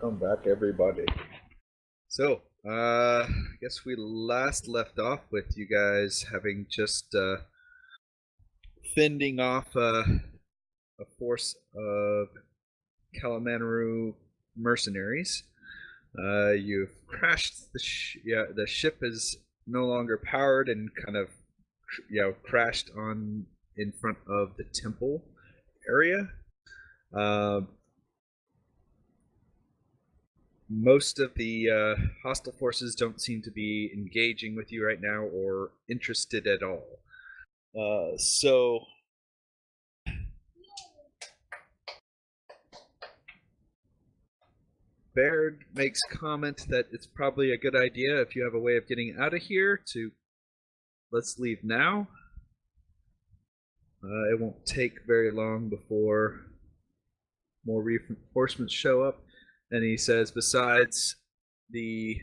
Welcome back, everybody. So, I guess we last left off with you guys having just fending off a force of Kalamanaru mercenaries. You've crashed the ship is no longer powered and kind of crashed on in front of the temple area. Most of the hostile forces don't seem to be engaging with you right now or interested at all. So Baird makes comment that it's probably a good idea if you have a way of getting out of here to let's leave now. It won't take very long before more reinforcements show up. And he says, besides the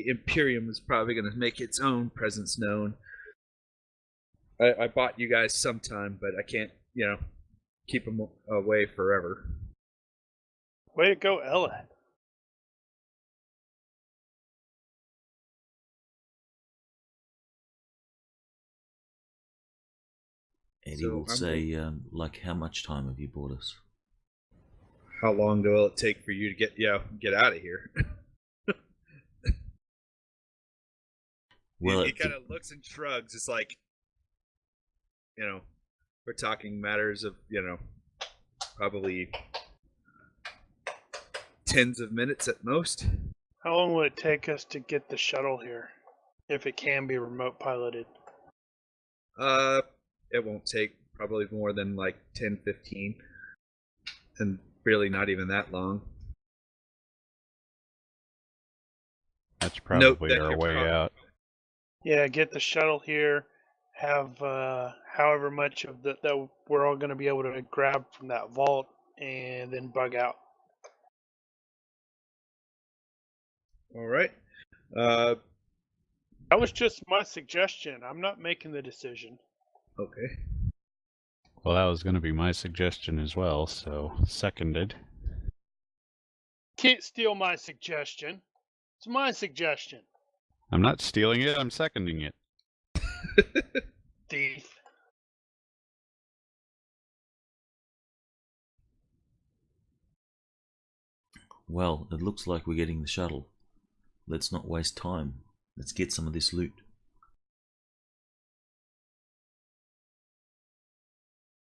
Imperium is probably going to make its own presence known. I bought you guys sometime, but I can't, keep them away forever. Way to go, Ella. Eddie will say, like, how much time have you bought us? How long will it take for you to get out of here? Well, he kind of looks and shrugs. It's like, we're talking matters of, probably tens of minutes at most. How long would it take us to get the shuttle here, if it can be remote piloted? It won't take probably more than like 10, 15. And really not even that long. That's probably our way out. Yeah, get the shuttle here, have however much of that we're all going to be able to grab from that vault, and then bug out. All right. That was just my suggestion. I'm not making the decision. Okay. Well, that was going to be my suggestion as well, so seconded. Can't steal my suggestion. It's my suggestion. I'm not stealing it, I'm seconding it. Thief. Well, it looks like we're getting the shuttle. Let's not waste time. Let's get some of this loot.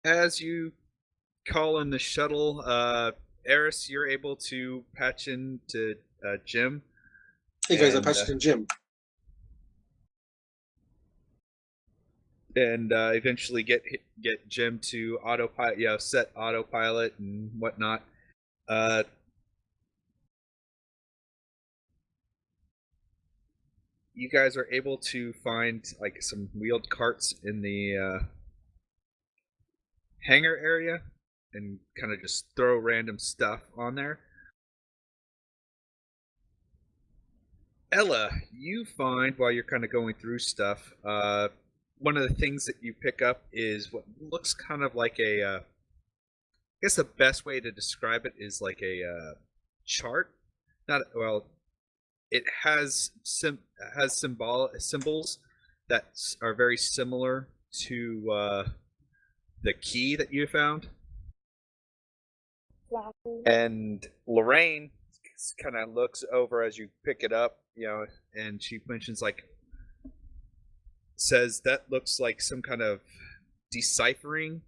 As you call in the shuttle, Eris, you're able to patch in to Jim. Hey guys, I patched in Jim. And eventually get Jim to autopilot, set autopilot and whatnot. You guys are able to find like some wheeled carts in the hangar area and kind of just throw random stuff on there. Ella, you find while you're kind of going through stuff, one of the things that you pick up is what looks kind of like I guess the best way to describe it is like a chart. It has symbols that are very similar to the key that you found. And Lorraine kind of looks over as you pick it up, and she mentions says that looks like some kind of deciphering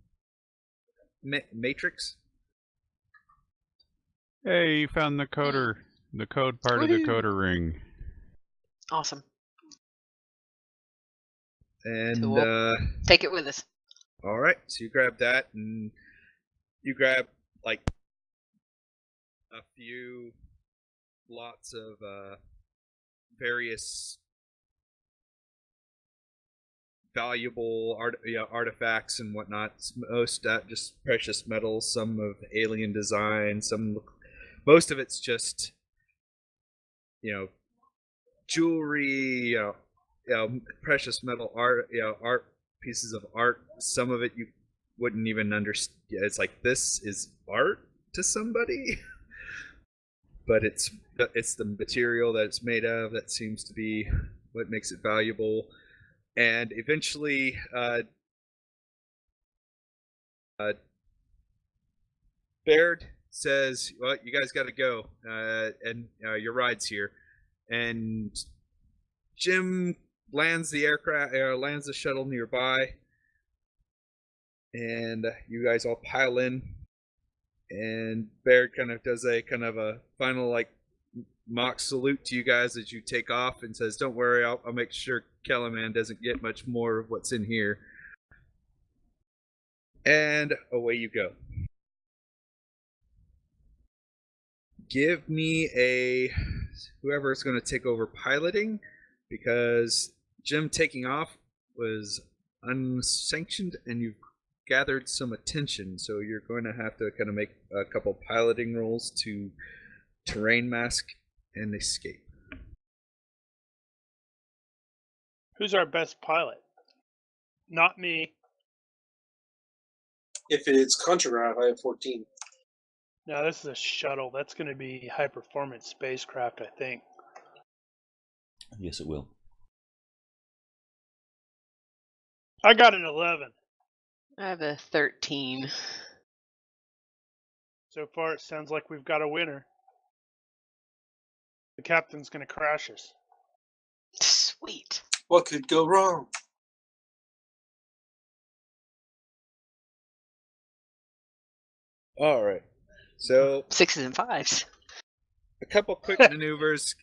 matrix. Hey, you found the code part of the coder ring. Awesome. And so we'll take it with us. All right, so you grab that, and you grab like a few lots of various valuable artifacts and whatnot. Most just precious metals, some of alien design, most of it's just jewelry, precious metal art, art pieces of art. Some of it you wouldn't even understand. It's like this is art to somebody, but it's the material that it's made of that seems to be what makes it valuable. And eventually, Baird says, "Well, you guys got to go, and your ride's here." And Jim lands the shuttle nearby, and you guys all pile in. And Baird kind of does a final like mock salute to you guys as you take off, and says, "Don't worry, I'll make sure Kellerman doesn't get much more of what's in here." And away you go. Give me whoever is going to take over piloting, because Jim taking off was unsanctioned and you've gathered some attention, so you're going to have to kind of make a couple piloting rolls to terrain mask and escape. Who's our best pilot? Not me. If it's contragraph, I have 14. No, this is a shuttle. That's going to be high-performance spacecraft, I think. Yes, it will. I got an 11. I have a 13. So far, it sounds like we've got a winner. The captain's going to crash us. Sweet. What could go wrong? All right. So 6s and 5s. a couple quick maneuvers,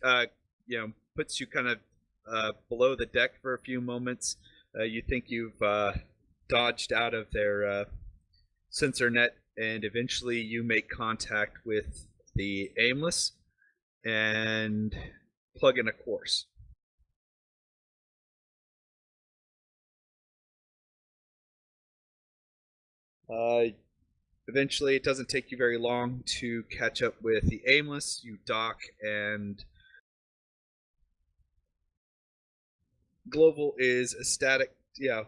puts you kind of below the deck for a few moments. You think you've dodged out of their sensor net, and eventually you make contact with the Aimless and plug in a course. Eventually, it doesn't take you very long to catch up with the Aimless. You dock, and Global is ecstatic. Yeah.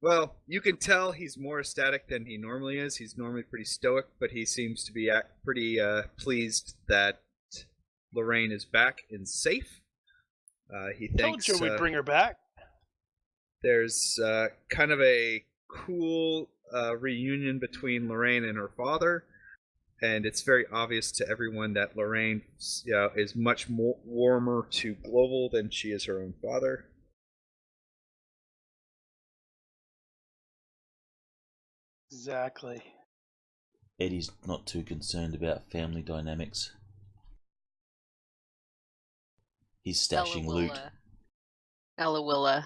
Well, you can tell he's more ecstatic than he normally is. He's normally pretty stoic, but he seems to be pretty pleased that Lorraine is back and safe. He thinks Told you we'd bring her back. there's kind of a cool reunion between Lorraine and her father, and it's very obvious to everyone that Lorraine is much more warmer to Global than she is her own father. Exactly. Eddie's not too concerned about family dynamics. He's stashing loot. Ella will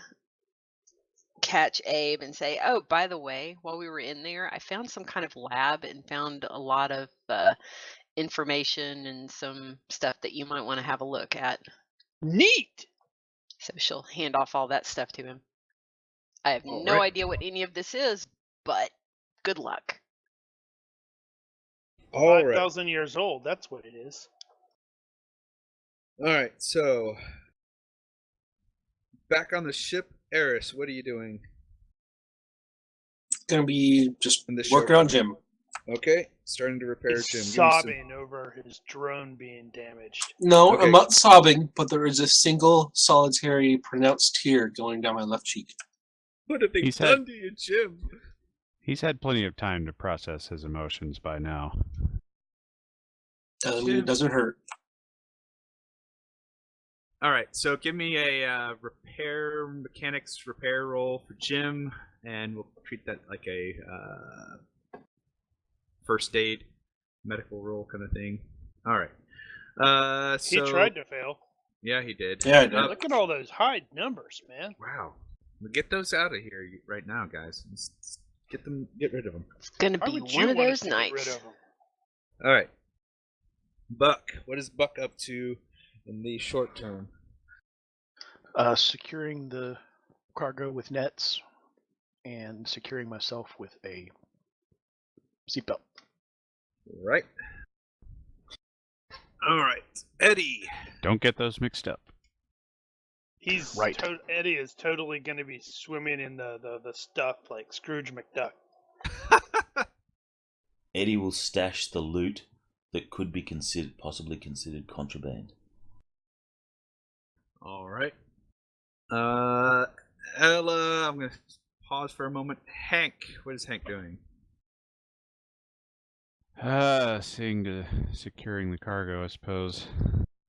catch Abe and say, "Oh, by the way, while we were in there, I found some kind of lab and found a lot of information and some stuff that you might want to have a look at." Neat! So she'll hand off all that stuff to him. I have All no right. idea what any of this is, but good luck. All right. 5,000 years old, that's what it is. All right, so back on the ship, Eris, what are you doing? Gonna be just In the working short on Jim. Okay, starting to repair He's Jim. Give me sobbing over his drone being damaged. No, Okay. I'm not sobbing, but there is a single solitary pronounced tear going down my left cheek. What have they He's done had- to you, Jim? He's had plenty of time to process his emotions by now. It doesn't hurt. All right, so give me a mechanics repair roll for Jim, and we'll treat that like a first aid medical roll kind of thing. All right. He tried to fail. Yeah, he did. Yeah, I did. Look at all those high numbers, man. Wow. We'll get those out of here right now, guys. Let's get rid of them. It's gonna Why be would you one of want those to get rid nights. of them? All right. Buck, what is Buck up to in the short term? Securing the cargo with nets and securing myself with a seatbelt. Right. All right, Eddie. Don't get those mixed up. He's Right. Eddie is totally going to be swimming in the stuff like Scrooge McDuck. Eddie will stash the loot that could be possibly considered contraband. All right. Ella, I'm gonna pause for a moment. Hank, what is Hank doing? Seeing to securing the cargo, I suppose.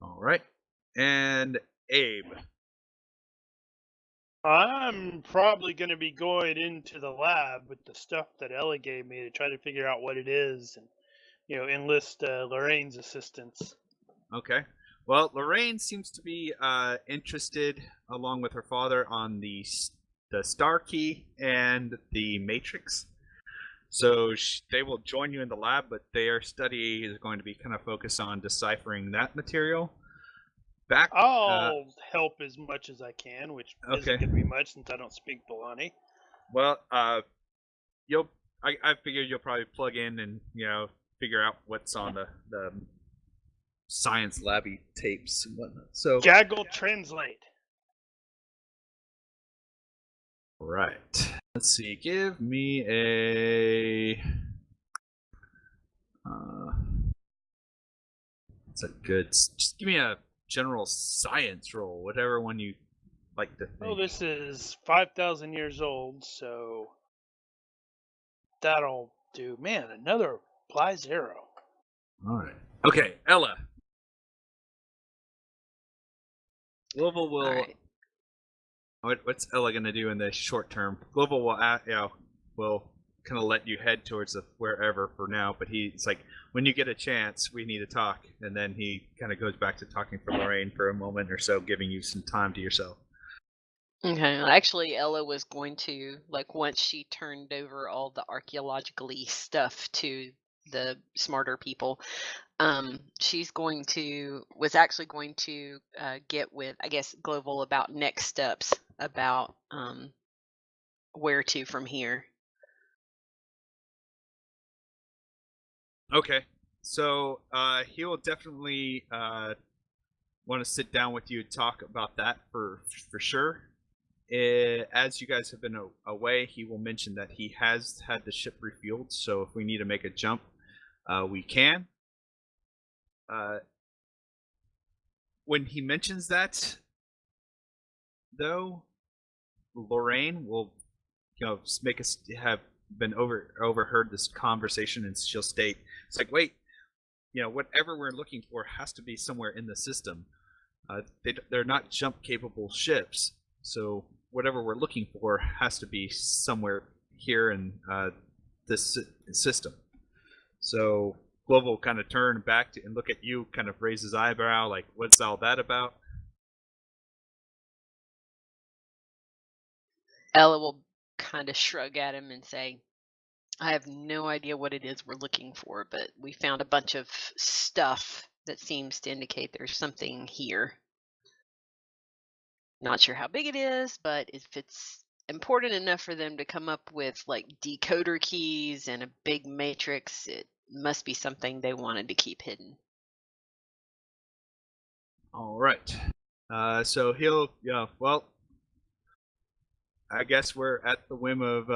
All right. And Abe. I'm probably going to be going into the lab with the stuff that Ellie gave me to try to figure out what it is and, enlist Lorraine's assistance. Okay. Well, Lorraine seems to be interested, along with her father, on the Star Key and the Matrix. So they will join you in the lab, but their study is going to be kind of focused on deciphering that material. I'll help as much as I can, which isn't Okay. going to be much since I don't speak Balani. Well, I figure you'll probably plug in and figure out what's on the science labby tapes and whatnot. So Gaggle translate. right. Let's see. Give me a. It's a good. Just give me a general science roll, whatever one you like to think. Oh, this is 5,000 years old, so that'll do. Man, another Plies arrow. All right. Okay, Ella. Global will. All right. What's Ella gonna do in the short term? Global will kind of let you head towards wherever for now, but he's like, when you get a chance, we need to talk, and then he kind of goes back to talking for Lorraine for a moment or so, giving you some time to yourself. Okay. Actually, Ella was going to, like, once she turned over all the archaeologically stuff to the smarter people, was actually going to get with, I guess, Global about next steps, about where to from here. Okay, so he will definitely want to sit down with you and talk about that for sure. As you guys have been away, he will mention that he has had the ship refueled, so if we need to make a jump, we can. When he mentions that, though, Lorraine will, make us have been overheard this conversation, and she'll state, "It's like, wait, whatever we're looking for has to be somewhere in the system. They're not jump-capable ships, so whatever we're looking for has to be somewhere here in this system." So Global will kind of turn back and look at you, kind of raise his eyebrow, like, "What's all that about?" Ella will kind of shrug at him and say, I have no idea what it is we're looking for, but we found a bunch of stuff that seems to indicate there's something here. Not sure how big it is, but if it's important enough for them to come up with like decoder keys and a big matrix, it must be something they wanted to keep hidden. All right. So he'll, well, I guess we're at the whim of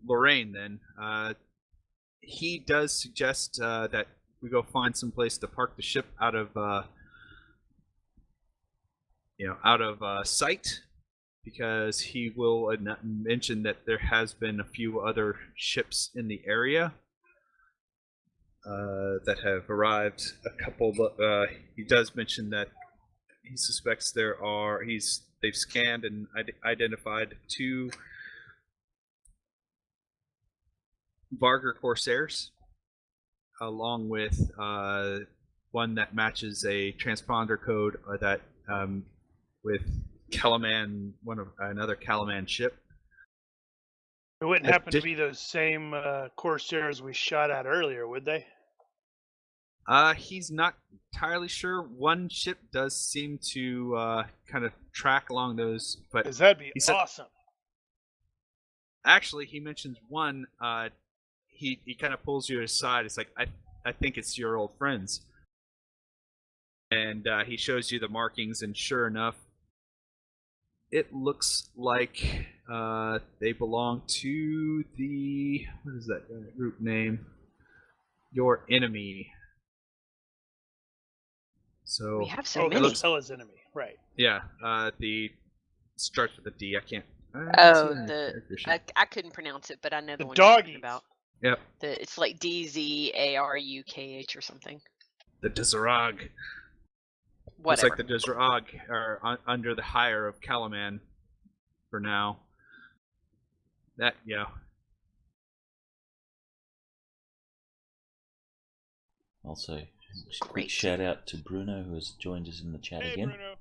Lorraine then. He does suggest that we go find some place to park the ship out of sight, because he will mention that there has been a few other ships in the area that have arrived. A couple. He does mention that he suspects they've scanned and identified 2 Varger Corsairs, along with one that matches a transponder code that with Calaman, another Calaman ship. It wouldn't happen to be those same Corsairs we shot at earlier, would they? He's not entirely sure. One ship does seem to kind of track along those, but Because that'd be awesome. Actually, he mentions one. He kind of pulls you aside. It's like, I think it's your old friends, and he shows you the markings, and sure enough, it looks like They belong to the, what is that group name? Your enemy. So We have so Oh, many. that's Hella's enemy. Right. yeah, the starts with a D. I can't see Oh, it on your character sheet. I couldn't pronounce it, but I know the The one you're talking doggies. about. Yep, It's like DZARUKH or something. the Dizarag. Looks Whatever. like the Dizarag are under the hire of Calaman for now. That, yeah. Also, just a quick Great. shout out to Bruno, who has joined us in the chat Hey, again. Bruno.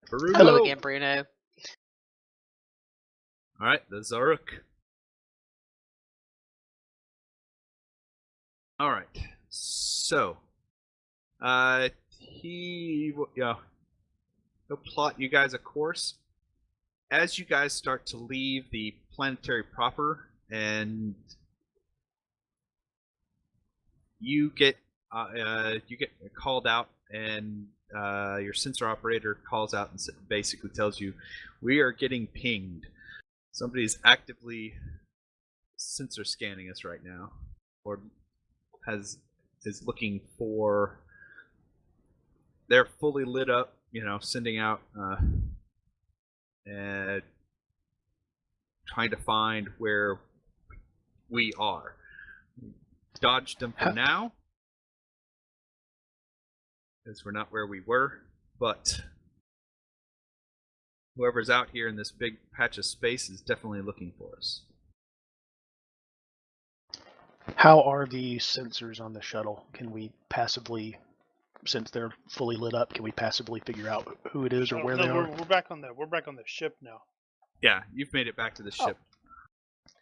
Bruno. Hello again, Bruno. Alright, the Zaruk. Alright, so, he'll plot you guys a course. As you guys start to leave the planetary proper, and you get called out, and your sensor operator calls out and basically tells you, we are getting pinged. Somebody's actively sensor scanning us right now, or is looking for. They're fully lit up, sending out and trying to find where we are. Dodged them for now, because we're not where we were, but whoever's out here in this big patch of space is definitely looking for us. How are the sensors on the shuttle? Can we passively, since they're fully lit up, can we passively figure out who it is or where they are? We're back on the ship now. Yeah, you've made it back to the ship.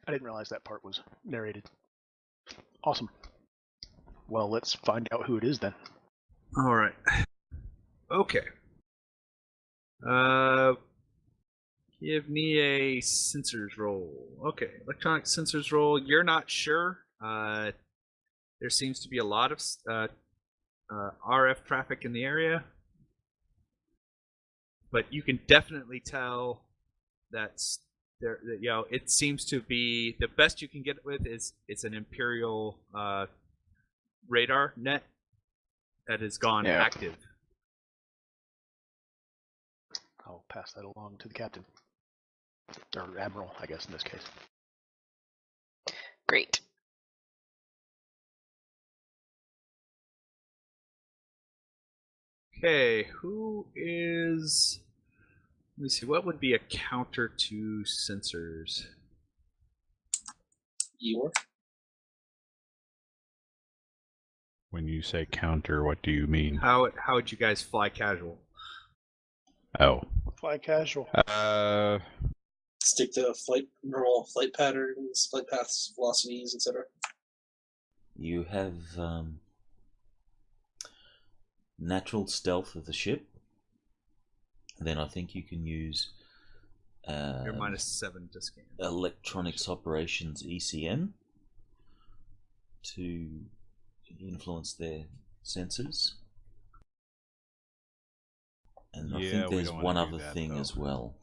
I didn't realize that part was narrated. Awesome. Well, let's find out who it is then. All right. Okay. Give me a sensors roll. Okay, electronic sensors roll. You're not sure. There seems to be a lot of RF traffic in the area, but you can definitely tell that's there. It seems to be the best you can get with is it's an Imperial radar net that has gone active. I'll pass that along to the captain. Or admiral, I guess, in this case. Great. Okay, who is... Let me see, what would be a counter to sensors? Eeyore. When you say counter, what do you mean? How would you guys fly casual? Oh. Fly casual. Stick to normal flight patterns, flight paths, velocities, etc. You have natural stealth of the ship. Then I think you can use You're -7 to scan. electronics operations ECM to influence their sensors. And I think there's one other thing as well.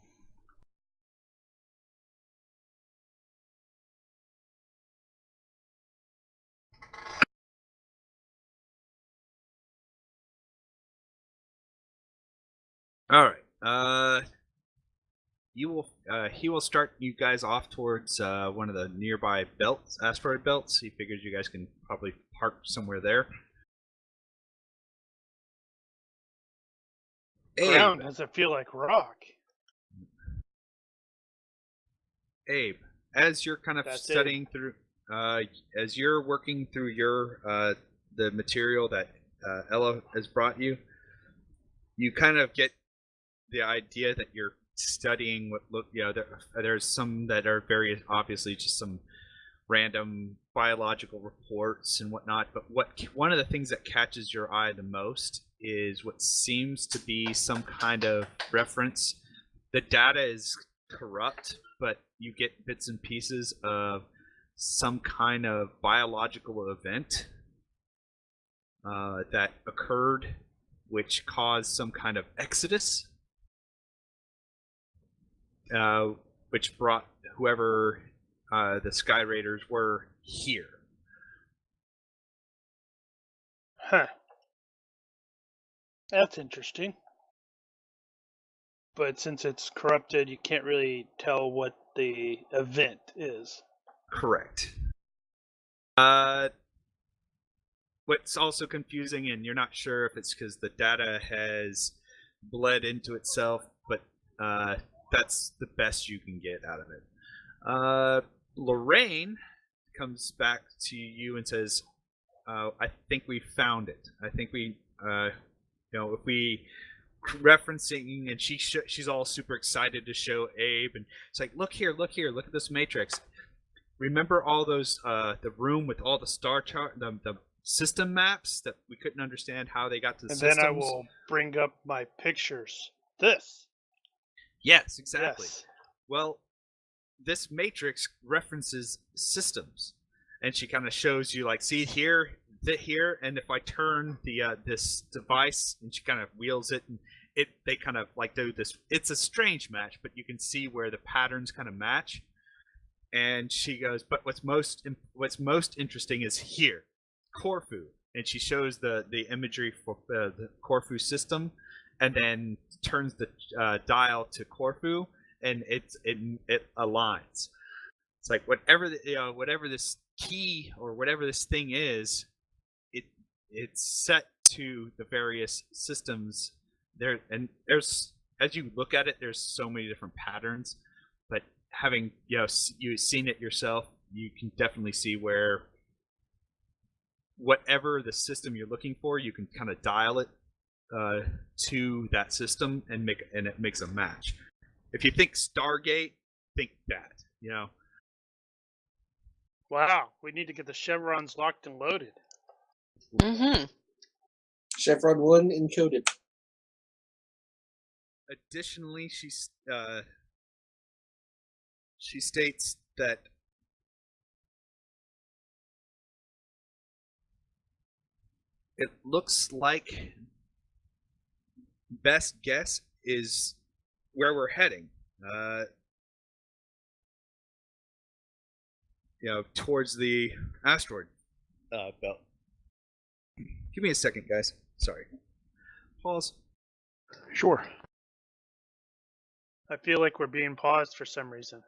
All right. He will start you guys off towards one of the nearby belts, asteroid belts. He figures you guys can probably park somewhere there. Ground doesn't feel like rock. Abe, as you're kind of That's studying through, as you're working through your the material that Ella has brought you, you kind of get the idea that you're studying there's some that are very obviously just some random biological reports and whatnot, but one of the things that catches your eye the most is what seems to be some kind of reference. The data is corrupt, but you get bits and pieces of some kind of biological event that occurred, which caused some kind of exodus. which brought whoever the Sky Raiders were here. Huh. That's interesting. But since it's corrupted, you can't really tell what the event is. Correct. What's also confusing, and you're not sure if it's because the data has bled into itself, but that's the best you can get out of it. Lorraine comes back to you and says, I think we found it. I think we, if we referencing, and she's all super excited to show Abe, and it's like, look here, look at this matrix. Remember all those, the room with all the star chart, the system maps that we couldn't understand how they got to the and systems? Then I will bring up my pictures. This. Yes, exactly. Yes. Well, this matrix references systems, and she kind of shows you, like, see here, and if I turn the this device, and she kind of wheels it, and they kind of like do this. It's a strange match, but you can see where the patterns kind of match. And she goes, but what's most interesting is here, Corfu, and she shows the imagery for the Corfu system, and then turns the dial to Corfu, and it aligns. It's like whatever this key or whatever this thing is, it's set to the various systems there, and there's, as you look at it, there's so many different patterns, but having you've seen it yourself, you can definitely see where whatever the system you're looking for, you can kind of dial it to that system and it makes a match. If you think Stargate, think that, Wow, we need to get the chevrons locked and loaded. Mm-hmm. Chevron 1 encoded. Additionally, she states that it looks like best guess is where we're heading. Towards the asteroid belt. Give me a second, guys. Sorry. Pause. Sure. I feel like we're being paused for some reason.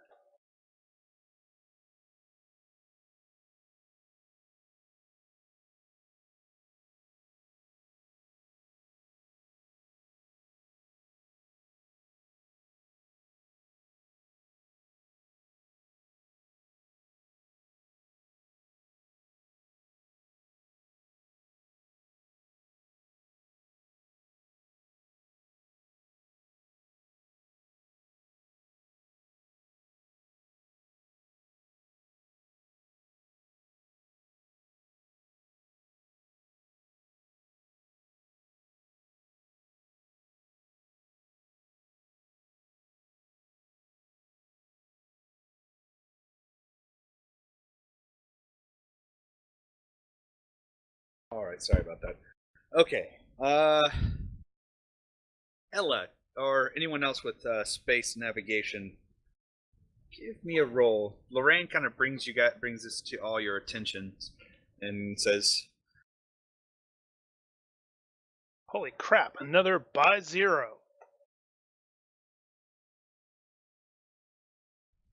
All right, sorry about that. Okay, Ella, or anyone else with space navigation, give me a roll. Lorraine kind of brings this to all your attention, and says, Holy crap, another by zero.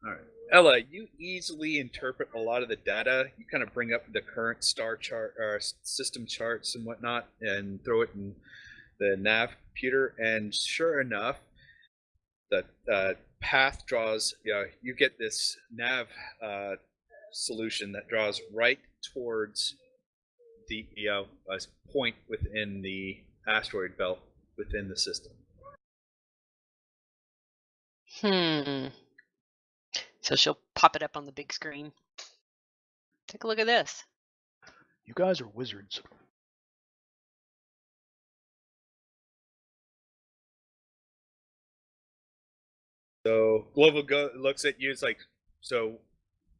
all right. Ella, you easily interpret a lot of the data. You kind of bring up the current star chart or system charts and whatnot, and throw it in the nav computer. And sure enough, the path draws. You get this nav solution that draws right towards the point within the asteroid belt within the system. So she'll pop it up on the big screen. Take a look at this. You guys are wizards. So Global looks at you. It's like, so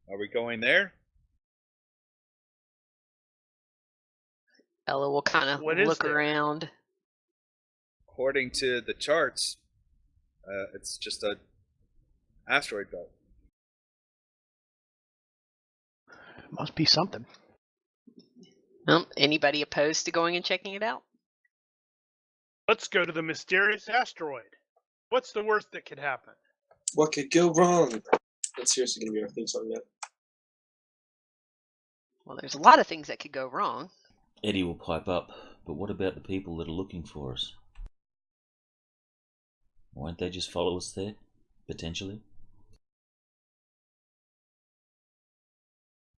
are we going there? Ella will kind of look around. According to the charts, it's just a asteroid belt. Must be something. Anybody opposed to going and checking it out? Let's go to the mysterious asteroid. What's the worst that could happen? What could go wrong? That's seriously going to be our theme song yet. Well, there's a lot of things that could go wrong. Eddie will pipe up, but what about the people that are looking for us? Won't they just follow us there, potentially?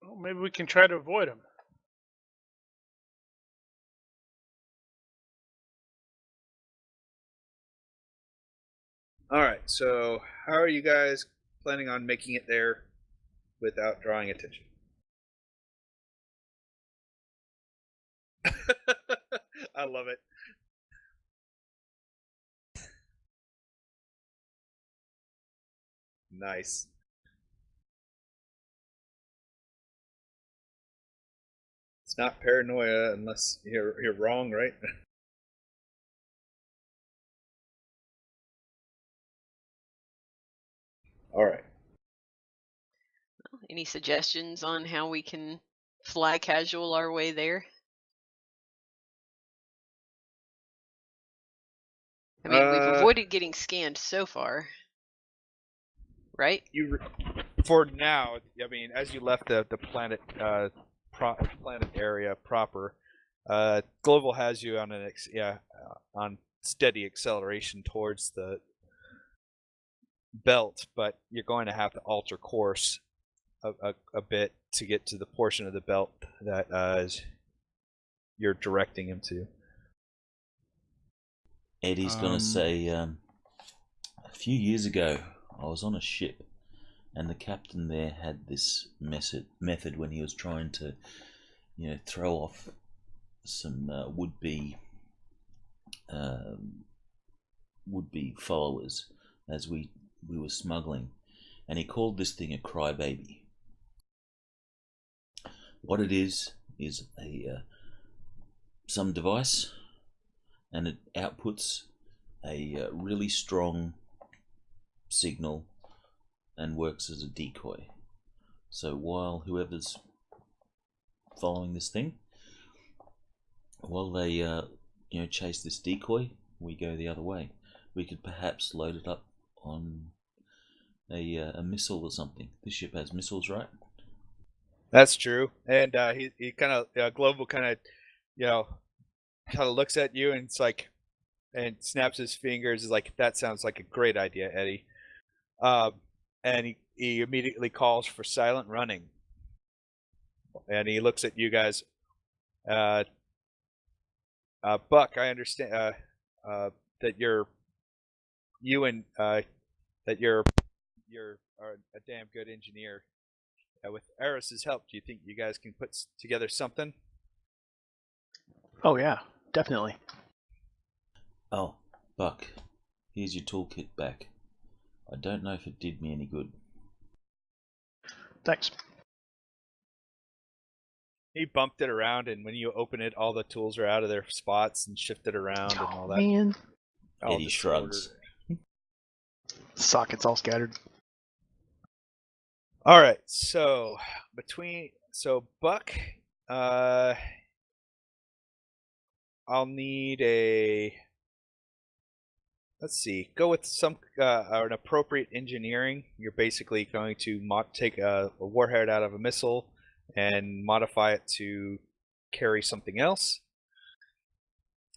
Well, maybe we can try to avoid them. All right, so how are you guys planning on making it there without drawing attention? I love it. Nice. It's not paranoia unless you're wrong, right? All right. Any suggestions on how we can fly casual our way there? I mean, we've avoided getting scanned so far, right? For now, I mean, as you left the planet planet area proper, Global has you on on steady acceleration towards the belt, but you're going to have to alter course a bit to get to the portion of the belt that you're directing him to. Eddie's gonna say, a few years ago, I was on a ship, and the captain there had this method when he was trying to, throw off some would-be followers as we were smuggling, and he called this thing a crybaby. What it is a some device, and it outputs a really strong signal and works as a decoy. So while whoever's following this thing, while they chase this decoy, we go the other way. We could perhaps load it up on a missile or something. This ship has missiles, right? That's true. And he kind of Global kind of looks at you and it's like, and snaps his fingers. Is like, that sounds like a great idea, Eddie. And he immediately calls for silent running. And he looks at you guys. Buck, I understand that you're a damn good engineer. With Eris's help, do you think you guys can put together something? Oh yeah, definitely. Oh, Buck, here's your toolkit back. I don't know if it did me any good. Thanks. He bumped it around, and when you open it, all the tools are out of their spots and shifted around and all that. Man. Eddie shrugs. Sockets all scattered. All right, so Buck, I'll need a. Let's see. Go with an appropriate engineering. You're basically going to take a warhead out of a missile and modify it to carry something else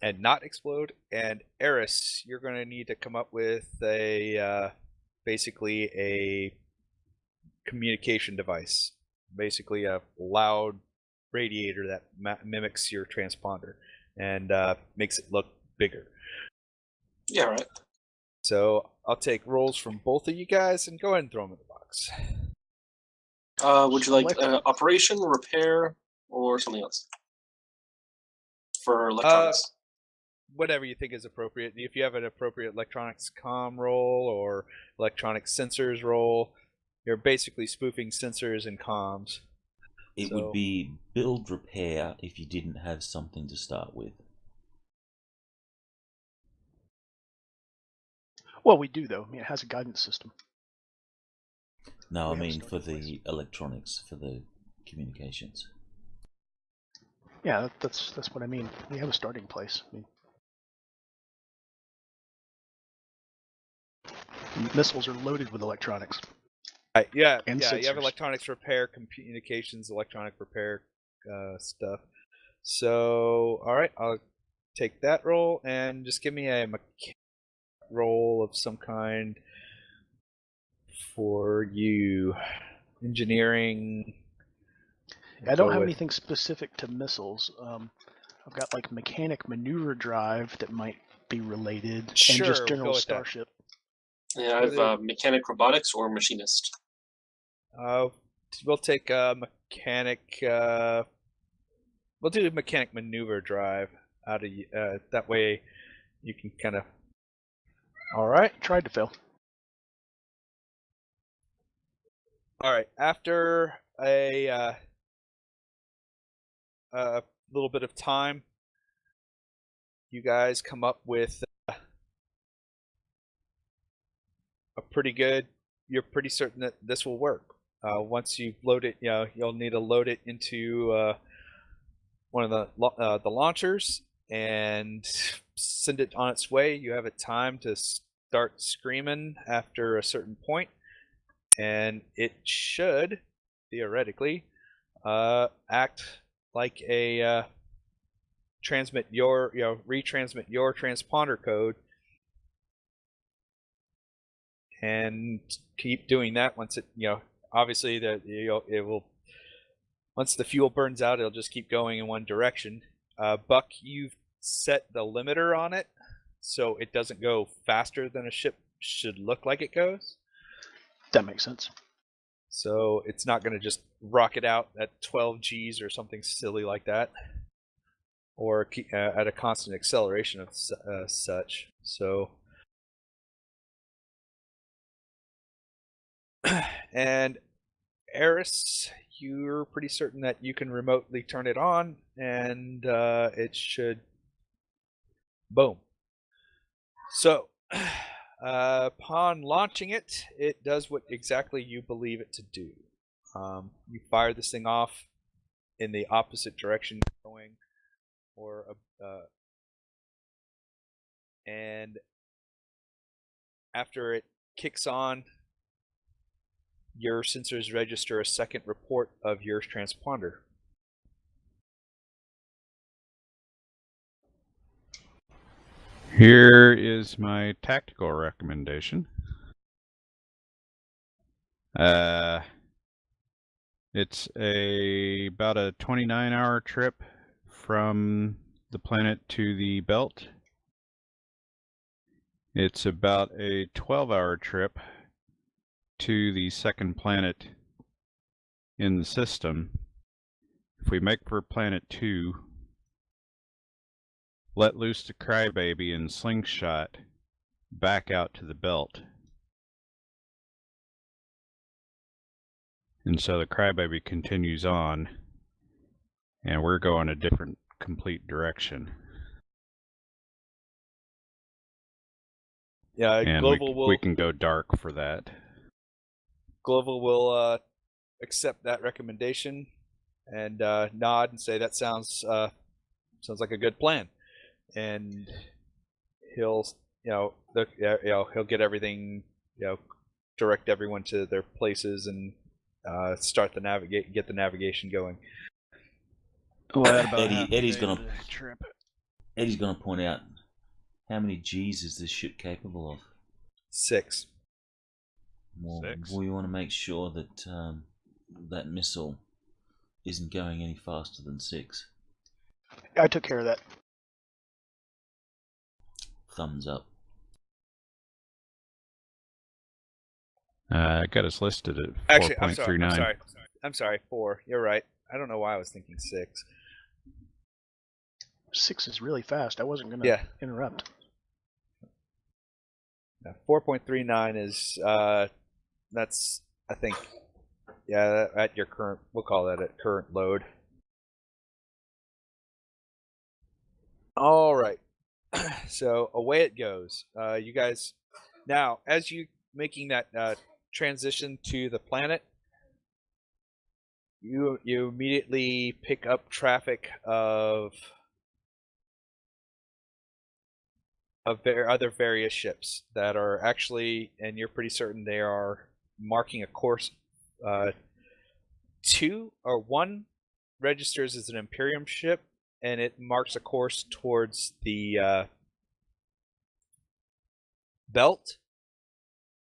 and not explode. And Eris, you're going to need to come up with basically a communication device, basically a loud radiator that mimics your transponder and makes it look bigger. Yeah, right. So I'll take rolls from both of you guys and go ahead and throw them in the box. Would you like operation, repair, or something else for electronics? Whatever you think is appropriate. If you have an appropriate electronics comm roll or electronic sensors roll, you're basically spoofing sensors and comms. It would be build repair if you didn't have something to start with. Well, we do though. I mean, it has a guidance system. No, I We have a mean for starting the electronics, for the communications. Yeah, that's what I mean. We have a starting place. I mean, missiles are loaded with electronics. Yeah, And you have sensors. electronics repair, communications, electronic repair stuff. So, all right, I'll take that roll and just give me a roll of some kind for you. Engineering. I don't go have with- anything specific to missiles. I've got like mechanic maneuver drive that might be related, and Sure, just we'll general go with that. starship. Yeah, I have mechanic robotics or machinist. We'll take mechanic. We'll do mechanic maneuver drive out of that way. You can kind of. All right. Tried to fail. All right. After a little bit of time, you guys come up with a pretty good. You're pretty certain that this will work. Once you load it, you'll need to load it into one of the launchers and send it on its way. You have it time to start screaming after a certain point, and it should theoretically act like a retransmit your transponder code, and keep doing that. Once it obviously it will. Once the fuel burns out, it'll just keep going in one direction. Buck, you've set the limiter on it, so it doesn't go faster than a ship should look like it goes. That makes sense. So it's not going to just rocket out at 12 Gs or something silly like that, or at a constant acceleration of such. So, and Eris, you're pretty certain that you can remotely turn it on, and it should. Boom. So, upon launching it, it does what exactly you believe it to do. You fire this thing off in the opposite direction you're going, and after it kicks on, your sensors register a second report of your transponder. Here is my tactical recommendation. It's about a 29-hour trip from the planet to the belt. It's about a 12-hour trip to the second planet in the system. If we make for planet 2, let loose the crybaby and slingshot back out to the belt. And so the crybaby continues on, and we're going a different complete direction. Yeah, And we can go dark for that. Global will accept that recommendation and nod and say that sounds like a good plan, and he'll he'll get everything, direct everyone to their places and start get the navigation going. Well, Eddie's gonna point out, how many G's is this ship capable of? 6. Well, 6. we want to make sure that that missile isn't going any faster than 6. I took care of that. Thumbs up. I got us listed at 4.39. Actually, I'm sorry, 4. You're right. I don't know why I was thinking 6. 6 is really fast. I wasn't going to interrupt. 4.39 is that's, I think, at your current, we'll call that at current load. All right. So away it goes. You guys, now as you making that transition to the planet, you immediately pick up traffic of other various ships that are actually, and you're pretty certain they are marking a course. One registers as an Imperium ship, and it marks a course towards the belt.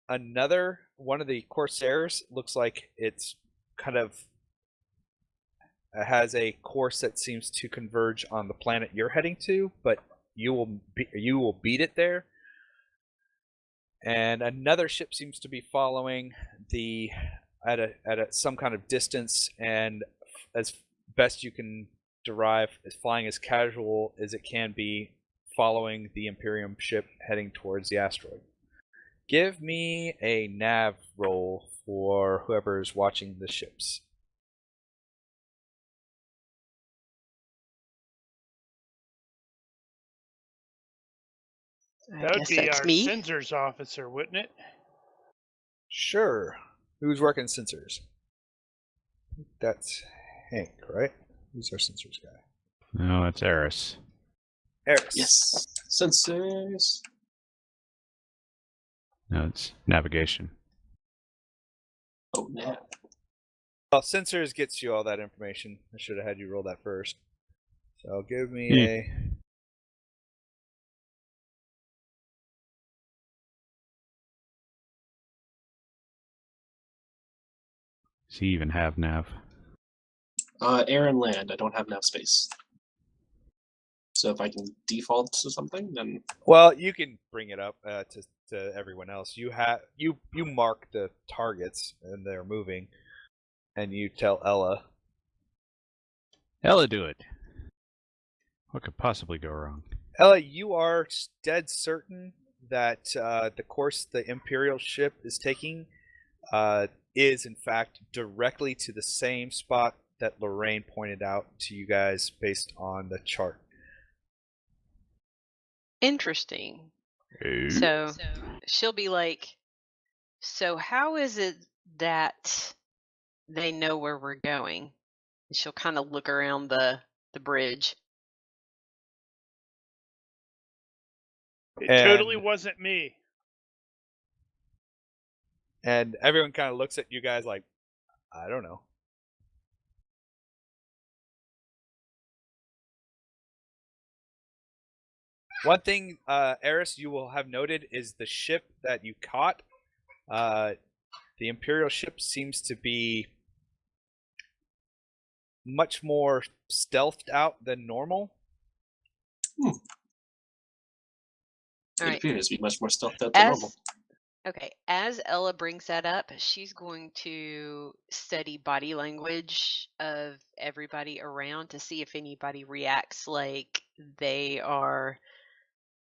Another one of the Corsairs looks like it's kind of has a course that seems to converge on the planet you're heading to, but you will beat it there. And another ship seems to be following at some kind of distance, and as best you can derive, is flying as casual as it can be, following the Imperium ship heading towards the asteroid. Give me a nav roll for whoever is watching the ships. That would guess be that's our me. sensors officer, wouldn't it? Sure. Who's working sensors? That's Hank, right? Who's our sensors guy? No, that's Eris. Eris. Yes. Sensors. No, it's navigation. Oh, yeah. Well, sensors gets you all that information. I should have had you roll that first. So give me Hmm. a... Does he even have nav? Air and land. I don't have enough space. So if I can default to something, then Well, you can bring it up to everyone else. You mark the targets and they're moving, and you tell Ella. Ella, do it. What could possibly go wrong? Ella, you are dead certain that the course the Imperial ship is taking is in fact directly to the same spot that Lorraine pointed out to you guys based on the chart. Interesting. So she'll be like, so how is it that they know where we're going? And she'll kind of look around the bridge. It And- totally wasn't me. And everyone kind of looks at you guys like, I don't know. One thing, Eris, you will have noted is the ship that you caught. The Imperial ship seems to be much more stealthed out than normal. All it right. appears to be much more stealth out than normal. As Ella brings that up, she's going to study body language of everybody around to see if anybody reacts like they are,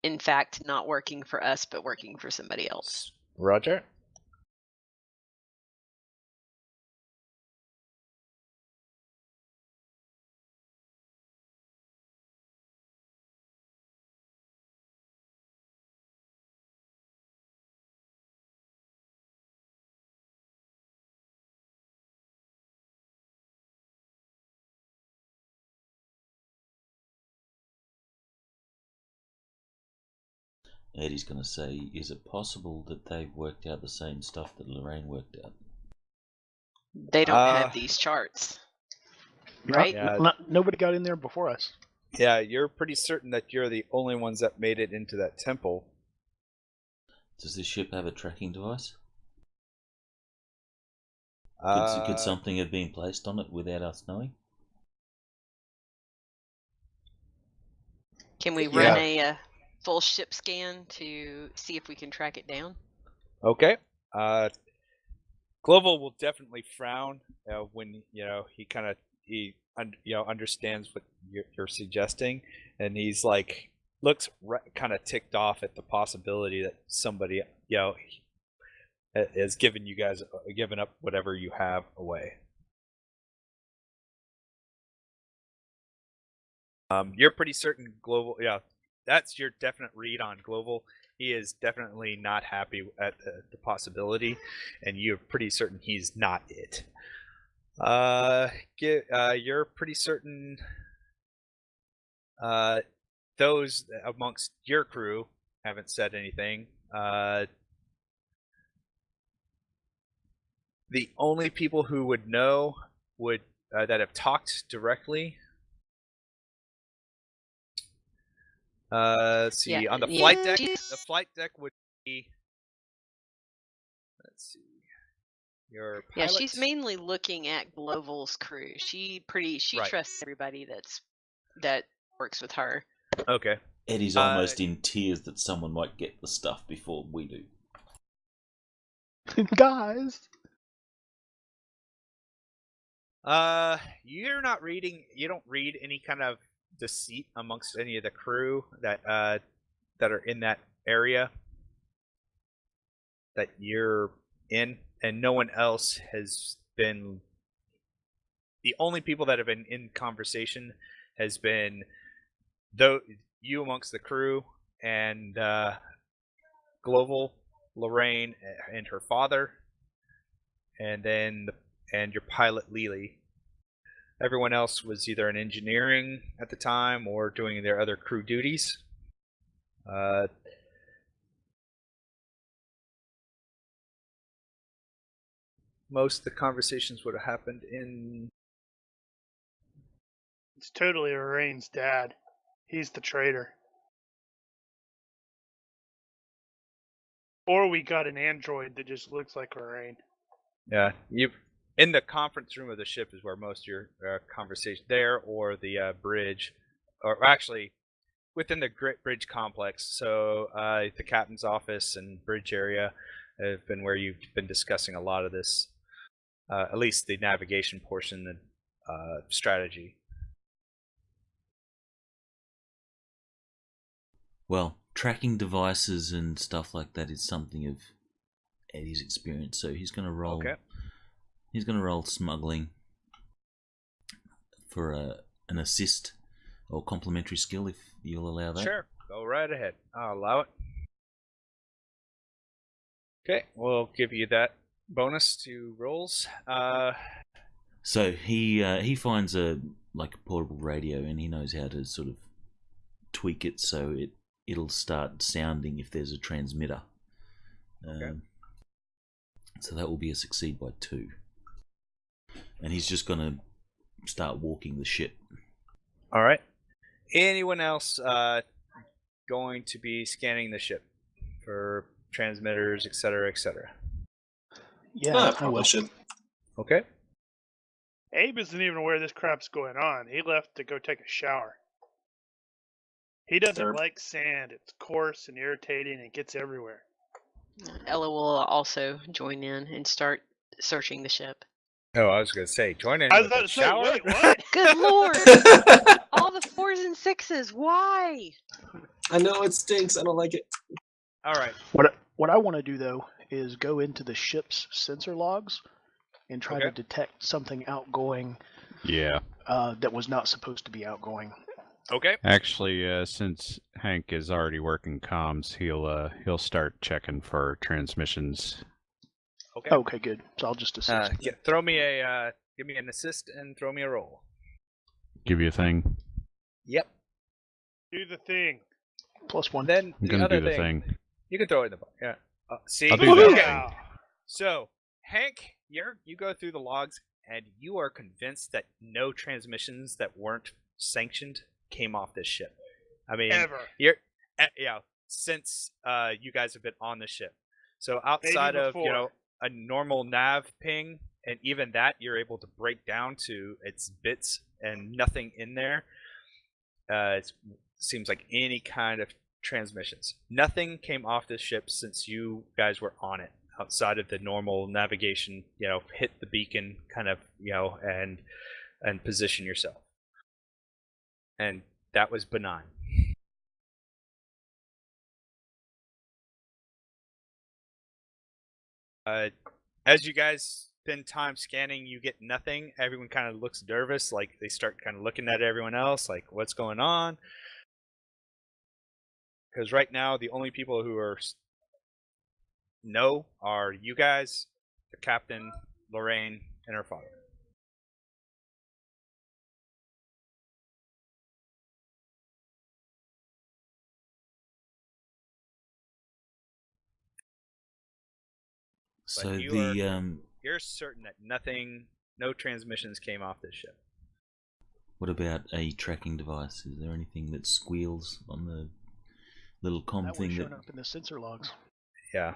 in fact, not working for us, but working for somebody else. Roger. Eddie's going to say, is it possible that they've worked out the same stuff that Lorraine worked out? They don't have these charts, right? Yeah. Nobody got in there before us. Yeah, you're pretty certain that you're the only ones that made it into that temple. Does this ship have a tracking device? Could Uh, something have been placed on it without us knowing? Can we run a full ship scan to see if we can track it down? Okay. Global will definitely frown when he understands what you're suggesting, and he's like looks kind of ticked off at the possibility that somebody has given up whatever you have away. You're pretty certain Global, that's your definite read on Global. he is definitely not happy at the possibility, and you're pretty certain he's not it. You're pretty certain those amongst your crew haven't said anything. The only people who would know would that have talked directly. Let's see. Yeah, On the yeah, flight deck, she's- the flight deck would be. Let's see. Your Yeah, pilot. she's mainly looking at Gloval's crew. She Right. trusts everybody that works with her. Okay. Eddie's almost in tears that someone might get the stuff before we do. Guys. You're not reading. You don't read any kind of deceit amongst any of the crew that are in that area that you're in, and no one else has been. The only people that have been in conversation has been you amongst the crew and Global, Lorraine, and her father, and your pilot Lily. Everyone else was either in engineering at the time or doing their other crew duties. Most of the conversations would have happened in. It's totally Lorraine's dad. He's the traitor. Or we got an android that just looks like Lorraine. Yeah, in the conference room of the ship is where most of your conversation there, or the bridge, or actually within the bridge complex. So the captain's office and bridge area have been where you've been discussing a lot of this, at least the navigation portion and strategy. Well, tracking devices and stuff like that is something of Eddie's experience, so he's going to roll. Okay. He's going to roll smuggling for an assist or complementary skill, if you'll allow that. Sure, go right ahead. I'll allow it. Okay, we'll give you that bonus to rolls. So he finds a portable radio, and he knows how to sort of tweak it so it'll start sounding if there's a transmitter. Okay. So that will be a succeed by 2. And he's just going to start walking the ship. All right. Anyone else going to be scanning the ship for transmitters, etc., etc.? Yeah, I I probably will. should. Okay. Abe isn't even aware this crap's going on. He left to go take a shower. He doesn't Sure. like sand. It's coarse and irritating and it gets everywhere. Ella will also join in and start searching the ship. Oh, I was going to say, join in I was with about the to say, shower. wait, what? Good lord! All the 4s and 6s. Why? I know it stinks. I don't like it. All right. What I want to do though is go into the ship's sensor logs and try to Okay. detect something outgoing Yeah. that was not supposed to be outgoing. Okay. Actually, since Hank is already working comms, he'll start checking for transmissions. Okay. Okay, good. So I'll just assist. Throw me give me an assist and throw me a roll. Give you a thing. Yep. Do the thing. +1. Then I'm the gonna other do the thing. you can throw it in the box. Yeah. See. I'll do that Yeah. thing. So, Hank, you go through the logs, and you are convinced that no transmissions that weren't sanctioned came off this ship. I mean, Ever. since you guys have been on the ship. So outside of before. a normal nav ping, and even that you're able to break down to its bits, and nothing in there. It seems like any kind of transmissions. Nothing came off this ship since you guys were on it, outside of the normal navigation, hit the beacon kind of, and position yourself. And that was benign. As you guys spend time scanning, you get nothing. Everyone kind of looks nervous, like they start kind of looking at everyone else, like what's going on. because right now the only people who know are you guys, the captain, Lorraine, and her father. So But you're certain that no transmissions came off this ship. what about a tracking device? Is there anything that squeals on the little comm That thing one's that? showing up in the sensor logs. Yeah,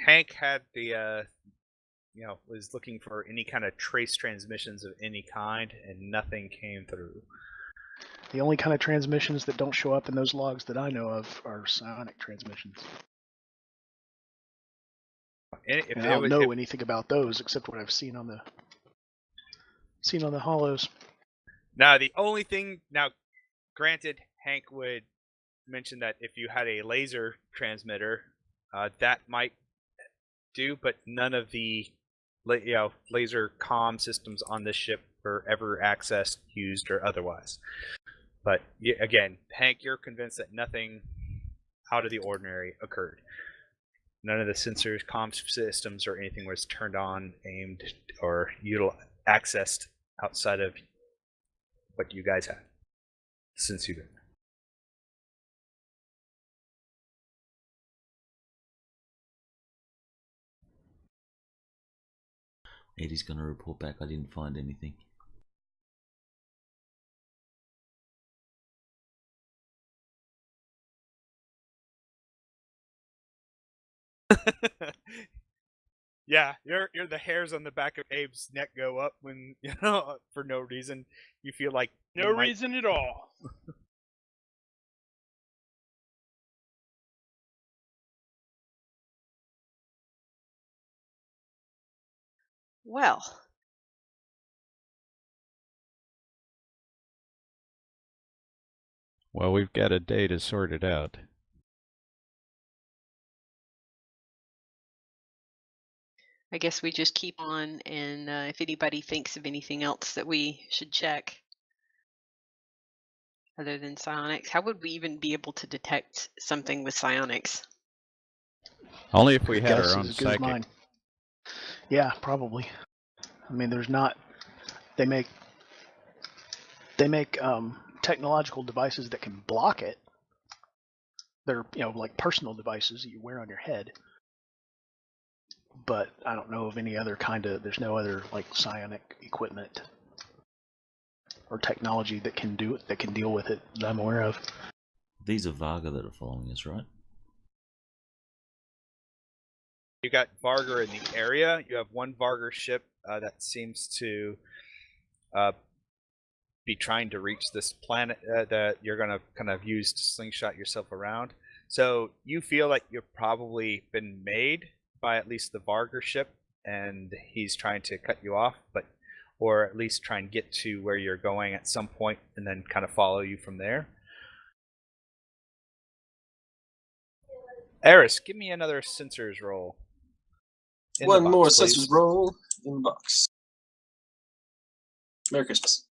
Hank had the was looking for any kind of trace transmissions of any kind, and nothing came through. The only kind of transmissions that don't show up in those logs that I know of are psionic transmissions. And I don't know anything about those except what I've seen on the hollows. Now, the only thing granted, Hank would mention that if you had a laser transmitter, that might do, but none of the laser comm systems on this ship were ever accessed, used, or otherwise. But again, Hank, you're convinced that nothing out of the ordinary occurred. None of the sensors, comm systems, or anything was turned on, aimed, or accessed outside of what you guys had since you've been there. Eddie's going to report back. I didn't find anything. Yeah, you're the hairs on the back of Abe's neck go up when for no reason. You feel like No reason at all. Well, Well, we've got a day to sort it out. I guess we just keep on, and if anybody thinks of anything else that we should check other than psionics, how would we even be able to detect something with psionics? Only if we Your had guess our is own as good as psychic. mine. Yeah, probably. I mean, there's not. They make technological devices that can block it. They're like personal devices that you wear on your head. But I don't know of any other kind of. There's no other like psionic equipment or technology that can do it, that can deal with it that I'm aware of. These are Varga that are following us, right? You got Varga in the area. You have one Varga ship that seems to be trying to reach this planet that you're going to kind of use to slingshot yourself around. So you feel like you've probably been made by at least the Varga ship, and he's trying to cut you off, or at least try and get to where you're going at some point and then kind of follow you from there. Eris, give me another sensors roll. One more sensors roll in the box. Merry Christmas.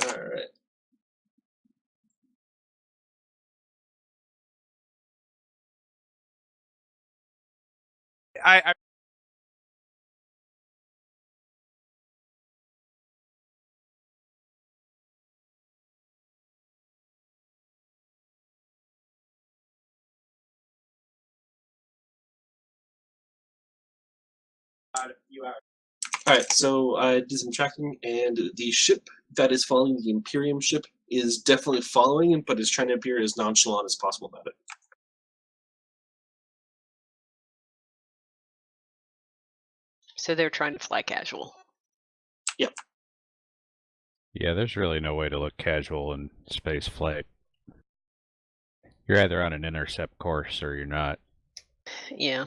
All right. I Alright, so I did some tracking, and the ship that is following the Imperium ship is definitely following it, but is trying to appear as nonchalant as possible about it. So they're trying to fly casual. Yep. Yeah, there's really no way to look casual in space flight. You're either on an intercept course or you're not. Yeah.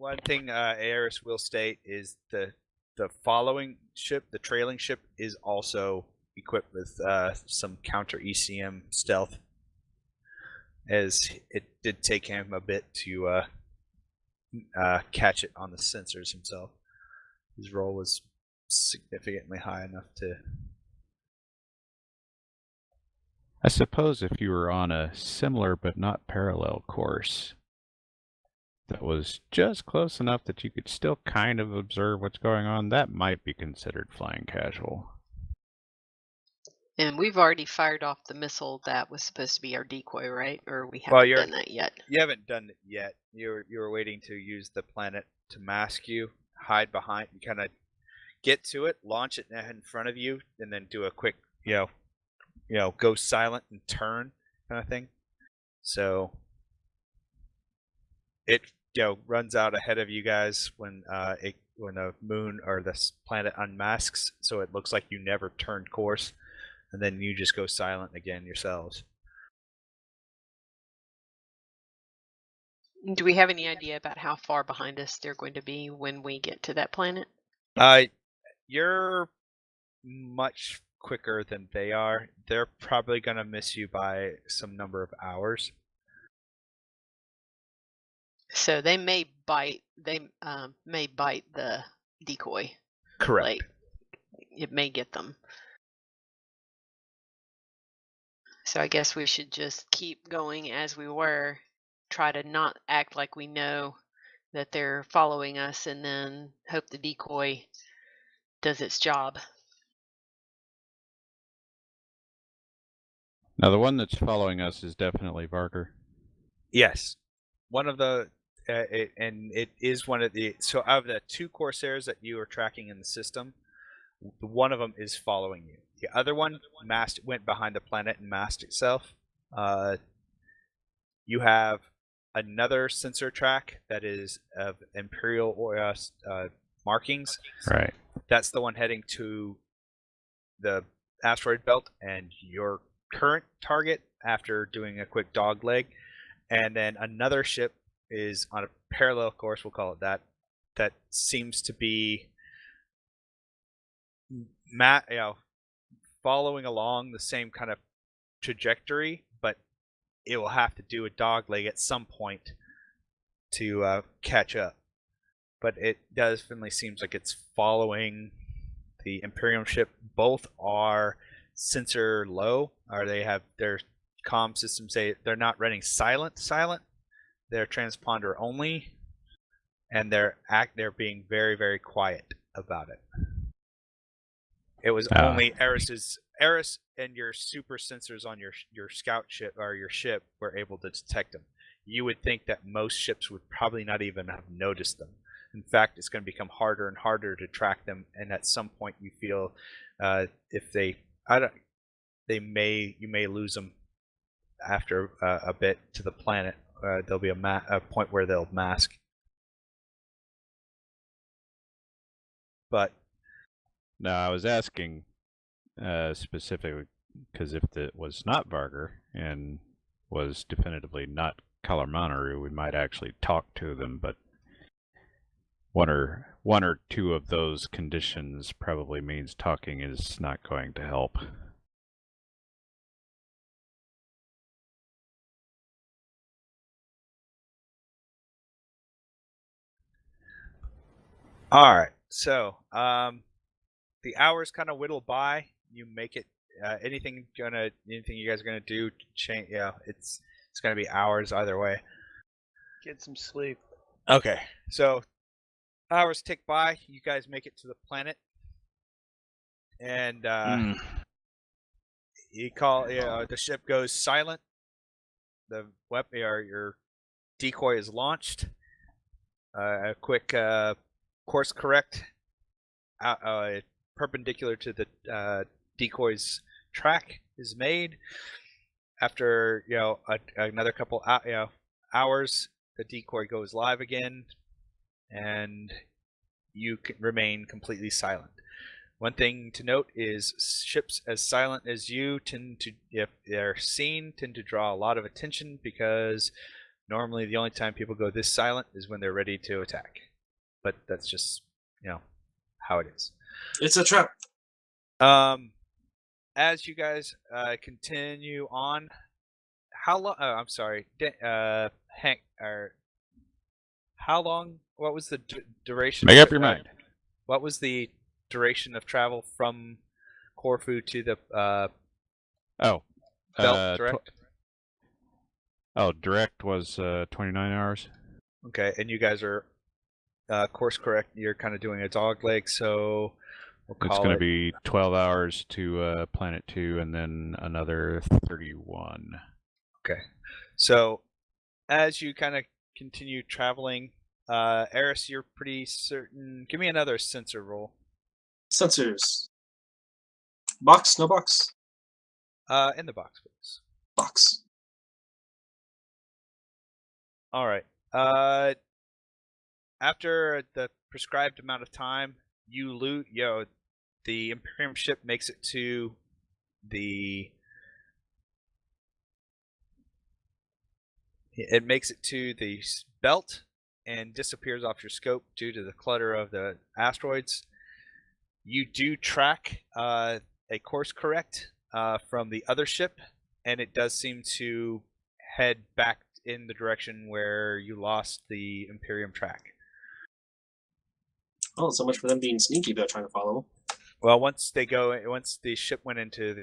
one thing Aeris will state is the following ship, the trailing ship, is also equipped with some counter ECM stealth, as it did take him a bit to catch it on the sensors himself. His roll was significantly high enough to. I suppose if you were on a similar but not parallel course that was just close enough that you could still kind of observe what's going on, that might be considered flying casual. And we've already fired off the missile that was supposed to be our decoy, right? Or we Well, haven't done that yet. You haven't done it yet. You were waiting to use the planet to mask you, hide behind, and kind of get to it, launch it in front of you, and then do a quick, go silent and turn kind of thing. So it runs out ahead of you guys when the moon or the planet unmasks, so it looks like you never turned course, and then you just go silent again yourselves. Do we have any idea about how far behind us they're going to be when we get to that planet? You're much quicker than they are. They're probably going to miss you by some number of hours. So they may bite. They may bite the decoy. Correct. Like, it may get them. So I guess we should just keep going as we were. Try to not act like we know that they're following us, and then hope the decoy does its job. Now, the one that's following us is definitely Varker. Yes. One of the it is one of the, so of the two Corsairs that you are tracking in the system, one of them is following you. The other one went behind the planet and masked itself. You have another sensor track that is of Imperial markings. Right. That's the one heading to the asteroid belt and your current target after doing a quick dog leg. And then another ship is on a parallel course, we'll call it that seems to be following along the same kind of trajectory, but it will have to do a dog leg at some point to catch up. But it definitely seems like it's following the Imperium ship. Both are sensor low, or they have their comm systems say they're not running silent. They're transponder only, and they're being very, very quiet about it. It was only Eris and your super sensors on your scout ship or your ship were able to detect them. You would think that most ships would probably not even have noticed them. In fact, it's going to become harder and harder to track them, and at some point you feel if you may lose them after a bit to the planet. There'll be a point where they'll mask. But no, I was asking specifically because if it was not Varger and was definitively not Kalamanaru, we might actually talk to them, but one or two of those conditions probably means talking is not going to help. all right, so the hours kind of whittle by. You make it. Anything you guys are gonna do to change? Yeah, it's gonna be hours either way. Get some sleep. Okay, so hours tick by. You guys make it to the planet, and you call. The ship goes silent. The weapon, your decoy is launched. A quick course correct, perpendicular to the decoy's track is made. After another couple hours, the decoy goes live again, and you can remain completely silent. One thing to note is ships as silent as you tend to, if they're seen, tend to draw a lot of attention because Normally, the only time people go this silent is when they're ready to attack. But that's just, how it is. It's a trap. As you guys continue on, how long? Oh, I'm sorry, Hank. Or how long? What was the duration? Make up your mind. What was the duration of travel from Corfu to the Oh, belt direct? Direct was 29 hours. Okay, and you guys are course correct. You're kind of doing a dog leg, so we'll call It's going to it. be 12 hours to Planet 2 and then another 31. Okay, so as you kind of continue traveling, Eris, you're pretty certain. Give me another sensor roll. Sensors. Box? No box? In the box, please. Box. All right. After the prescribed amount of time, you loot. The Imperium ship makes it to the. It makes it to the belt and disappears off your scope due to the clutter of the asteroids. You do track a course correct from the other ship, and it does seem to head back in the direction where you lost the Imperium track. Oh, so much for them being sneaky about trying to follow. Well, once the ship went into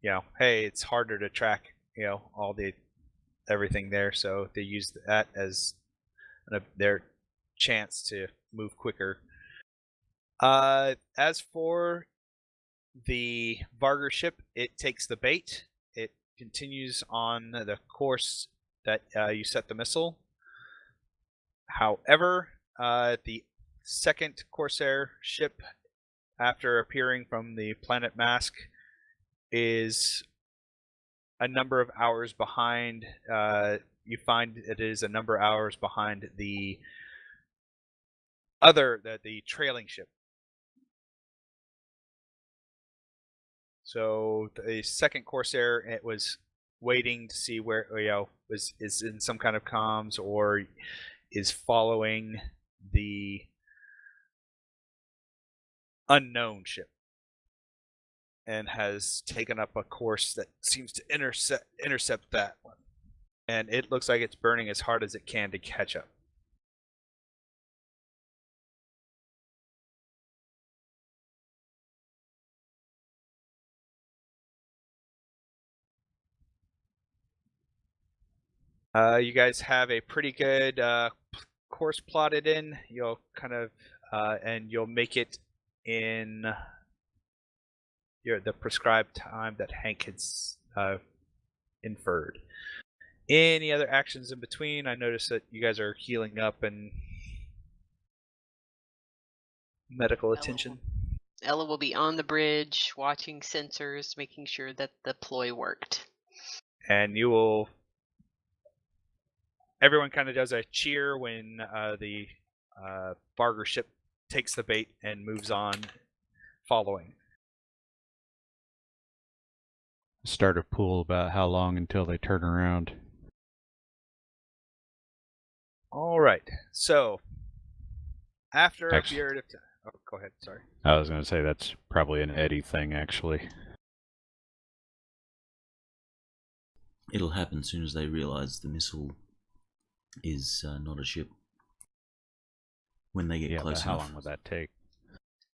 the, hey, it's harder to track, all the everything there, so they used that as their chance to move quicker. As for the Varger ship, it takes the bait. It continues on the course that you set the missile. However, the second Corsair ship, after appearing from the planet Mask, is a number of hours behind. You find it is a number of hours behind the trailing ship. So the second Corsair, it was waiting to see where is in some kind of comms or is following the unknown ship and has taken up a course that seems to intercept that one. And it looks like it's burning as hard as it can to catch up. You guys have a pretty good course plotted in. You'll kind of and you'll make it in the prescribed time that Hank has inferred. Any other actions in between? I noticed that you guys are healing up and medical attention. Ella will be on the bridge, watching sensors, making sure that the ploy worked. And you will. Everyone kind of does a cheer when the Varger ship takes the bait and moves on, following. Start a pool about how long until they turn around. All right. So after Actually, a period of time. Oh, go ahead. Sorry. I was going to say that's probably an Eddie thing, actually. It'll happen as soon as they realize the missile is not a ship. When they get close how enough. long will that take?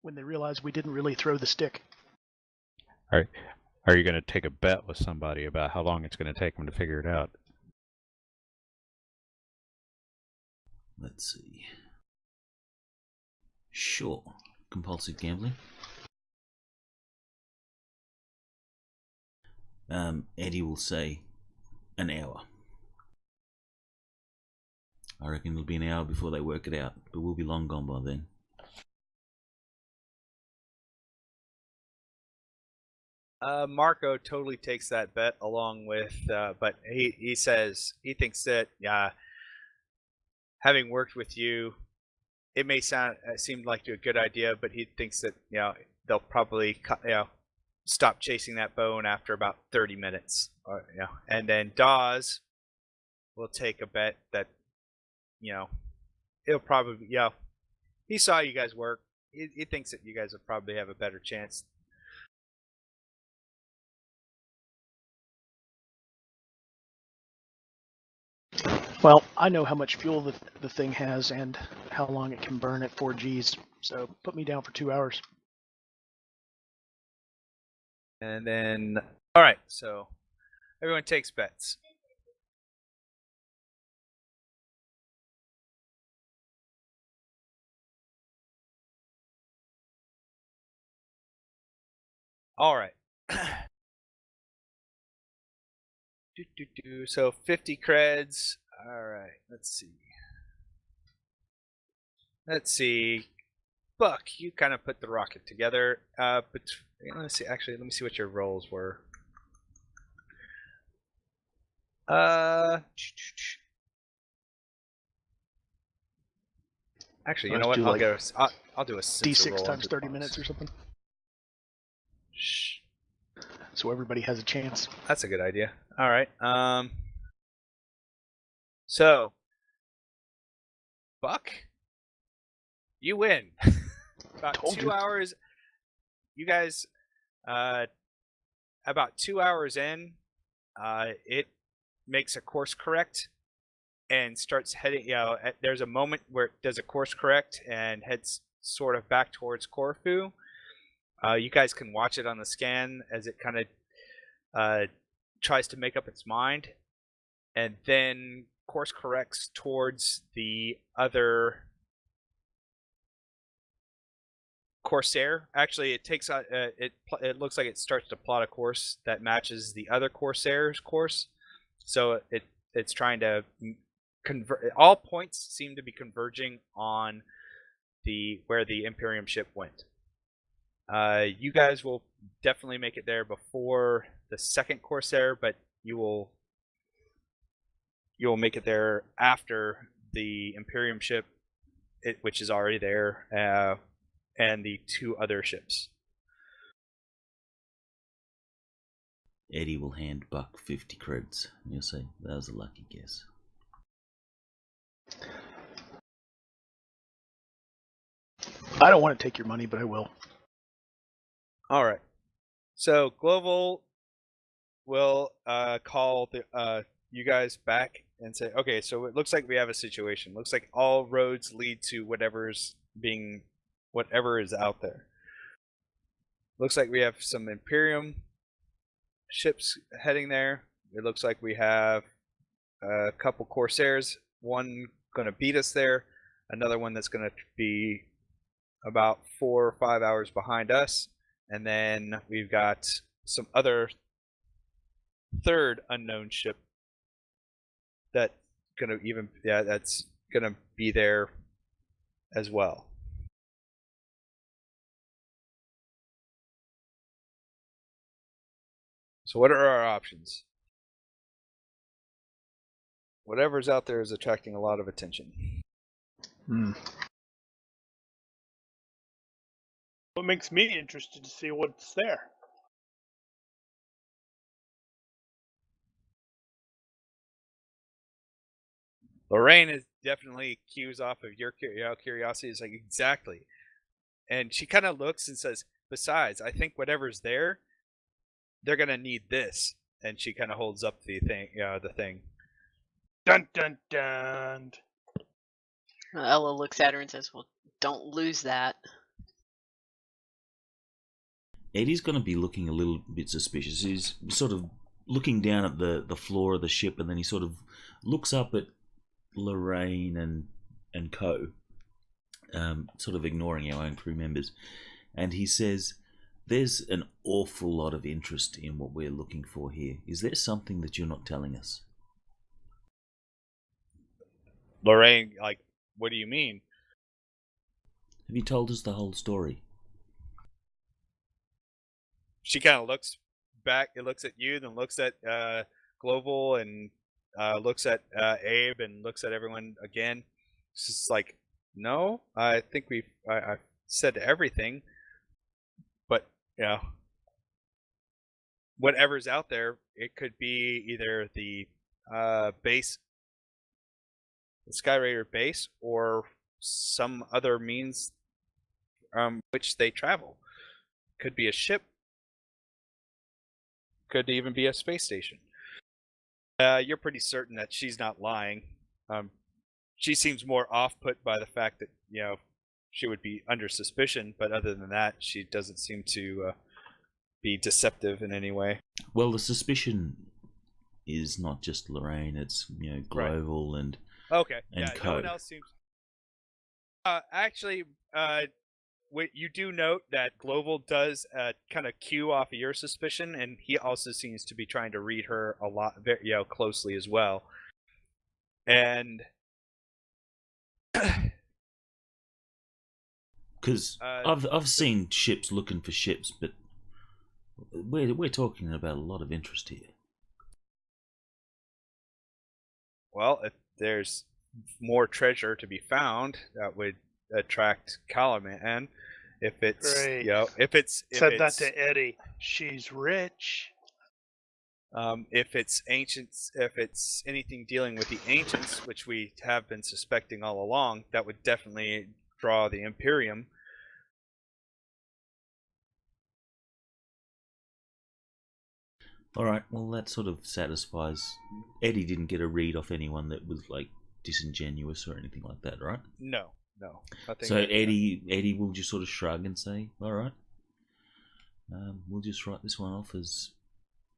When they realize we didn't really throw the stick. Are you going to take a bet with somebody about how long it's going to take them to figure it out? Let's see. Sure. Compulsive gambling. Eddie will say an hour. I reckon it'll be an hour before they work it out, but we'll be long gone by then. Marco totally takes that bet along with, but he says he thinks that having worked with you, it may seem like a good idea, but he thinks that they'll probably stop chasing that bone after about 30 minutes. And then Dawes will take a bet that, it'll probably, he saw you guys work. He thinks that you guys will probably have a better chance. Well, I know how much fuel the thing has and how long it can burn at 4 Gs, so put me down for 2 hours. And then, all right, so everyone takes bets. All right. So 50 creds. All right, let's see. Buck, you kind of put the rocket together. But let's see. Actually, let me see what your rolls were. Actually, you know what? I'll do a sensor D6 roll times into 30 the minutes or something, Shh. so everybody has a chance. That's a good idea. All right. So, Buck, you win. About Told 2 you. hours. You guys, about 2 hours in, it makes a course correct and starts heading. There's a moment where it does a course correct and heads sort of back towards Corfu. You guys can watch it on the scan as it kind of tries to make up its mind, and then course corrects towards the other Corsair. Actually, it takes it looks like it starts to plot a course that matches the other Corsair's course. So it's trying to convert. All points seem to be converging on where the Imperium ship went. You guys will definitely make it there before the second Corsair, but you will make it there after the Imperium ship, which is already there, and the 2 other ships. Eddie will hand Buck 50 creds. You'll say, that was a lucky guess. I don't want to take your money, but I will. All right. So Global will call you guys back and say, okay, so it looks like we have a situation. Looks like all roads lead to whatever is out there. Looks like we have some Imperium ships heading there. It looks like we have a couple Corsairs. One going to beat us there. Another one that's going to be about 4 or 5 hours behind us. And then we've got some other third unknown ship that's gonna be there as well. So what are our options? Whatever's out there is attracting a lot of attention. What makes me interested to see what's there? Lorraine is definitely cues off of your curiosity. It's like, exactly. And she kind of looks and says, besides, I think whatever's there, they're going to need this. And she kind of holds up the thing. Dun dun dun. Ella looks at her and says, well, don't lose that. Eddie's going to be looking a little bit suspicious. He's sort of looking down at the floor of the ship, and then he sort of looks up at Lorraine and Co, sort of ignoring our own crew members, and he says, there's an awful lot of interest in what we're looking for here. Is there something that you're not telling us? Lorraine, like, what do you mean? Have you told us the whole story? She kind of looks back. It looks at you, then looks at Global, and looks at Abe, and looks at everyone again. It's just like, no, I think I've said everything, but whatever's out there. It could be either the base, the Sky Raider base, or some other means which they travel. Could be a ship. Could even be a space station. You're pretty certain that she's not lying. She seems more off-put by the fact that, you know, she would be under suspicion, but other than that, she doesn't seem to be deceptive in any way. Well, the suspicion is not just Lorraine; it's, you know, Global and Okay, and yeah, Co. no one else seems. Actually, you do note that Global does kind of cue off of your suspicion, and he also seems to be trying to read her a lot, you know, closely as well. And because I've seen ships looking for ships, but we're talking about a lot of interest here. well, if there's more treasure to be found, that would attract Calaman. If it's Great. you know, if it's That to Eddie. She's rich. if it's ancients, if it's anything dealing with the ancients, which we have been suspecting all along, that would definitely draw the Imperium. All right, well, that sort of satisfies. Eddie didn't get a read off anyone that was like disingenuous or anything like that, right? No. Nothing So like that. Eddie will just sort of shrug and say, "All right, we'll just write this one off as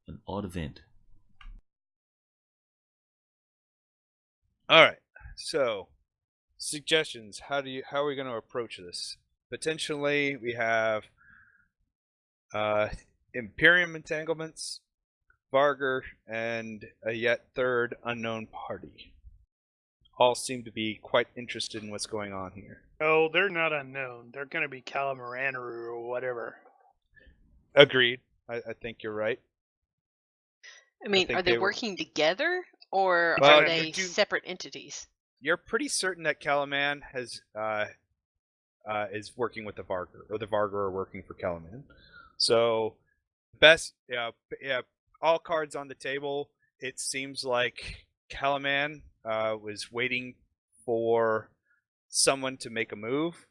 an odd event." All right. So, suggestions. How are we going to approach this? Potentially, we have Imperium entanglements, Varger, and a yet third unknown party. All seem to be quite interested in what's going on here. Oh, they're not unknown. They're going to be Calamaraneru or whatever. Agreed. I think you're right. I mean, think are they they were- working together, or Well, are you they do- separate entities? You're pretty certain that Calaman has is working with the Varger, or the Varger are working for Calaman. So, all cards on the table. It seems like Calaman was waiting for someone to make a move.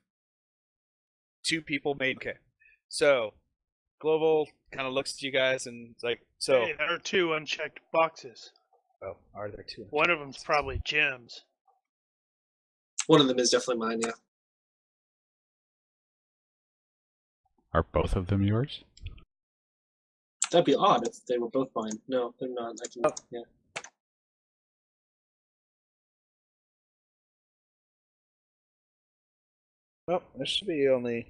Two people made. Okay, so Global kind of looks at you guys and is like, so. Hey, there are 2 unchecked boxes. Oh, are there two? One of them's probably Jim's. One of them is definitely mine, yeah. Are both of them yours? That'd be odd if they were both mine. No, they're not. I can, yeah. Oh, there should be only.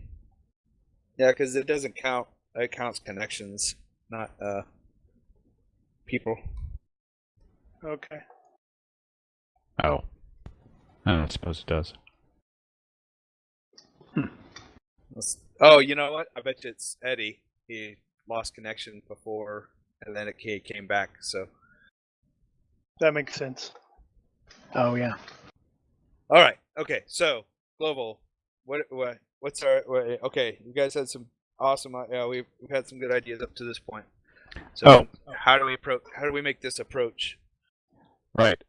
Yeah, because it doesn't count. It counts connections, not people. Okay. Oh. I don't suppose it does. Oh, you know what? I bet you it's Eddie. He lost connection before, and then it came back. So, That makes sense. Oh yeah. all right, okay. So, Global, what's our? Okay, you guys had some awesome. Yeah, we've had some good ideas up to this point. So, how do we approach? How do we make this approach? Right.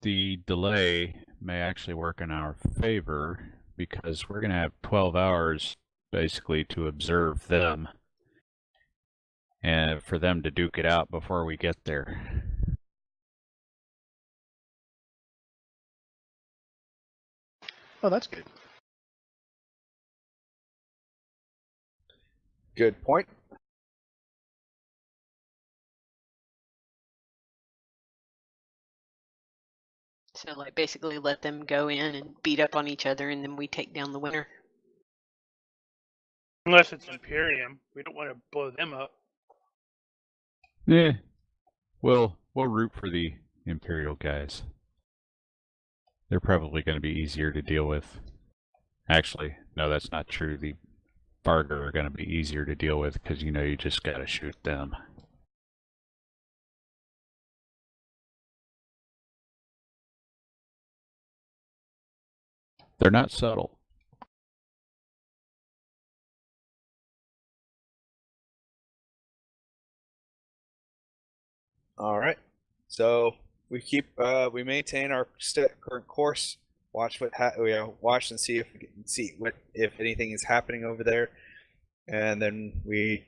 The delay may actually work in our favor because we're going to have 12 hours basically to observe them and for them to duke it out before we get there. Oh, that's good. Good point. So, like, basically let them go in and beat up on each other, and then we take down the winner. Unless it's Imperium. We don't want to blow them up. Yeah. We'll root for the Imperial guys. They're probably going to be easier to deal with. Actually, no, that's not true. The Varger are going to be easier to deal with because you know you just got to shoot them. They're not subtle. All right. So we keep we maintain our current course. Watch watch and see if we can see what if anything is happening over there, and then we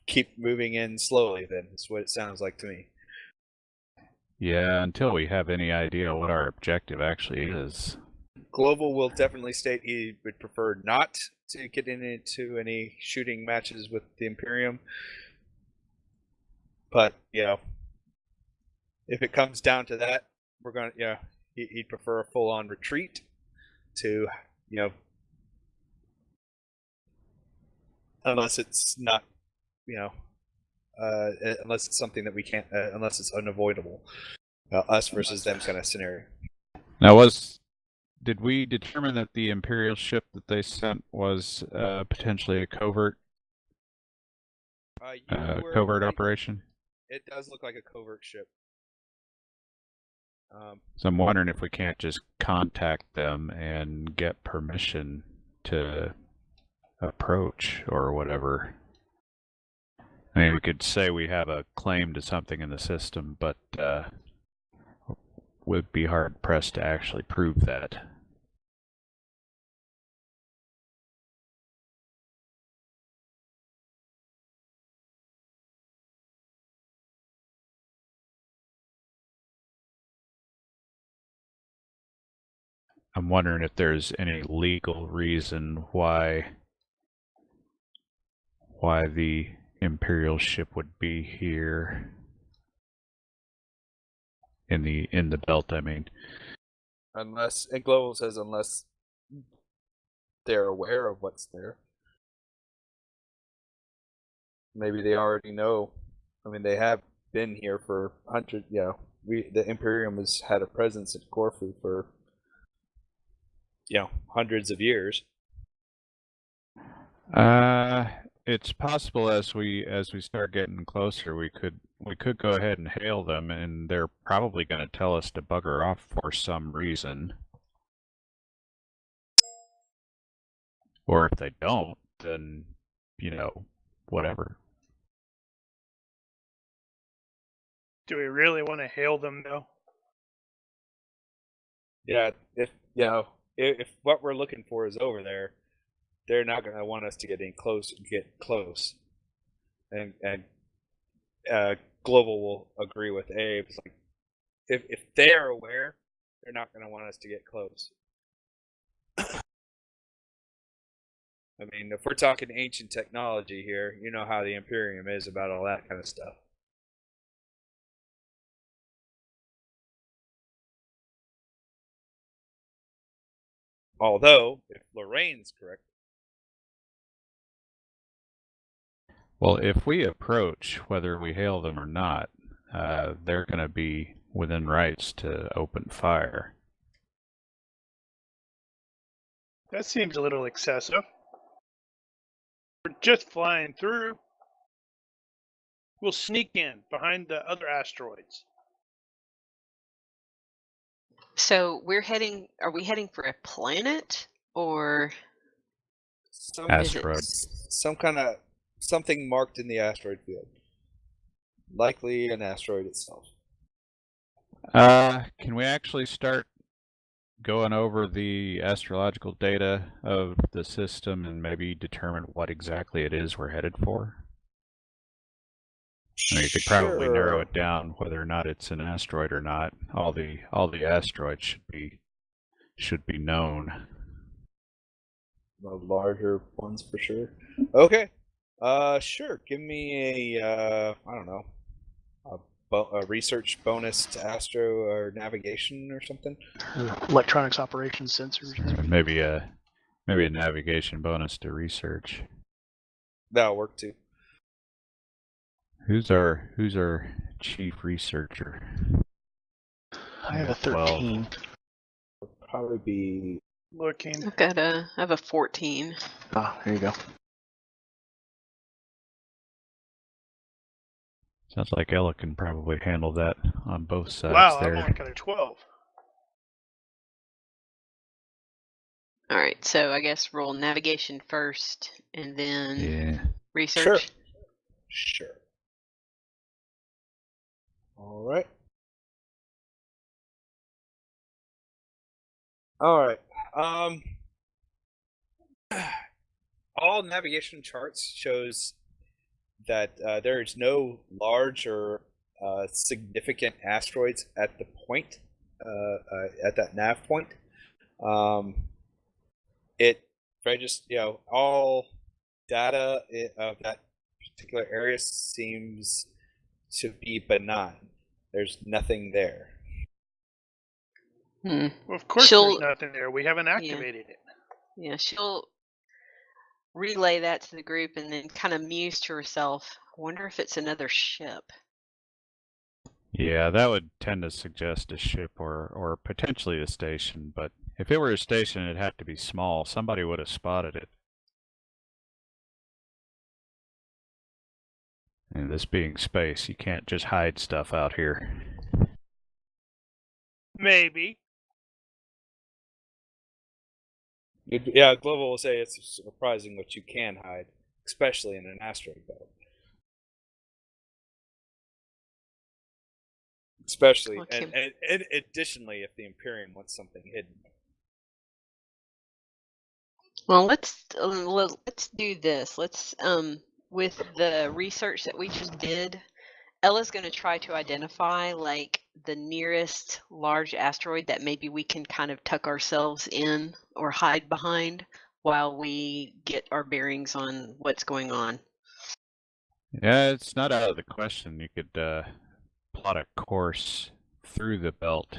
keep moving in slowly. Then is what it sounds like to me. Yeah, until we have any idea what our objective actually is. Global will definitely state he would prefer not to get into any shooting matches with the Imperium. But, if it comes down to that, we're going to, he'd prefer a full-on retreat to, unless it's not, unless it's something that we can't, unless it's unavoidable. Us versus them kind of scenario. Now, did we determine that the Imperial ship that they sent was potentially a covert operation? It does look like a covert ship. So I'm wondering if we can't just contact them and get permission to approach or whatever. I mean, we could say we have a claim to something in the system, but would be hard pressed to actually prove that. I'm wondering if there's any legal reason why the Imperial ship would be here in the belt. I mean, unless and Global says unless they're aware of what's there. Maybe they already know. I mean, they have been here for hundreds. The Imperium has had a presence at Corfu for hundreds of years. It's possible as we start getting closer, we could go ahead and hail them, and they're probably going to tell us to bugger off for some reason. Or if they don't, then whatever. Do we really want to hail them though? Yeah, if what we're looking for is over there, they're not going to want us to get close. And Global will agree with Abe. It's like if they're aware, they're not going to want us to get close. I mean, if we're talking ancient technology here, you know how the Imperium is about all that kind of stuff. Although, if Lorraine's correct. Well, if we approach, whether we hail them or not, they're going to be within rights to open fire. That seems a little excessive. We're just flying through. We'll sneak in behind the other asteroids. So are we heading for a planet or asteroid? Something marked in the asteroid field. Likely an asteroid itself. Can we actually start going over the astrological data of the system and maybe determine what exactly it is we're headed for? I mean, you could probably narrow it down whether or not it's an asteroid or not. All the asteroids should be known. The larger ones for sure. Okay. Sure. Give me a I don't know, a research bonus to astro or navigation or something. Electronics operations sensors. Maybe a navigation bonus to research. That'll work too. Who's our chief researcher? I have a 13. It'll probably be looking. I have a 14. Ah, there you go. Sounds like Ella can probably handle that on both sides. Wow, there. I'm only got a 12. All right, so I guess roll navigation first, and then research. Sure. All right. All right. All navigation charts shows that there is no large or significant asteroids at the point, at that nav point. It registers, all data of that particular area seems to be benign. There's nothing there. Hmm. Well, of course, She'll- there's nothing there. We haven't activated it. Yeah, she'll relay that to the group and then kind of muse to herself. I wonder if it's another ship. Yeah, that would tend to suggest a ship or potentially a station, but if it were a station, it'd have to be small. Somebody would have spotted it. And this being space, you can't just hide stuff out here. Maybe. Yeah, Global will say it's surprising what you can hide, especially in an asteroid belt. Especially, Okay. and additionally, if the Imperium wants something hidden. Well, let's do this. Let's with the research that we just did, Ella's going to try to identify like the nearest large asteroid that maybe we can kind of tuck ourselves in or hide behind while we get our bearings on what's going on. Yeah, it's not out of the question. You could plot a course through the belt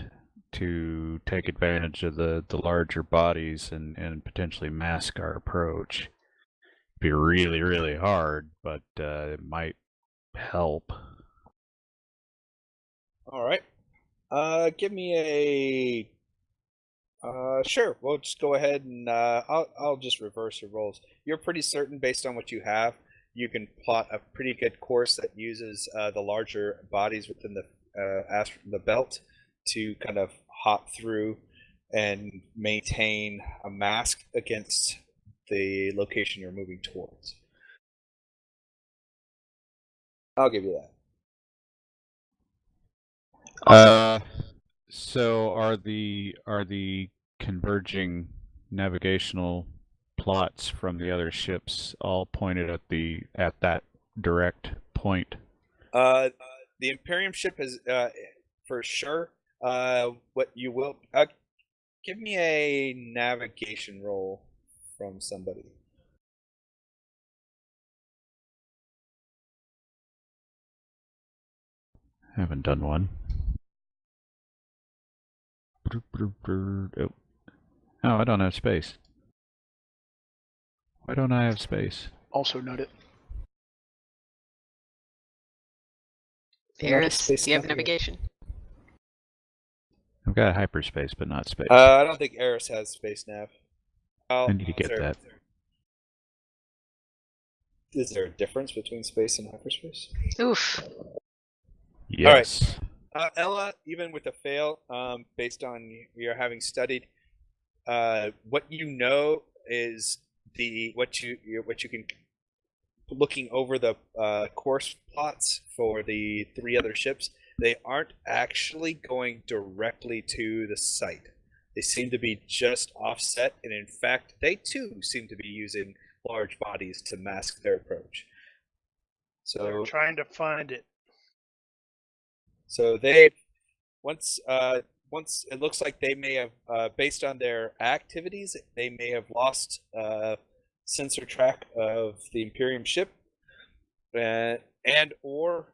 to take advantage of the larger bodies and potentially mask our approach. It'd be really, really hard, but it might help. All right. Give me a. Sure. We'll just go ahead and I'll just reverse your rolls. You're pretty certain, based on what you have, you can plot a pretty good course that uses the larger bodies within the belt to kind of hop through and maintain a mask against the location you're moving towards. I'll give you that. So are the converging navigational plots from the other ships all pointed at that direct point? The Imperium ship is for sure. What you will give me a navigation roll from somebody. I haven't done one. Oh. Oh, I don't have space. Why don't I have space? Also note it. Eris, Space do you have company. navigation? I've got hyperspace, but not space. I don't think Eris has space nav. I need to get that. Is there a difference between space and hyperspace? Oof. Yes. Ella, even with a fail, based on your having studied, what you know is what you can, looking over the course plots for the three other ships, they aren't actually going directly to the site. They seem to be just offset, and in fact, they too seem to be using large bodies to mask their approach. So They're trying to find it. So they once it looks like they may have, based on their activities, they may have lost sensor track of the Imperium ship, and or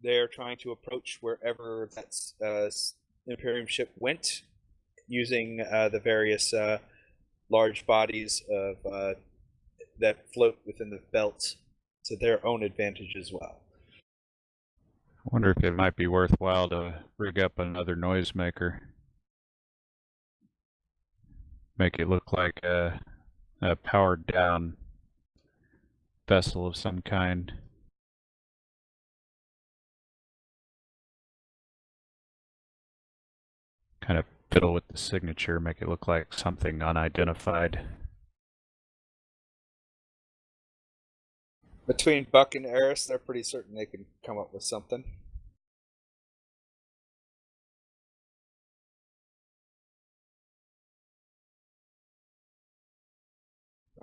they're trying to approach wherever that Imperium ship went, using the various large bodies of that float within the belt to their own advantage as well. I wonder if it might be worthwhile to rig up another noisemaker. Make it look like a powered down vessel of some kind. Kind of fiddle with the signature, make it look like something unidentified. Between Buck and Eris, they're pretty certain they can come up with something.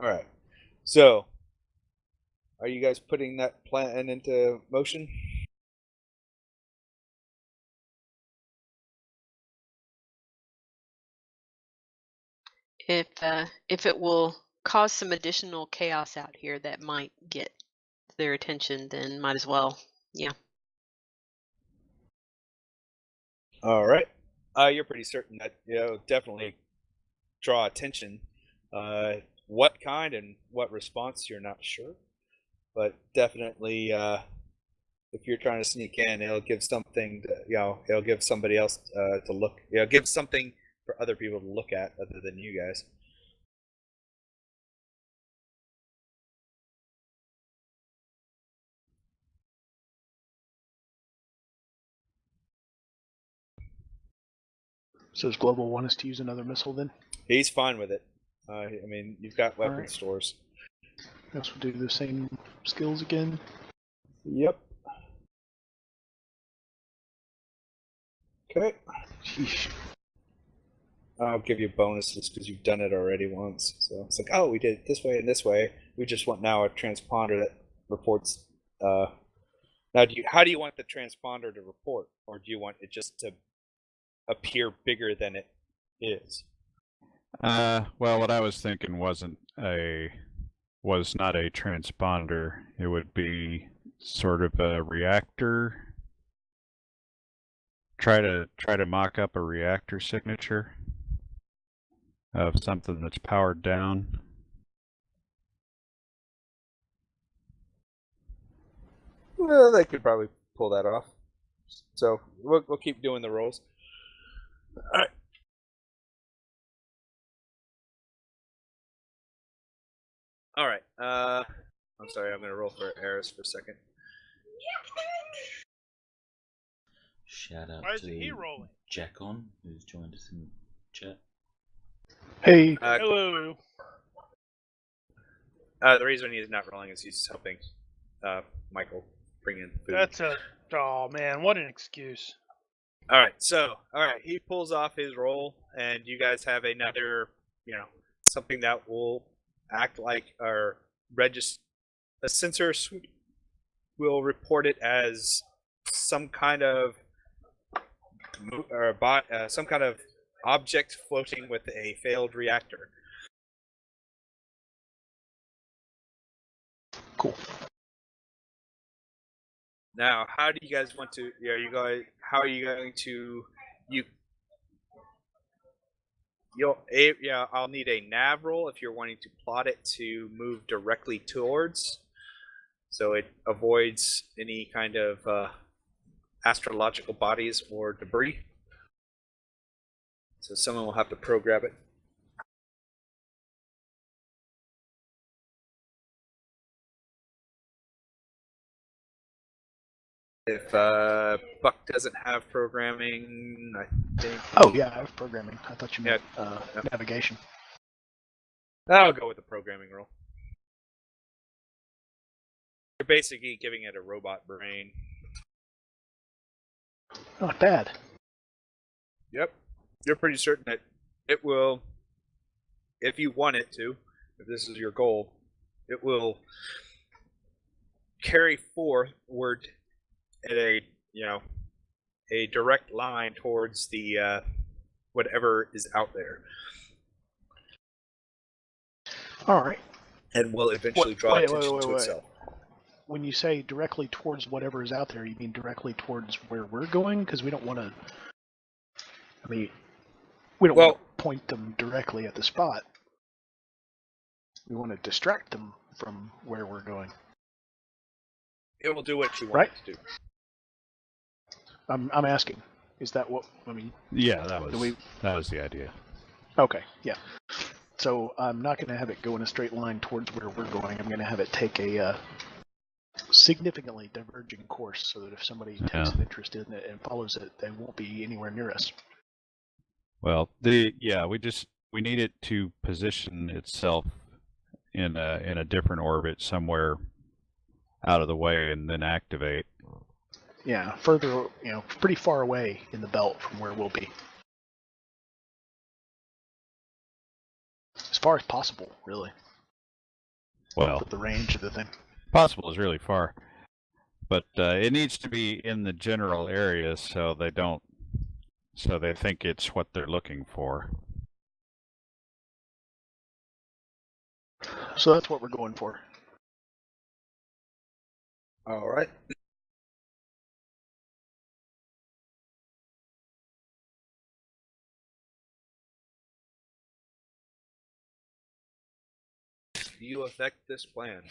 All right. So, are you guys putting that plan into motion? If it will cause some additional chaos out here that might get their attention, then might as well. Yeah. All right. You're pretty certain that definitely draw attention. What kind and what response, you're not sure, but definitely, if you're trying to sneak in, it'll give something. It'll give somebody else to look. Give something for other people to look at other than you guys. So does Global want us to use another missile then? He's fine with it. I mean, you've got weapon Alright. stores. Guess we'll do the same skills again. Yep. Okay. Sheesh. I'll give you bonuses because you've done it already once. So it's like, oh, we did it this way and this way. We just want now a transponder that reports. Now, how do you want the transponder to report, or do you want it just to appear bigger than it is? Well, what I was thinking was not a transponder. It would be sort of a reactor. Try to mock up a reactor signature of something that's powered down. Well, they could probably pull that off. So we'll keep doing the rolls. All right. All right. I'm sorry. I'm going to roll for Eris for a second. Shout out Why to isn't he rolling? Jackon, who's joined us in chat. Hey. Hello. The reason he's not rolling is he's helping Michael bring in food. Oh man, what an excuse. All right. He pulls off his roll, and you guys have another, something that will act like or register. A sensor will report it as some kind of some kind of object floating with a failed reactor. Cool. Now, how do you guys want to? How are you going to? I'll need a nav roll if you're wanting to plot it to move directly towards, so it avoids any kind of astrological bodies or debris. So someone will have to program it. If Buck doesn't have programming, I think. Oh yeah, I have programming. I thought you meant navigation. I'll go with the programming roll. You're basically giving it a robot brain. Not bad. Yep. You're pretty certain that it will, if you want it to, if this is your goal, it will carry forward at a direct line towards the whatever is out there. All right. And will eventually draw attention to itself. When you say directly towards whatever is out there, you mean directly towards where we're going? Because we don't want to. I mean, we don't want to point them directly at the spot. We want to distract them from where we're going. It will do what you want it to do. I'm asking. Is that what I mean? Yeah, that was the idea. Okay, yeah. So I'm not going to have it go in a straight line towards where we're going. I'm going to have it take a significantly diverging course, so that if somebody takes an interest in it and follows it, they won't be anywhere near us. Well, we need it to position itself in a different orbit somewhere out of the way and then activate. Yeah, further, pretty far away in the belt from where we'll be. As far as possible, really. Well, with the range of the thing. possible is really far, but it needs to be in the general area so they don't, so they think it's what they're looking for. So that's what we're going for. All right. Do you affect this plan?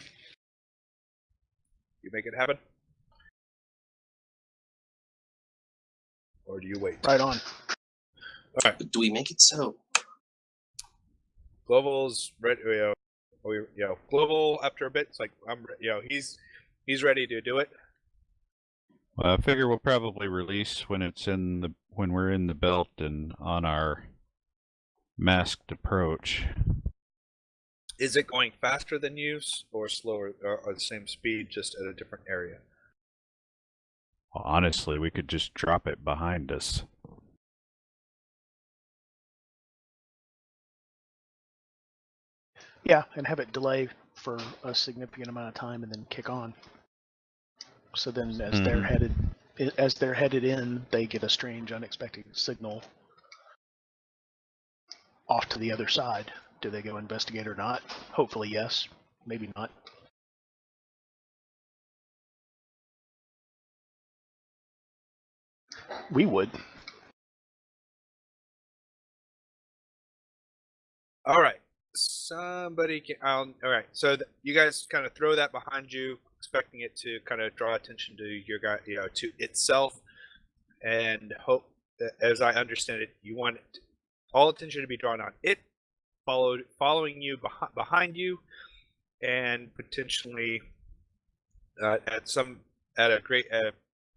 You make it happen? Or do you wait? Right on. But do we make it so? Global's ready. Global after a bit, it's like he's ready to do it. I figure we'll probably release when we're in the belt and on our masked approach. Is it going faster than you, or slower, or the same speed, just at a different area? Well, honestly, we could just drop it behind us. Yeah, and have it delay for a significant amount of time and then kick on. So then as they're headed in, they get a strange unexpected signal off to the other side. Do they go investigate or not? Hopefully yes, maybe not. We would. All right. Somebody can. All right. So you guys kind of throw that behind you, expecting it to kind of draw attention to your guy, to itself, and hope that, as I understand it, you want all attention to be drawn on it, following you behind you, and potentially at a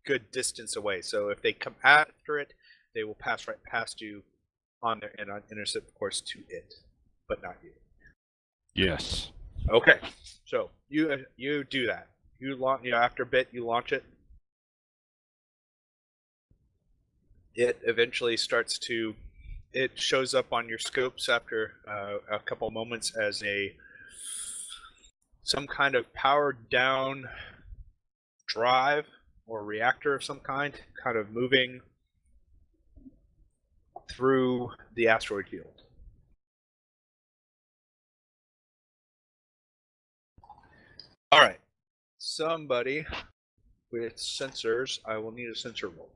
good distance away. So if they come after it, they will pass right past you on their intercept course to it, but not you. Yes. Okay, so you do that. You launch. After a bit, you launch it. It eventually starts to. It shows up on your scopes after a couple moments as some kind of powered down drive or reactor of some kind of moving through the asteroid field. All right. Somebody with sensors, I will need a sensor roll.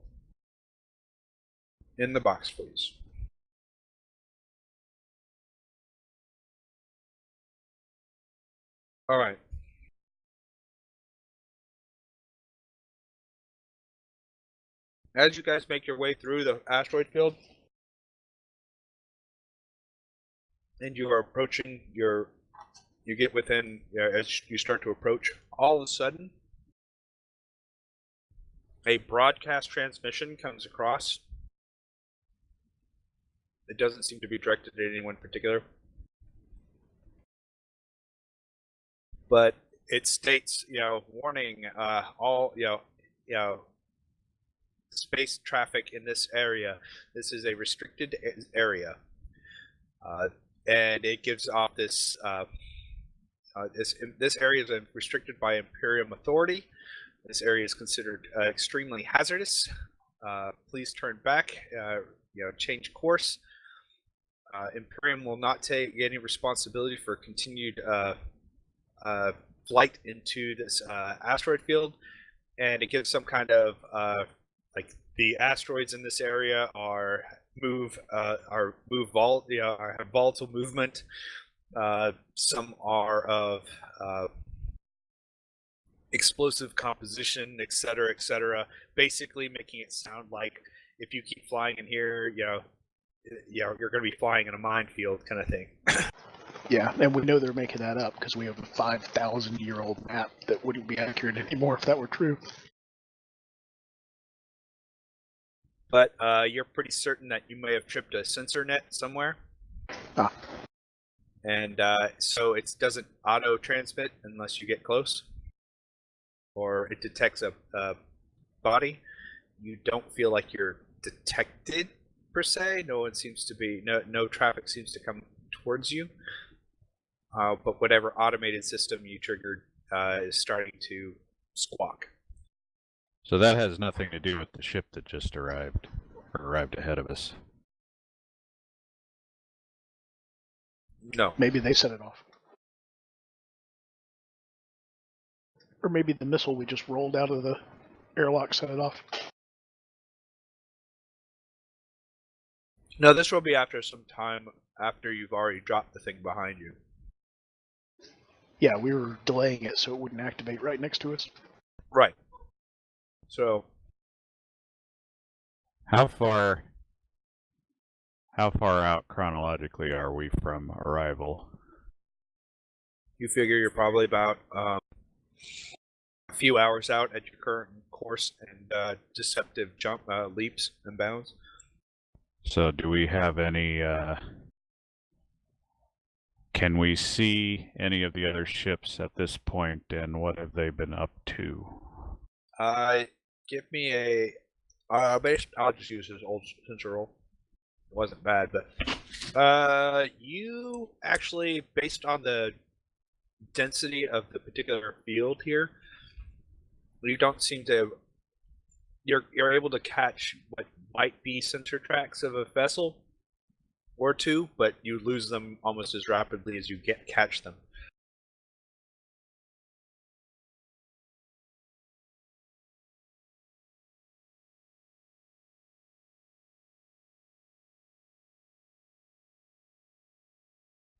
In the box, please. All right. As you guys make your way through the asteroid field, and you are approaching you get within, as you start to approach, all of a sudden, a broadcast transmission comes across. It doesn't seem to be directed at anyone in particular, but it states, warning, all, space traffic in this area. This is a restricted area, and it gives off this. This area is restricted by Imperium authority. This area is considered extremely hazardous. Please turn back. Change course. Imperium will not take any responsibility for continued flight into this asteroid field, and it gives some kind of like the asteroids in this area have volatile movement. Some are of explosive composition, etc., basically making it sound like if you keep flying in here, you're going to be flying in a minefield kind of thing. Yeah, and we know they're making that up because we have a 5,000-year-old map that wouldn't be accurate anymore if that were true. But you're pretty certain that you may have tripped a sensor net somewhere. Ah. And so it doesn't auto-transmit unless you get close. Or it detects a body. You don't feel like you're detected, per se. No traffic seems to come towards you. but whatever automated system you triggered is starting to squawk. So that has nothing to do with the ship that just arrived, or arrived ahead of us. No. Maybe they set it off. Or maybe the missile we just rolled out of the airlock set it off. No, this will be after some time after you've already dropped the thing behind you. Yeah, we were delaying it so it wouldn't activate right next to us. Right. So, How far out chronologically are we from arrival? you figure you're probably about a few hours out at your current course and deceptive jump leaps and bounds. So do we have any, can we see any of the other ships at this point, and what have they been up to? Give me a I'll just use his old sensor roll. It wasn't bad, but you actually, based on the density of the particular field here, you don't seem to. You're able to catch what might be sensor tracks of a vessel or two, but you lose them almost as rapidly as you catch them.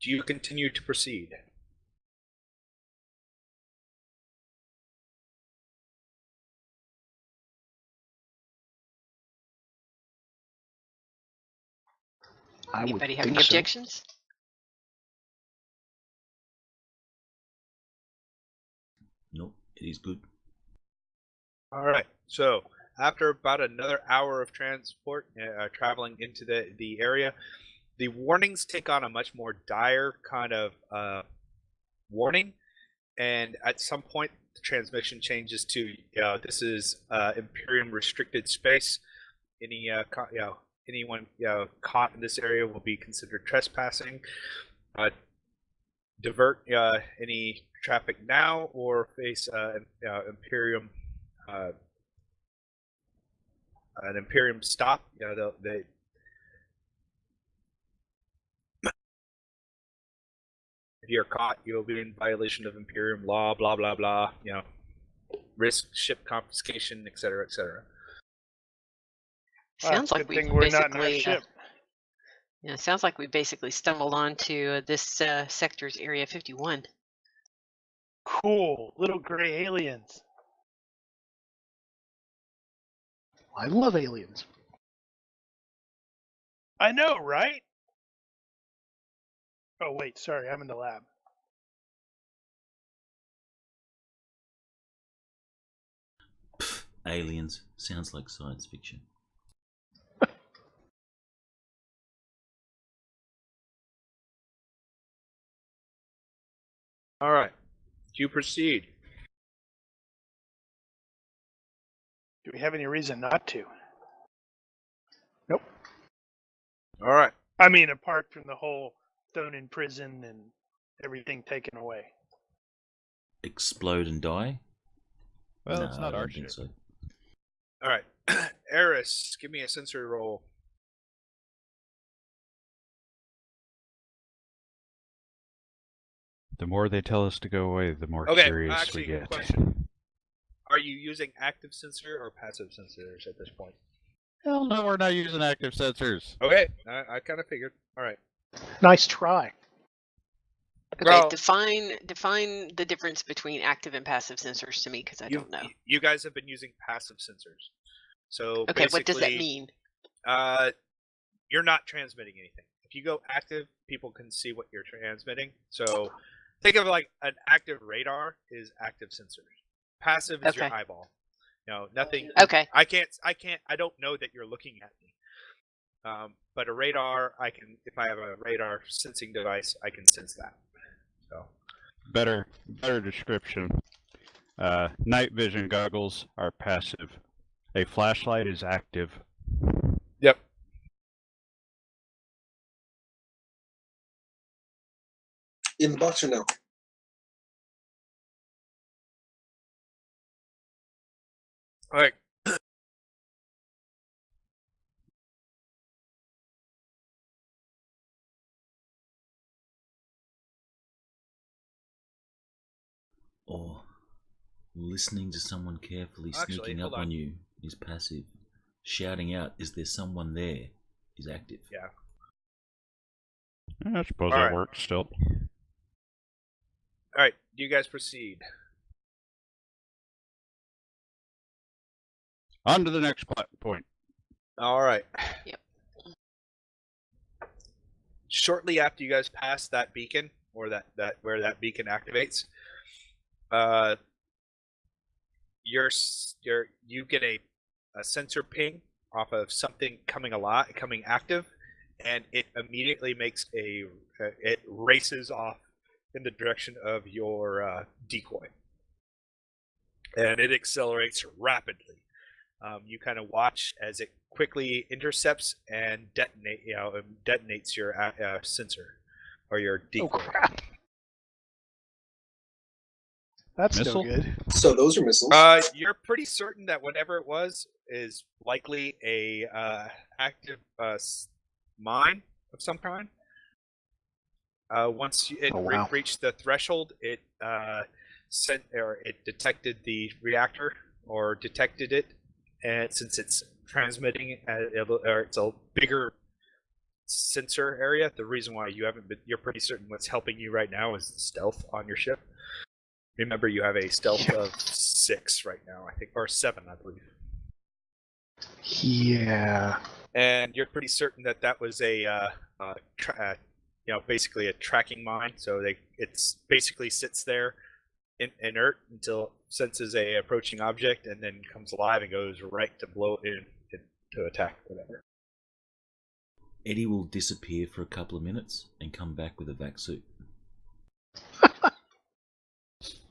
Do you continue to proceed? Anybody have any think so. objections? Nope, it is good. All right. So after about another hour of transport, traveling into the area, the warnings take on a much more dire kind of warning, and at some point the transmission changes to this is Imperium restricted space. Anyone caught in this area will be considered trespassing. Divert any traffic now or face Imperium an Imperium stop. They if you're caught, you'll be in violation of Imperium law. Blah blah blah. Risk ship confiscation, etc., etc. Sounds like good we thing we're not in our basically. ship. Yeah, sounds like we basically stumbled onto this sector's Area 51. Cool, little gray aliens. I love aliens. I know, right? Oh wait, sorry, I'm in the lab. Aliens sounds like science fiction. All right, you proceed. Do we have any reason not to? Nope. All right. I mean, apart from the whole thrown in prison and everything taken away. Explode and die? Well, No, it's not I our don't think ship. so. All right, Eris, give me a sensory roll. The more they tell us to go away, the more Okay, curious actually, we get. question. Are you using active sensor or passive sensors at this point? Hell no, we're not using active sensors. Okay, I kind of figured. All right. Nice try. Okay, Well- define the difference between active and passive sensors to me, because I don't know. You guys have been using passive sensors. So Okay, what does that basically, mean? You're not transmitting anything. If you go active, people can see what you're transmitting. So think of like an active radar is active sensors. Passive is your Okay. eyeball. Nothing. Okay, I don't know that you're looking at me. But a radar, if I have a radar sensing device, I can sense that. So Better description. Night vision goggles are passive. A flashlight is active. yep. In the box or no? All right. Or listening to someone carefully Actually, sneaking hold up on. on you is passive. Shouting out, "Is there someone there?" is active. Yeah. I suppose All that right. works still. All right. Do you guys proceed? On to the next point. All right. Yep. Shortly after you guys pass that beacon, or that where that beacon activates, you get a sensor ping off of something coming active, and it immediately makes it races off in the direction of your decoy, and it accelerates rapidly. You kind of watch as it quickly intercepts and detonates your sensor or your decoy. Oh crap! That's Missile? no good. So those are missiles. You're pretty certain that whatever it was is likely a active mine of some kind. Once it Oh, wow. reached the threshold, it detected the reactor or detected it, and since it's transmitting, or it's a bigger sensor area, the reason why you're pretty certain what's helping you right now is the stealth on your ship. Remember, you have a stealth of 6 right now, I think, or 7, I believe. Yeah. And you're pretty certain that was basically a tracking mine. So it's basically sits there inert until it senses a approaching object, and then comes alive and goes right to blow in to attack whatever. Eddie will disappear for a couple of minutes and come back with a vac suit.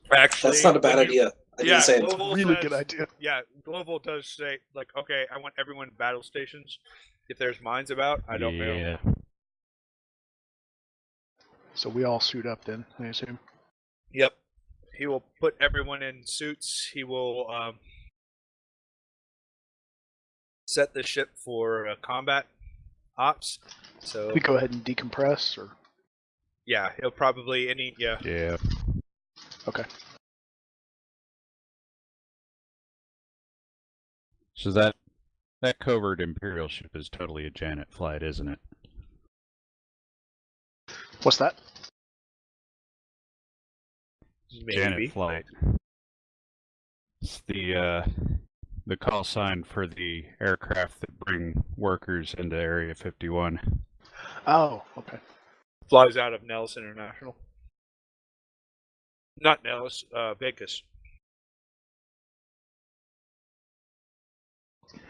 Actually, That's not a bad idea. I didn't say it. Global Really says- good idea. Yeah, Global does say, like, okay, I want everyone in battle stations. If there's mines about, I don't know. Yeah. So we all suit up then, I assume. Yep. He will put everyone in suits. He will set the ship for combat ops. So We go ahead and decompress, or yeah, he'll probably Yeah. okay. So that covert Imperial ship is totally a Janet flight, isn't it? What's that? maybe. Janet flight. It's the call sign for the aircraft that bring workers into Area 51. Oh, okay. Flies out of Nellis International. Not Nellis, Vegas.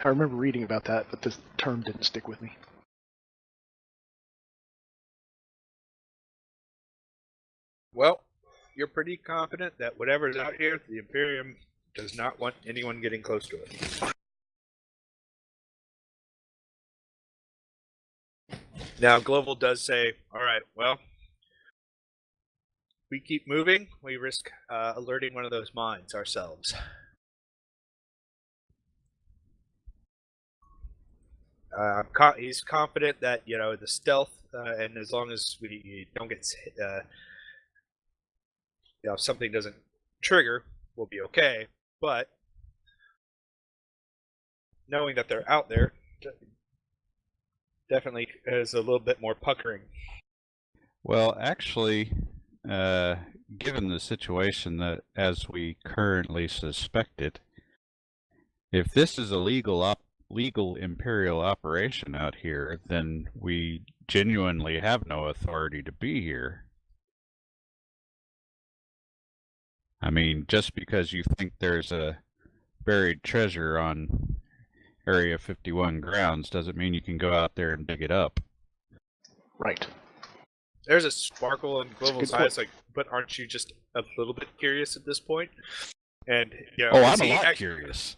I remember reading about that, but the term didn't stick with me. Well, you're pretty confident that whatever's out here, the Imperium does not want anyone getting close to it. Now, Global does say, all right, well, we keep moving, we risk alerting one of those mines ourselves. He's confident that, the stealth, and as long as we don't get, if something doesn't trigger, we'll be okay. But knowing that they're out there definitely is a little bit more puckering. Well, actually, given the situation that as we currently suspect it, if this is a legal Imperial operation out here, then we genuinely have no authority to be here. I mean, just because you think there's a buried treasure on Area 51 grounds doesn't mean you can go out there and dig it up. Right. There's a sparkle in Global's good eyes, like, but aren't you just a little bit curious at this point? And I'm a lot curious.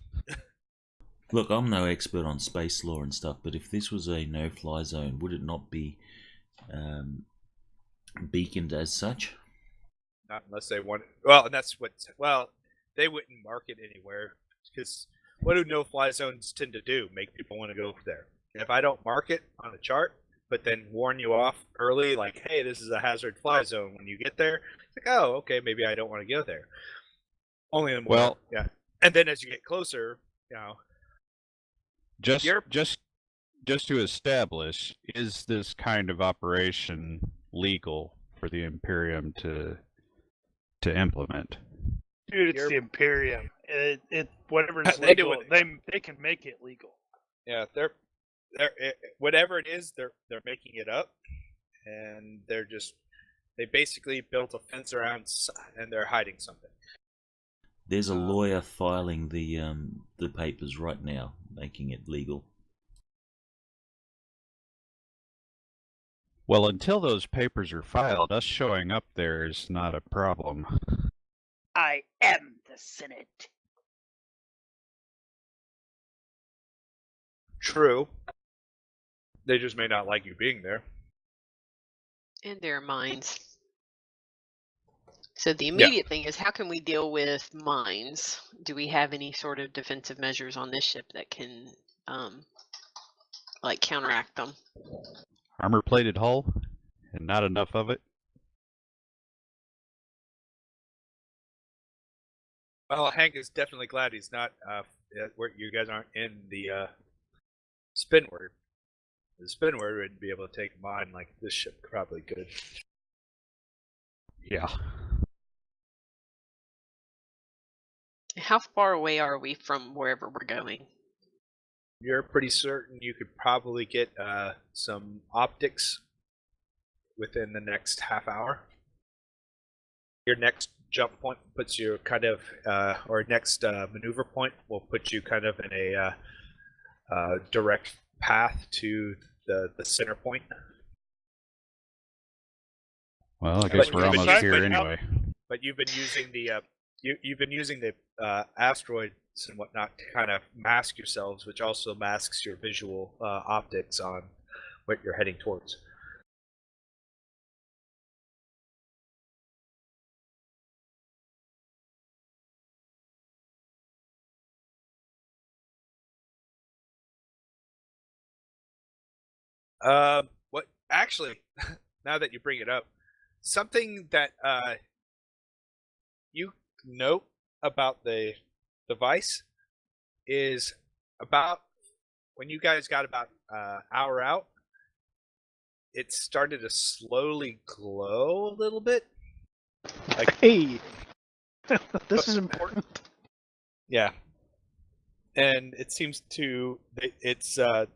Look, I'm no expert on space law and stuff, but if this was a no-fly zone, would it not be beaconed as such. Not unless they want. Well, and that's what. Well, they wouldn't mark it anywhere because what do no-fly zones tend to do? Make people want to go there. If I don't mark it on a chart, but then warn you off early, like, hey, this is a hazard fly zone. When you get there, it's like, oh, okay, maybe I don't want to go there. Only in the morning. Well, yeah. And then as you get closer, just to establish, is this kind of operation legal for the Imperium to implement? Dude, it's the Imperium. It whatever's They do legal, it. they can make it legal. Yeah, they're whatever it is, they're making it up, and they basically built a fence around and they're hiding something. There's a lawyer filing the papers right now, making it legal. Well, until those papers are filed, us showing up there is not a problem. I am the Senate. True. They just may not like you being there. In their minds. So the immediate thing is, how can we deal with mines? Do we have any sort of defensive measures on this ship that can, like, counteract them? Armor-plated hull, and not enough of it. Well, Hank is definitely glad he's not where you guys aren't in the Spinward. The Spinward would be able to take mine like this ship probably could. Yeah. How far away are we from wherever we're going? You're pretty certain you could probably get some optics within the next half hour. Your next jump point puts you kind of, or next maneuver point will put you kind of in a direct path to the center point. Well, I guess we're almost here anyway. But you've been using the you've been using the asteroids and whatnot to kind of mask yourselves, which also masks your visual optics on what you're heading towards. What actually, now that you bring it up, something that you note about the device is about when you guys got about hour out, it started to slowly glow a little bit. Like, hey, this is important. Yeah, and it seems to the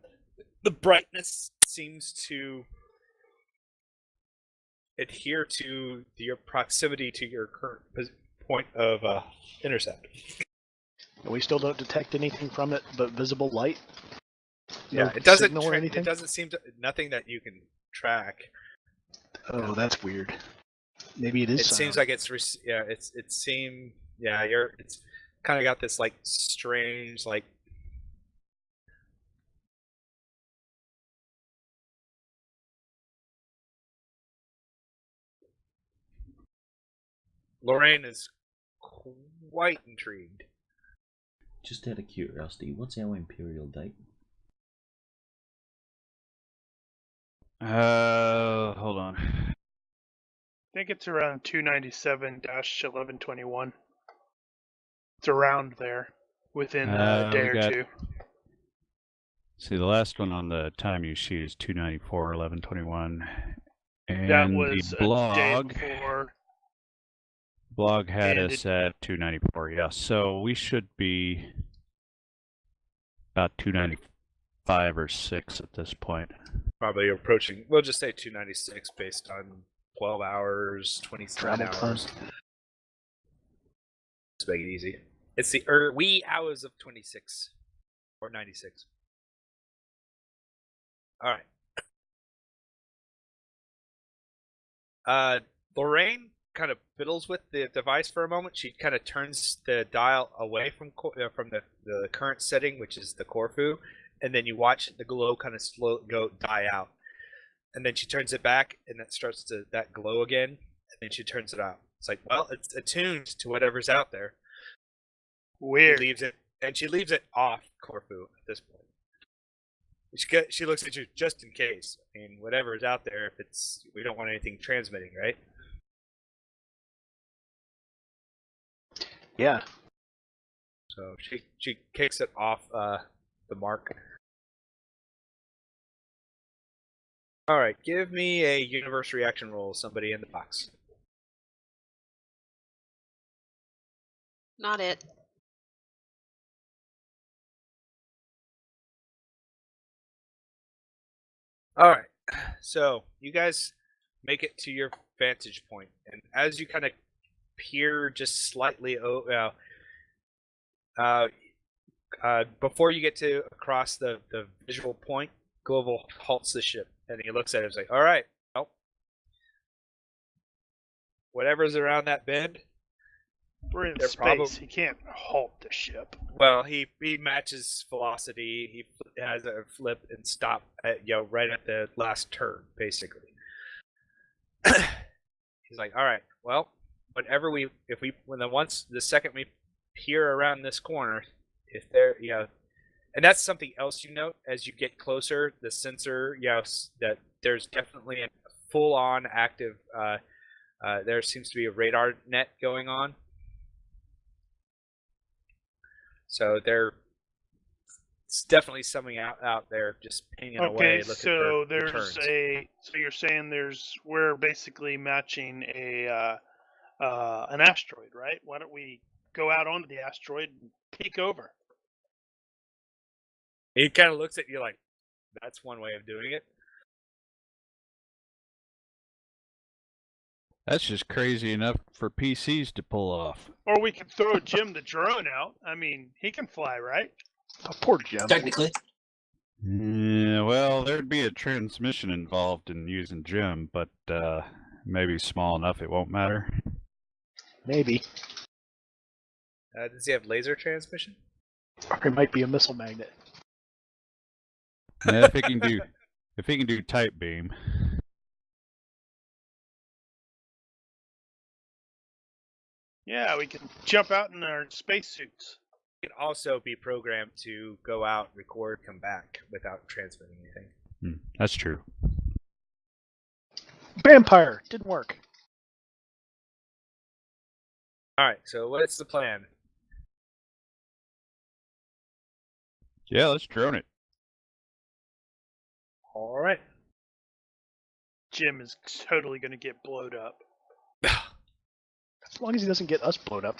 brightness seems to adhere to your proximity to your current point of intercept. We still don't detect anything from it but visible light. Yeah, No it doesn't. signal or anything? It doesn't seem to. Nothing that you can track. Oh, that's weird. Maybe it is. It seems like it's. Yeah, it's kind of got this like strange like. Lorraine is quite intrigued. Just out of curiosity, what's our Imperial date? Hold on. I think it's around 297-1121. It's around there, within a day or two. See, the last one on the time you sheet is 294-1121. And that was the blog, a day before. Blog had us at 294, yeah. So we should be about 295 or 6 at this point. Probably approaching. We'll just say 296 based on 12 hours, 27 hours. Let's make it easy. It's the wee hours of 26 or 96. All right. Lorraine kind of fiddles with the device for a moment. She kind of turns the dial away from the current setting, which is the Corfu, and then you watch the glow kind of die out. and then she turns it back, and it starts to that glow again, and then she turns it off. It's like, well, it's attuned to whatever's out there. Weird. She leaves it off Corfu at this point. She looks at you just in case. I mean, whatever is out there, we don't want anything transmitting, right? Yeah. So she kicks it off the mark. All right, give me a universe reaction roll. Somebody in the box. Not it. All right, so you guys make it to your vantage point, and as you kind of peer just slightly before you get to across the visual point, Global halts the ship, and he looks at it and is like, all right, well, whatever's around that bend, We're in they're space. He can't halt the ship. well, he matches velocity. He has a flip and stop at, right at the last turn, basically. He's like, all right, well, once the second we peer around this corner, if there, and that's something else you note as you get closer. The sensor, that there's definitely a full-on active. There seems to be a radar net going on. So it's definitely something out there just pinging away. Okay, so so you're saying we're basically matching an asteroid, right? Why don't we go out onto the asteroid and peek over? He kind of looks at you like, that's one way of doing it. That's just crazy enough for PCs to pull off. Or we could throw Jim the drone out. I mean, he can fly, right? Oh, poor Jim. Technically. Yeah, well, there'd be a transmission involved in using Jim, but maybe small enough it won't matter. Maybe. Does he have laser transmission? Or it might be a missile magnet. Yeah, if he can do type beam. Yeah, we can jump out in our spacesuits. He can also be programmed to go out, record, come back without transmitting anything. That's true. Vampire! Didn't work. All right, so what's the plan? Yeah, let's drone it. All right. Jim is totally going to get blowed up. As long as he doesn't get us blown up.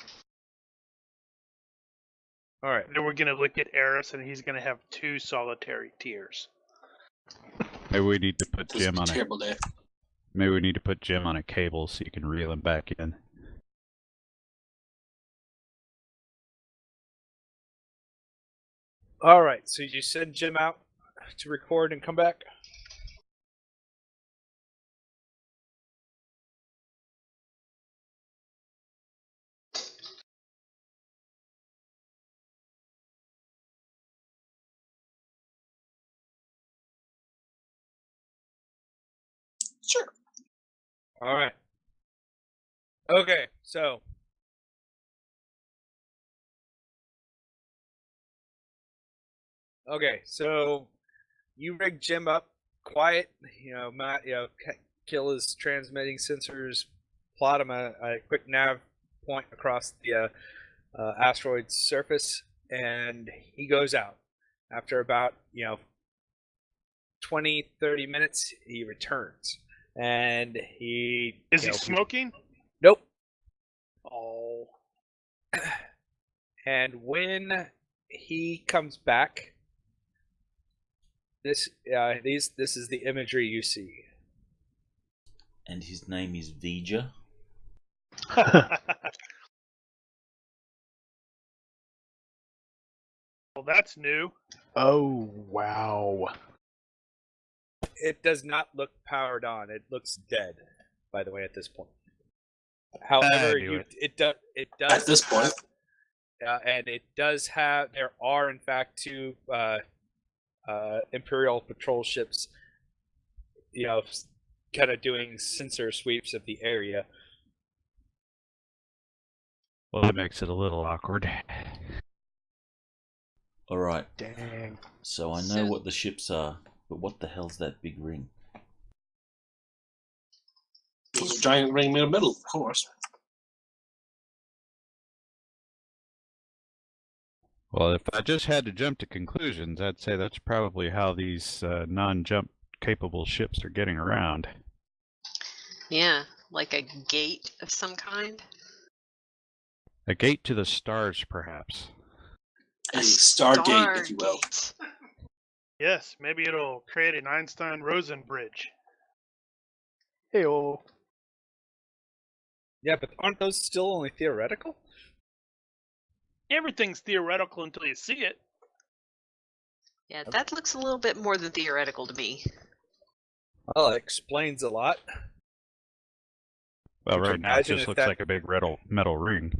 All right. Then we're going to look at Eris, and he's going to have 2 solitary tears. Maybe we need to put This is Jim a on terrible day. Maybe we need to put Jim on a cable so you can reel him back in. All right, so you send Jim out to record and come back? Sure. All right. Okay, so you rig Jim up, quiet. Matt, kill his transmitting sensors, plot him a quick nav point across the asteroid's surface, and he goes out. After about 20-30 minutes, he returns, and he Is he smoking? Nope. Oh. And when he comes back, this is the imagery you see. And his name is Vija. Well, that's new. Oh, wow. It does not look powered on. It looks dead, by the way, at this point. However, it does At this point. and it does have. There are, in fact, 2 Imperial patrol ships kind of doing sensor sweeps of the area. Well, that makes it a little awkward. Alright, Dang. so I know what the ships are, but what the hell's that big ring? It's a giant ring made of metal, of course. Well, if I just had to jump to conclusions, I'd say that's probably how these non-jump capable ships are getting around. Yeah, like a gate of some kind. A gate to the stars, perhaps. A stargate, if you will. Stargate. Yes, maybe it'll create an Einstein-Rosen bridge. Hey-oh. Yeah, but aren't those still only theoretical? Everything's theoretical until you see it. Yeah, that looks a little bit more than theoretical to me. Well, it explains a lot. Well, Could you right now it imagine just if looks that- like a big metal ring.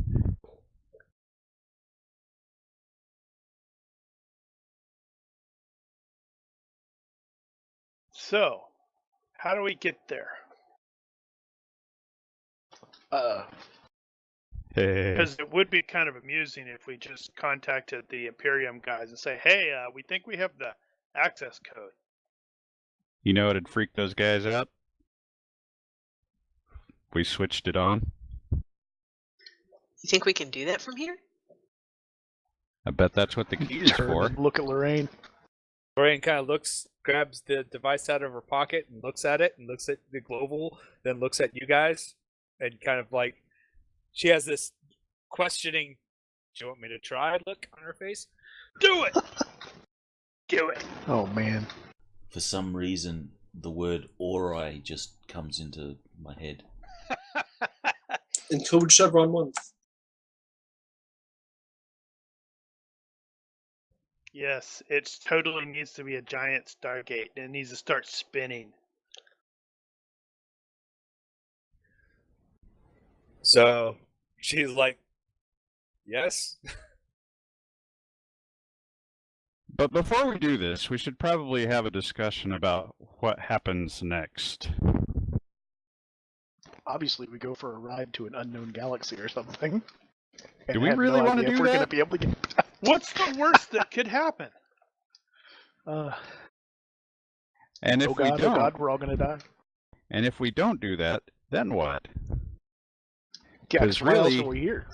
So, how do we get there? Because it would be kind of amusing if we just contacted the Imperium guys and say, hey, we think we have the access code. You know what'd freak those guys out? We switched it on. You think we can do that from here? I bet that's what the key is Turn for. and look at Lorraine. Lorraine kind of grabs the device out of her pocket and looks at it and looks at the global, then looks at you guys, and kind of like she has this questioning, do you want me to try look on her face? Do it! Do it! Oh, man. For some reason, the word Ori just comes into my head. And code Chevron 1. Yes, it totally needs to be a giant Stargate. It needs to start spinning. So she's like, yes. But before we do this, we should probably have a discussion about what happens next. Obviously, we go for a ride to an unknown galaxy or something. Do we really want to do We're that? gonna be able to get back. What's the worst that could happen? And if Oh we God, don't, oh God, we're all gonna die. and if we don't do that, then what? Yeah, 'Cause 'cause why else really- are we here?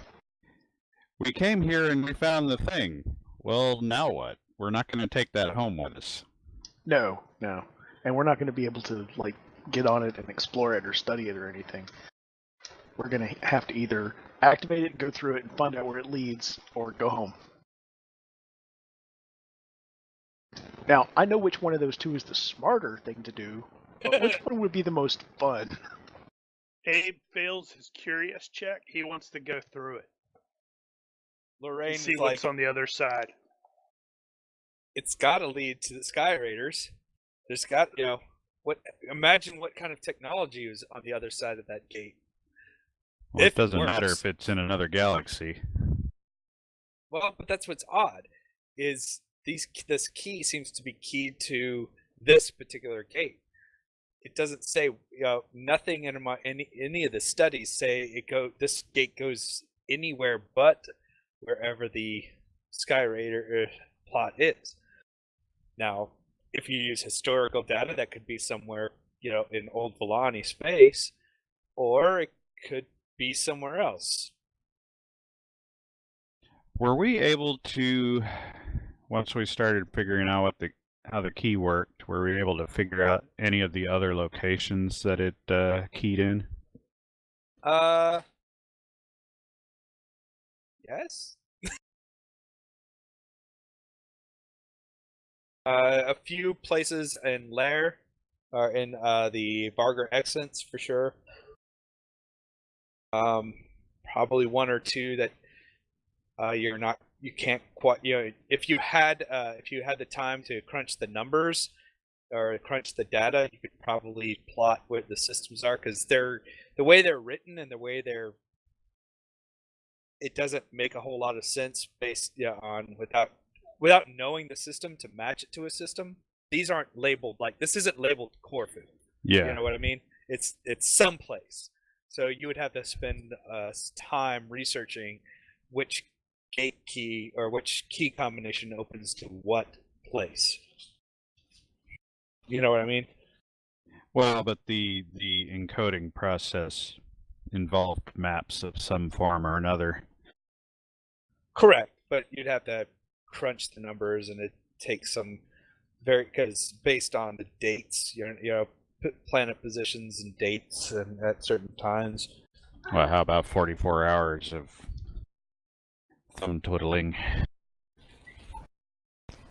We came here and we found the thing. Well, now what? We're not going to take that home with us. No, and we're not gonna be able to like get on it and explore it or study it or anything. We're gonna have to either activate it, go through it, and find out where it leads, or go home. Now, I know which one of those two is the smarter thing to do, but which one would be the most fun? Abe fails his curious check. He wants to go through it. Lorraine See is what's like, on the other side. it's got to lead to the Sky Raiders. There's got, imagine what kind of technology is on the other side of that gate. Well, If it it doesn't matter works. if it's in another galaxy. Well, but that's what's odd, is this key seems to be keyed to this particular gate. It doesn't say, nothing in any of the studies say this gate goes anywhere but wherever the Sky Raider plot is. Now, if you use historical data, that could be somewhere, in old Volani space, or it could be somewhere else. Were we able to, once we started figuring out how the key worked, were we able to figure out any of the other locations that it keyed in? Yes. A few places in Lair, or in the Vargar Excellence for sure. Probably one or two that you can't quite, if you had the time to crunch the numbers or crunch the data, you could probably plot what the systems are, because the way they're written and the way it doesn't make a whole lot of sense based on without knowing the system to match it to a system. These aren't labeled, like this isn't labeled Corfu. Yeah. You know what I mean? It's someplace. So you would have to spend time researching which gate key or which key combination opens to what place. You know what I mean? Well, but the encoding process involved maps of some form or another. Correct, but you'd have to crunch the numbers, and it takes some because based on the dates, planet positions and dates, and at certain times. Well, how about 44 hours of thumb twiddling?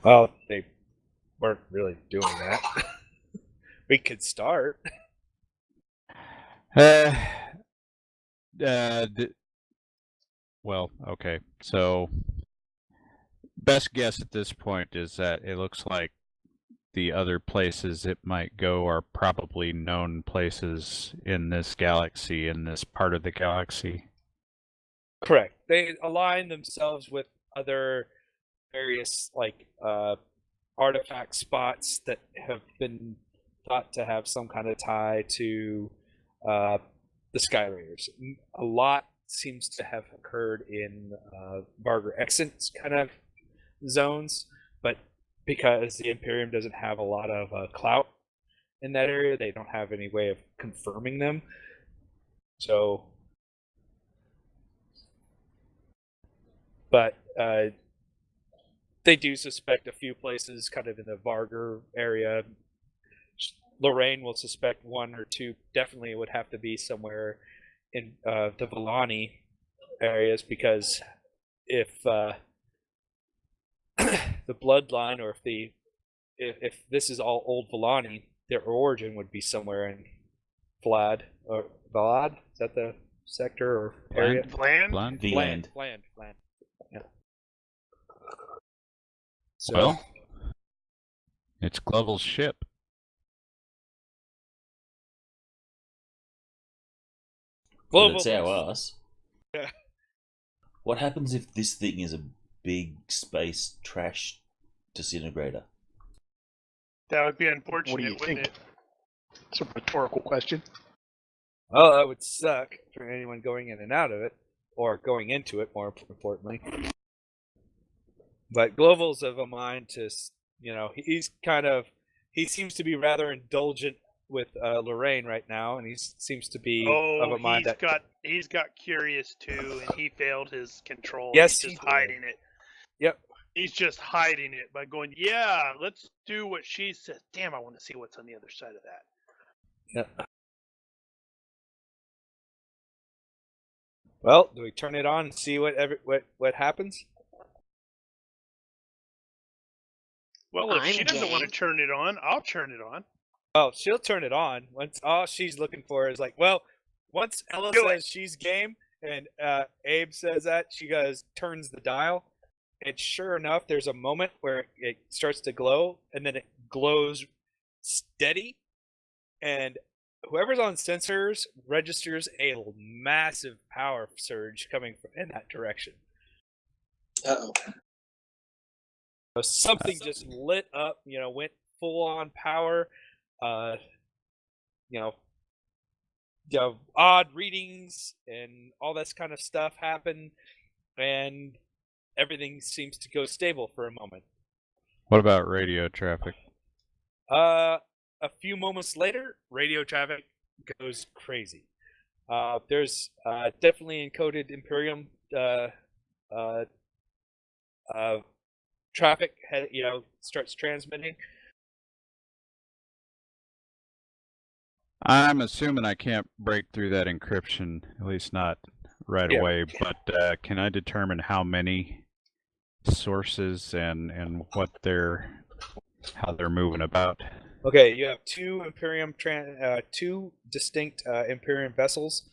Well, they weren't really doing that. We could start. Well, okay. So, best guess at this point is that it looks like the other places it might go are probably known places in this galaxy, in this part of the galaxy. Correct. They align themselves with other various artifact spots that have been thought to have some kind of tie to the Sky Raiders. A lot seems to have occurred in Vargar Exit kind of zones, but because the Imperium doesn't have a lot of clout in that area, they don't have any way of confirming them. So, but they do suspect a few places kind of in the Vargar area. Lorraine will suspect one or two. Definitely, it would have to be somewhere in the Villani areas, because if the bloodline, or if this is all old Villani, their origin would be somewhere in Vlad or Vlad. Is that the sector or area? Land? V-Land. Land. Yeah. So, Well, it's Global's ship. But it's our ass. Yeah. What happens if this thing is a big space trash disintegrator? That would be unfortunate, What do you wouldn't think? it? It's a rhetorical question. well, that would suck for anyone going in and out of it, or going into it, more importantly. But Global's of a mind to, he seems to be rather indulgent with Lorraine right now, and he seems to be of a mind he's got curious too, and he failed his control. Yes, he's just he did. hiding it. Yep. He's just hiding it by going, yeah, let's do what she says. Damn, I want to see what's on the other side of that. Yeah. Well, do we turn it on and see what happens? Well, if I'm she doesn't want to game. turn it on, I'll turn it on. Oh, she'll turn it on once all she's looking for is once Ella Do says she's game and Abe says that, she turns the dial, and sure enough, there's a moment where it starts to glow, and then it glows steady, and whoever's on sensors registers a massive power surge coming in that direction. Uh-oh. So something just lit up, went full on power. Odd readings and all this kind of stuff happen, and everything seems to go stable for a moment. What about radio traffic? A few moments later, radio traffic goes crazy. There's definitely encoded Imperium traffic, starts transmitting. I'm assuming I can't break through that encryption, at least not right away, but can I determine how many sources and how they're moving about? Okay, you have two distinct Imperium vessels,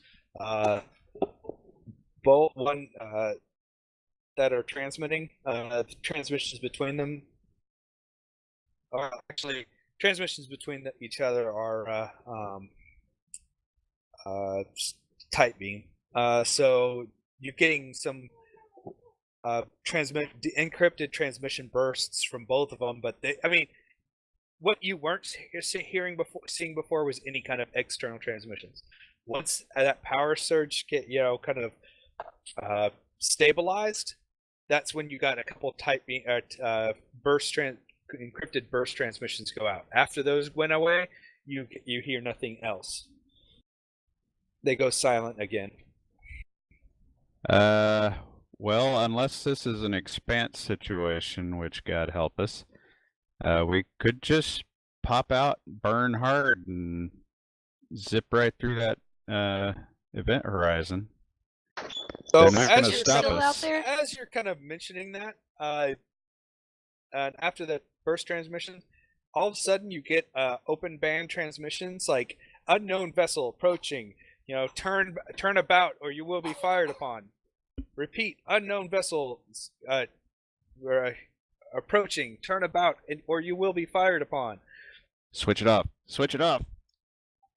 both one that are transmitting. The transmissions between them are actually each other are tight beam. So you're getting some encrypted transmission bursts from both of them, but what you weren't seeing before was any kind of external transmissions. Once that power surge get kind of stabilized, that's when you got a couple encrypted burst transmissions go out. After those went away, you hear nothing else. They go silent again. Well, unless this is an expanse situation, which God help us, we could just pop out, burn hard, and zip right through that event horizon. So They're not going to stop us. As you're kind of mentioning that, and after the burst transmission, all of a sudden you get open band transmissions like unknown vessel approaching. Turn about or you will be fired upon. Repeat, unknown vessel approaching. Turn about or you will be fired upon. Switch it off. Switch it off.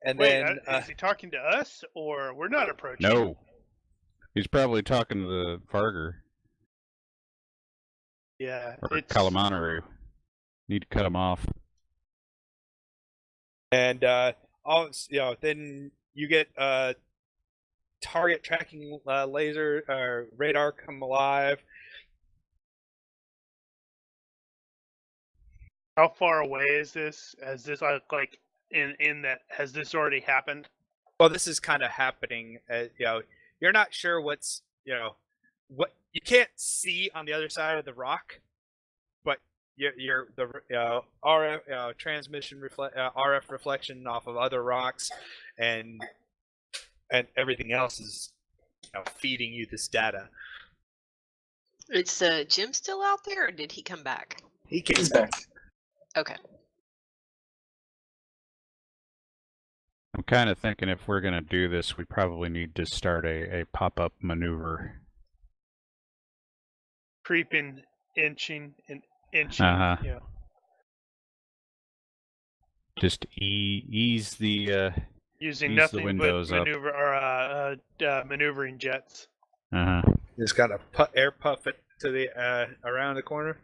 And Wait, then is he talking to us or we're not approaching? No. He's probably talking to the Varger. Yeah. Or Kalamanaru. Need to cut him off. And then you get target tracking laser or radar come alive. How far away is this? Has this like in that has this already happened? Well, this is kind of happening. You're not sure what's what you can't see on the other side of the rock, but the RF transmission RF reflection off of other rocks, and everything else is feeding you this data. Is Jim still out there, or did he come back? He's back. Okay. I'm kind of thinking if we're going to do this, we probably need to start a pop-up maneuver. Creeping, inching, and inching. Uh-huh. Just ease the using ease nothing the windows but maneuver or maneuvering jets. Uh-huh. Just got to air puff it to the around the corner.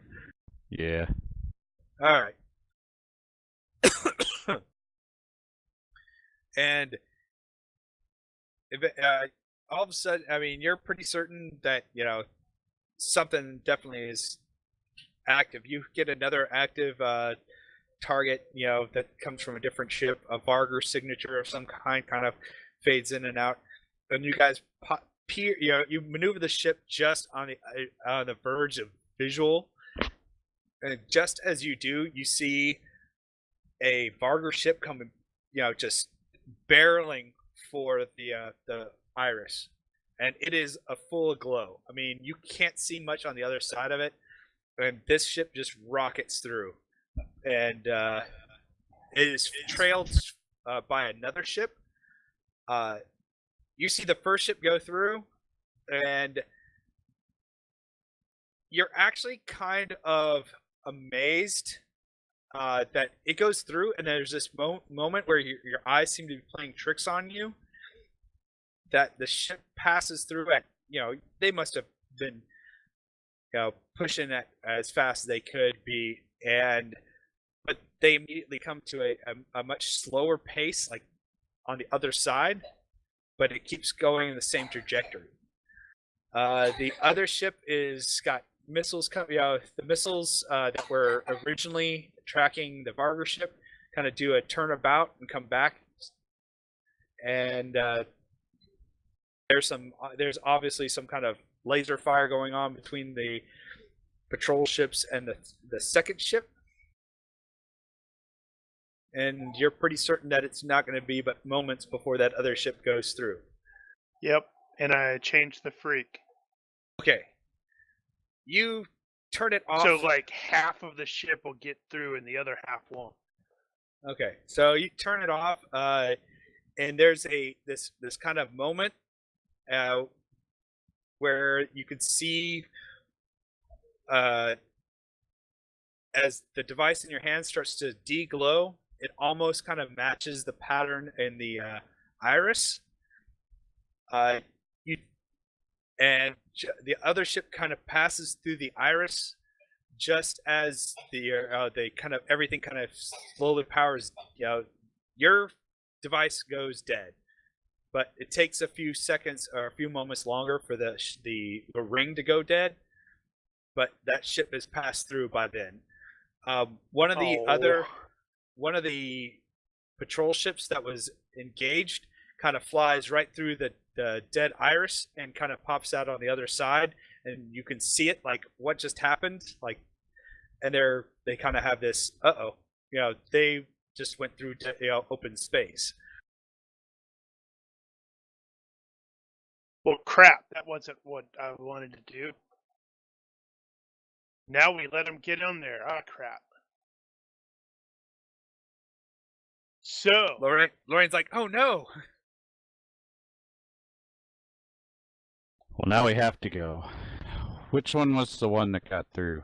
Yeah. All right. And all of a sudden, I mean, you're pretty certain that something definitely is active. You get another active target, that comes from a different ship. A Varger signature of some kind of fades in and out, and you guys you maneuver the ship just on the verge of visual, and just as you do, you see a Varger ship coming, just barreling for the Iris, and it is a full glow. I mean, you can't see much on the other side of it, and this ship just rockets through, and it is trailed by another ship. You see the first ship go through, and you're actually kind of amazed that it goes through, and there's this moment where your eyes seem to be playing tricks on you. That the ship passes through at they must have been pushing it as fast as they could be, but they immediately come to a much slower pace, like on the other side, but it keeps going in the same trajectory. The other ship is got missiles coming. The missiles that were originally tracking the Varger ship kind of do a turnabout and come back, and there's obviously some kind of laser fire going on between the patrol ships and the second ship, and you're pretty certain that it's not going to be but moments before that other ship goes through. Yep, and I changed the freak. Okay, you turn it off. So like half of the ship will get through and the other half won't. Okay, so you turn it off, and there's this kind of moment where you can see as the device in your hand starts to deglow, it almost kind of matches the pattern in the iris. The other ship kind of passes through the iris, just as they kind of everything kind of slowly powers, your device goes dead, but it takes a few seconds or a few moments longer for the ring to go dead. But that ship has passed through by then. One of the patrol ships that was engaged kind of flies right through the dead iris and kind of pops out on the other side, and you can see it like what just happened, like, and they kind of have this they just went through open space. Well, crap, that wasn't what I wanted to do. Now we let him get on there. Ah, crap. So Lorraine's like, oh no. Well, now we have to go. Which one was the one that got through?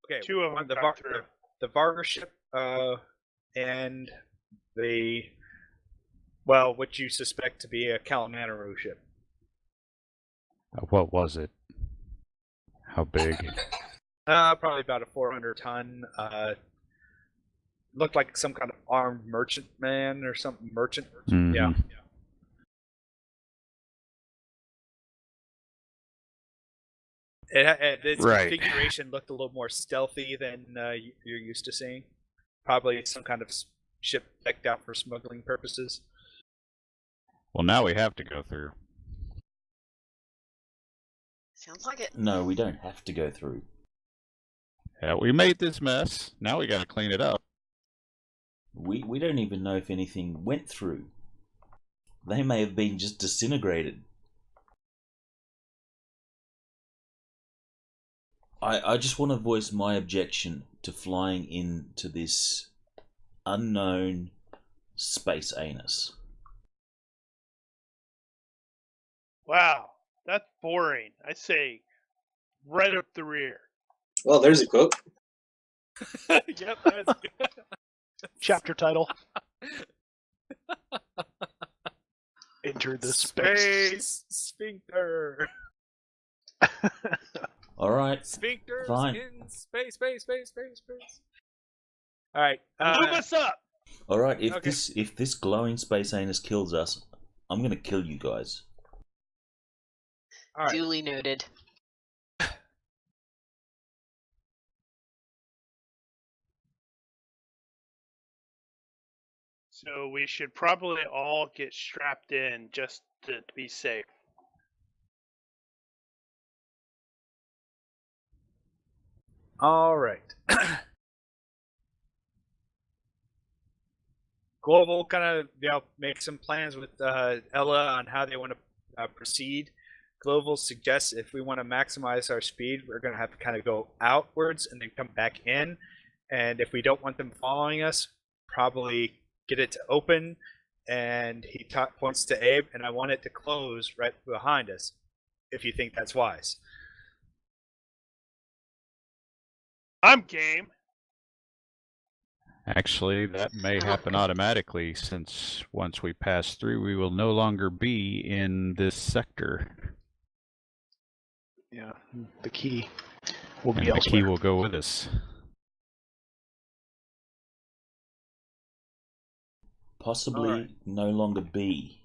Okay, two of them got through. The Varga ship, and what you suspect to be a Kalamanaru ship. What was it? How big? Probably about a 400-ton. Looked like some kind of armed merchantman or something. Merchant. Mm-hmm. Yeah. Its configuration looked a little more stealthy than you're used to seeing. Probably some kind of ship decked out for smuggling purposes. Well, now we have to go through. Sounds like it. No, we don't have to go through. Yeah, we made this mess. Now we gotta clean it up. We don't even know if anything went through. They may have been just disintegrated. I just want to voice my objection to flying into this unknown space anus. Wow, that's boring. I say right up the rear. Well, there's a quote. Yep, that's good. Chapter title. Enter the space sphincter. All right. Sphincters Fine. in space. All right. Move us up. All right. If this glowing space anus kills us, I'm gonna kill you guys. All right. Duly noted. So we should probably all get strapped in just to be safe. All right. Global kind of make some plans with Ella on how they want to proceed. Global suggests if we want to maximize our speed, we're going to have to kind of go outwards and then come back in. And if we don't want them following us, probably get it to open. And he points to Abe, and I want it to close right behind us, if you think that's wise. I'm game. Actually, that may happen automatically, since once we pass through, we will no longer be in this sector. Yeah, the key will be And the elsewhere. key will go with us. Possibly Alright. no longer be.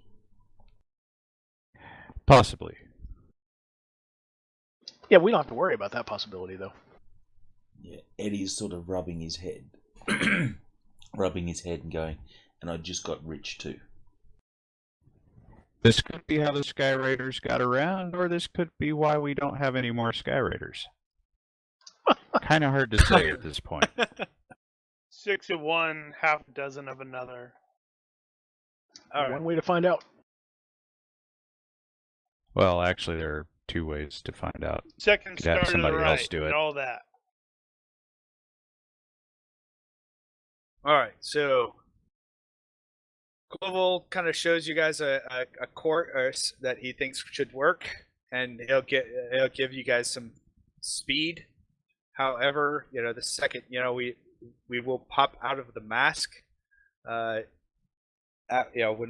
Possibly. Yeah, we don't have to worry about that possibility, though. Yeah, Eddie's sort of rubbing his head. Rubbing his head and going, and I just got rich too. This could be how the Sky Raiders got around, or this could be why we don't have any more Sky Raiders. Kind of hard to say at this point. 6 of one, half a dozen of another. All right. One way to find out. Well, actually, there are two ways to find out. Second Could have star to the somebody right, else do it. and all that. All right, so Global kind of shows you guys a course that he thinks should work, and he'll give you guys some speed. However, the second we will pop out of the mask, when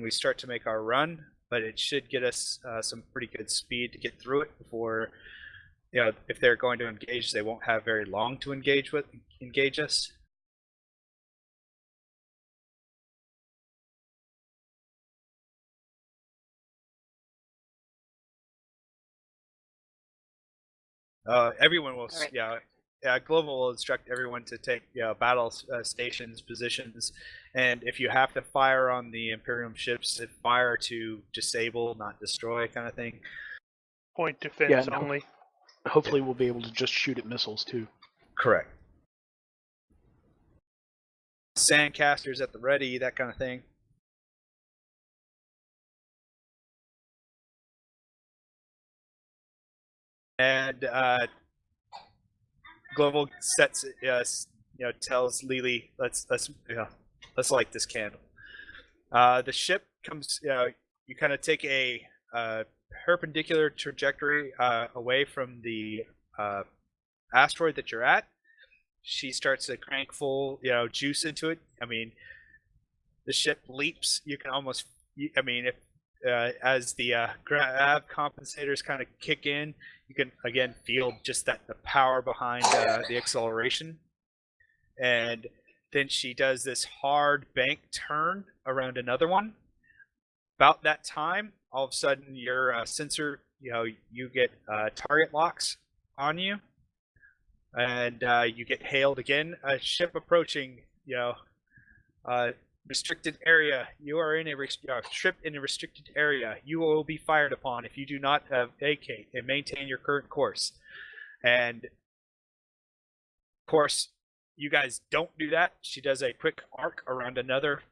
we start to make our run, but it should get us some pretty good speed to get through it before if they're going to engage, they won't have very long to engage us. Everyone will, right. Global will instruct everyone to take battle stations, positions, and if you have to fire on the Imperium ships, fire to disable, not destroy, kind of thing. Point defense only. Hopefully, we'll be able to just shoot at missiles too. Correct. Sandcasters at the ready, that kind of thing. And Global sets, tells Lily, let's light this candle. The ship comes, you kind of take a perpendicular trajectory away from the asteroid that you're at. She starts to crank full, juice into it. I mean, the ship leaps. You can almost, if as the grav compensators kind of kick in, you can again feel just the power behind the acceleration. And then she does this hard bank turn around another one. About that time, all of a sudden your sensor, you get target locks on you, and you get hailed again. A ship approaching, restricted area. You are in a ship in a restricted area. You will be fired upon if you do not vacate and maintain your current course. And of course, you guys don't do that. She does a quick arc around another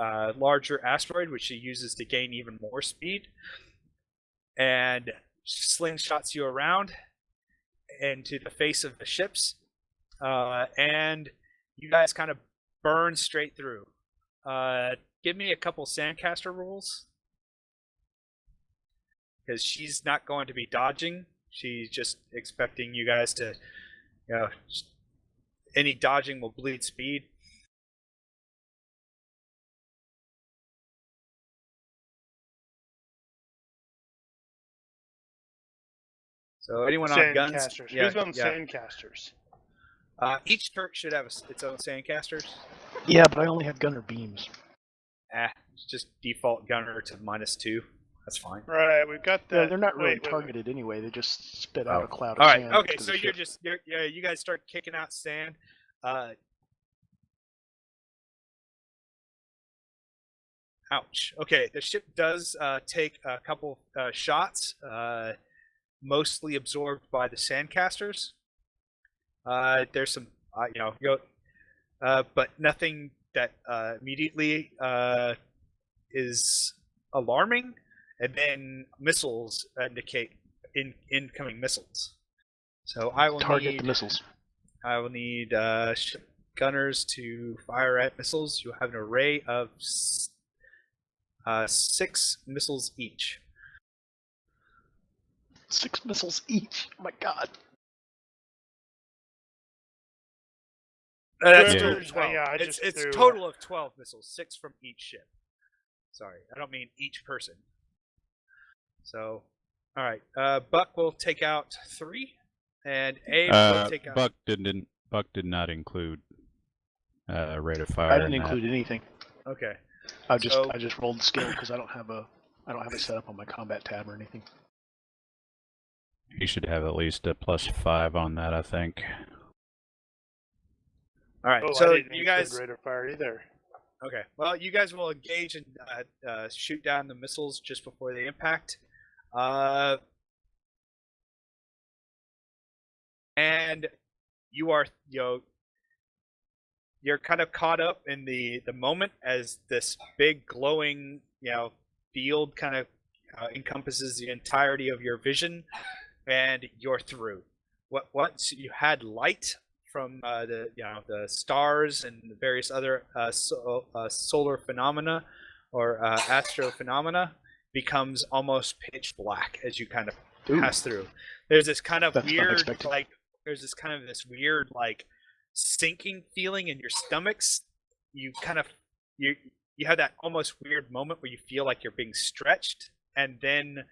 larger asteroid, which she uses to gain even more speed, and slingshots you around into the face of the ships, and you guys kind of burn straight through. Give me a couple Sandcaster rolls, because she's not going to be dodging. She's just expecting you guys to, any dodging will bleed speed. So anyone on guns? Sandcasters. Who's on Sandcasters? Each turret should have its own Sandcasters. Yeah, but I only have gunner beams. It's just default gunner to -2. That's fine. Right, we've got that. Yeah, they're not really targeted anyway. They just spit out a cloud of All sand. Right. Okay. So you guys start kicking out sand. Ouch. Okay. The ship does take a couple shots, mostly absorbed by the Sandcasters. There's some, but nothing that immediately is alarming. And then missiles indicate incoming missiles. So I will target the missiles. I will need ship gunners to fire at missiles. You'll have an array of 6 missiles each. 6 missiles each. Oh my god. That's Yeah. total 12. Yeah, it's total of 12 missiles, 6 from each ship. Sorry, I don't mean each person. So, all right. Buck will take out 3, and Abe will take out. Buck did not include rate of fire. I didn't include anything. Okay. I just rolled the skill because I don't have it set up on my combat tab or anything. He should have at least a +5 on that, I think. All right. Oh, so I didn't you guys. rate of fire either. Okay. Well, you guys will engage and shoot down the missiles just before they impact. And you are, you're kind of caught up in the moment as this big glowing, field kind of encompasses the entirety of your vision, and you're through. Once you had light from the stars and the various other solar phenomena or astro phenomena, becomes almost pitch black as you kind of pass through. There's this kind of weird sinking feeling in your stomachs. You kind of you have that almost weird moment where you feel like you're being stretched, and then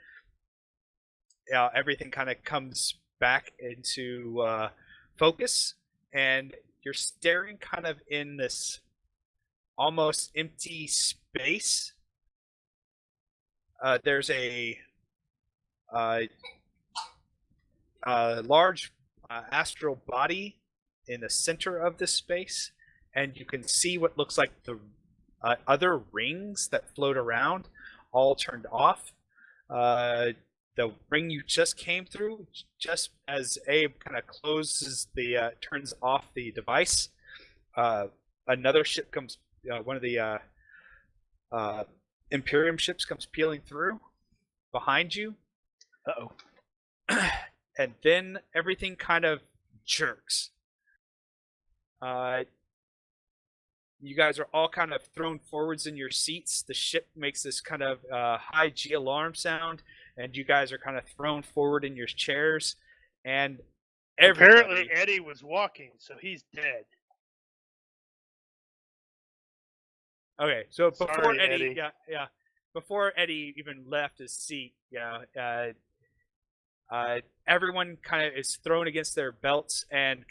everything kind of comes back into focus, and you're staring kind of in this almost empty space. There's a large astral body in the center of this space, and you can see what looks like the other rings that float around, all turned off. The ring you just came through, just as Abe kind of closes turns off the device, another ship comes, one of the Imperium ships comes peeling through behind you. Uh-oh. And then everything kind of jerks. You guys are all kind of thrown forwards in your seats. The ship makes this kind of high G alarm sound, and you guys are kind of thrown forward in your chairs. And apparently Eddie was walking, so he's dead. Okay, so before Sorry, Eddie, before Eddie even left his seat, everyone kind of is thrown against their belts and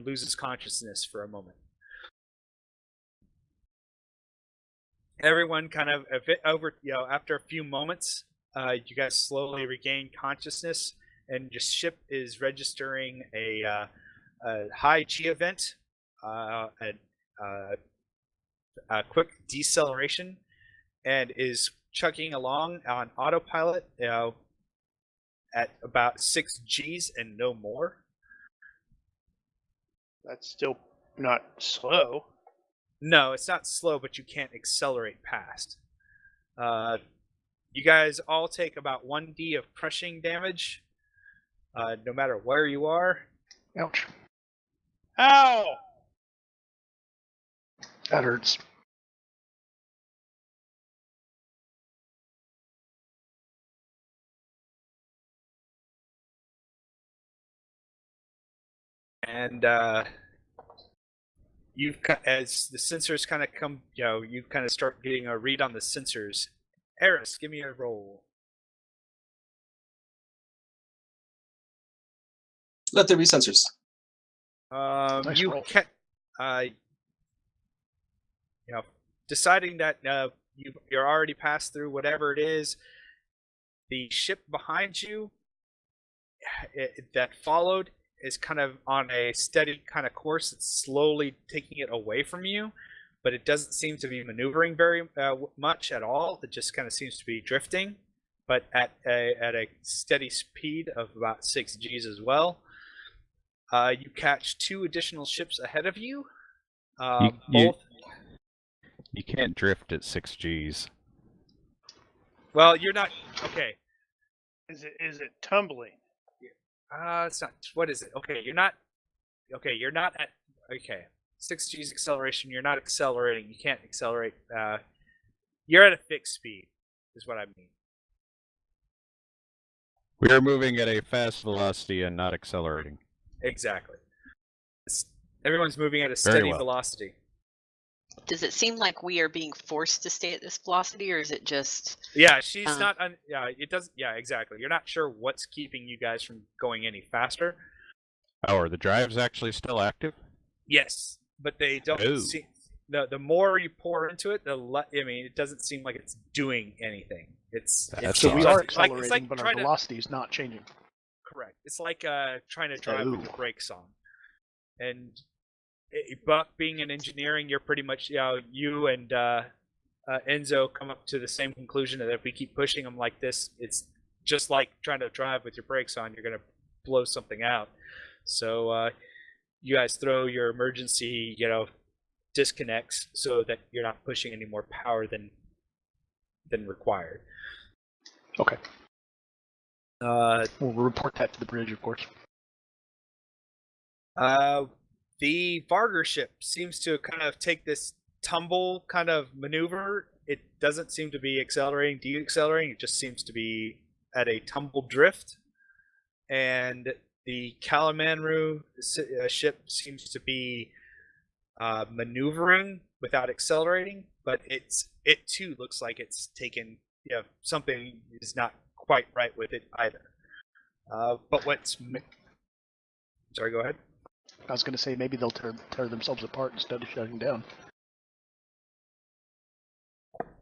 loses consciousness for a moment. Everyone kind of after a few moments, you guys slowly regain consciousness, and your ship is registering a high G event, a quick deceleration, and is chugging along on autopilot at about 6 Gs and no more. That's still not slow. No, it's not slow, but you can't accelerate past. You guys all take about 1d of crushing damage, no matter where you are. Ouch. Ow! That hurts. And as the sensors kind of come, you kind of start getting a read on the sensors. Eris, give me a roll. Let there be sensors. Nice you roll. deciding that you're already passed through whatever it is, the ship behind you that followed is kind of on a steady kind of course. It's slowly taking it away from you, but it doesn't seem to be maneuvering very much at all. It just kind of seems to be drifting, but at a steady speed of about 6 Gs as well. You catch 2 additional ships ahead of you. Both. You can't drift at 6 Gs. Well, you're not. Okay. Is it tumbling? It's not. What is it? Okay, you're not. Okay, you're not at. Okay, 6 Gs acceleration. You're not accelerating. You can't accelerate. You're at a fixed speed, is what I mean. We are moving at a fast velocity and not accelerating. Exactly. Everyone's moving at a steady velocity. Does it seem like we are being forced to stay at this velocity, or is it just... Yeah, she's not... it doesn't... Yeah, exactly. You're not sure what's keeping you guys from going any faster. Oh, are the drives actually still active? Yes, but they don't see... The more you pour into it, it doesn't seem like it's doing anything. So we are accelerating, but our velocity is not changing. Correct. It's like trying to drive with the brakes on. And Buck, being in engineering, you're pretty much, you and Enzo come up to the same conclusion that if we keep pushing them like this, it's just like trying to drive with your brakes on. You're going to blow something out. So you guys throw your emergency, disconnects so that you're not pushing any more power than required. Okay. We'll report that to the bridge, of course. The Varger ship seems to kind of take this tumble kind of maneuver. It doesn't seem to be accelerating, deaccelerating. It just seems to be at a tumble drift. And the Kalamanru ship seems to be maneuvering without accelerating, but it too looks like it's taken, something is not quite right with it either. But Sorry, go ahead. I was going to say maybe they'll tear themselves apart instead of shutting down.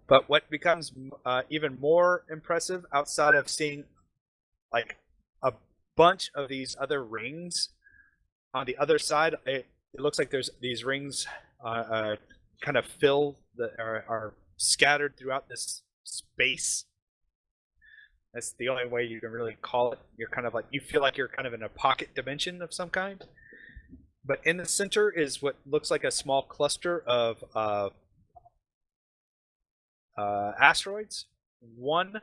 But what becomes even more impressive, outside of seeing like a bunch of these other rings on the other side, it looks like there's these rings kind of are scattered throughout this space. That's the only way you can really call it. You're kind of like, you feel like you're kind of in a pocket dimension of some kind. But in the center is what looks like a small cluster of asteroids. One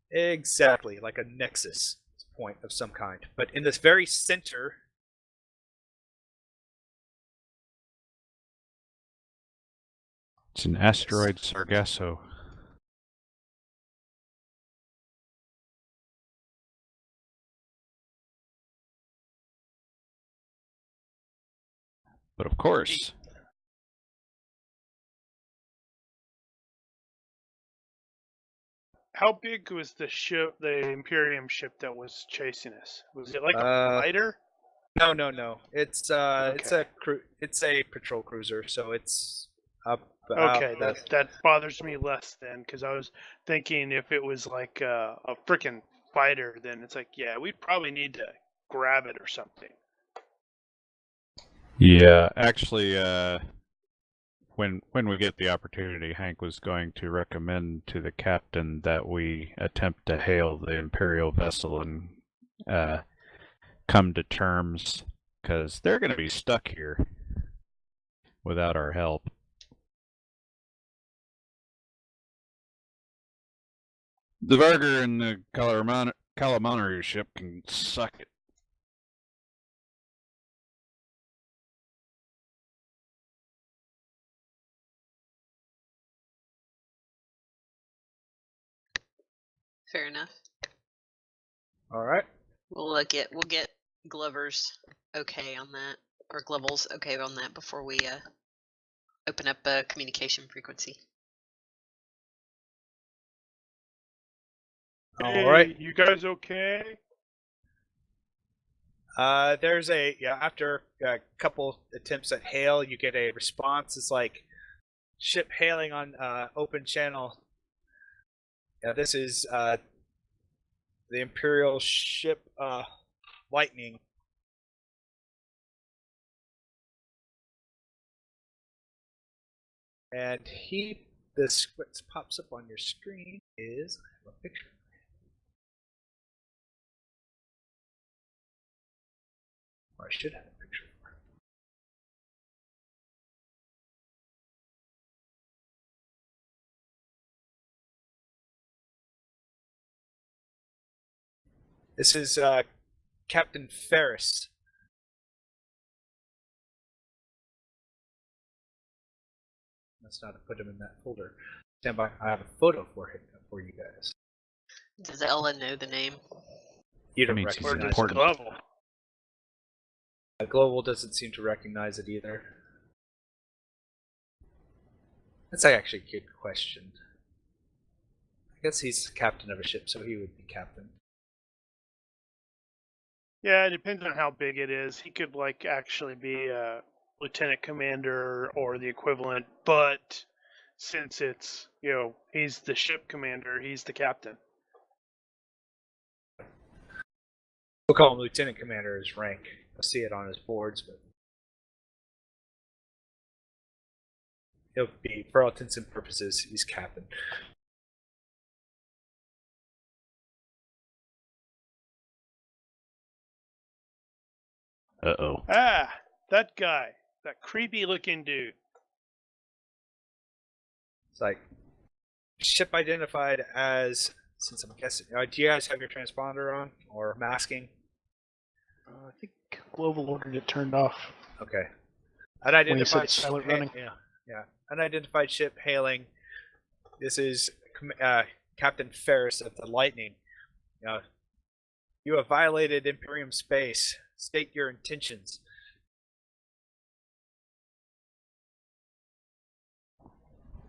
exactly like a nexus point of some kind. But in this very center, it's an asteroid Sargasso. But of course, How big was the ship, the Imperium ship that was chasing us? Was it like a fighter? No. It's it's a patrol cruiser, so it's up. Okay, that bothers me less then, because I was thinking if it was like a freaking fighter, then it's like, yeah, we probably need to grab it or something. yeah, actually, when we get the opportunity, Hank was going to recommend to the captain that we attempt to hail the Imperial vessel and come to terms, because they're going to be stuck here without our help. The Varger and the Calamanaru ship can suck it. Fair enough. All right. We'll get Glover's okay on that, or Global's okay on that before we open up a communication frequency. Hey, All right. you guys okay? There's after a couple attempts at hail, you get a response. It's like ship hailing on open channel. Yeah, this is the Imperial ship Lightning. And this what pops up on your screen is, I have a picture. Or I should have a picture for it. This is Captain Ferris. Must not have put him in that folder. Stand by. I have a photo for you guys. Does Ella know the name? You don't Means he's recognize it. important. Global. Global doesn't seem to recognize it either. That's actually a good question. I guess he's captain of a ship, so he would be captain. Yeah, it depends on how big it is. He could like actually be a lieutenant commander or the equivalent, but since it's, he's the ship commander, he's the captain. We'll call him lieutenant commander as rank. You'll see it on his boards, but he'll be, for all intents and purposes, he's captain. Uh-oh. Ah, that guy. That creepy looking dude. It's like, ship identified as, since I'm guessing, do you guys have your transponder on, or masking? I think Global ordered it turned off. Okay. When he Unidentified said silent running. Yeah. Unidentified ship hailing. This is Captain Ferris of the Lightning. You have violated Imperium space. State your intentions.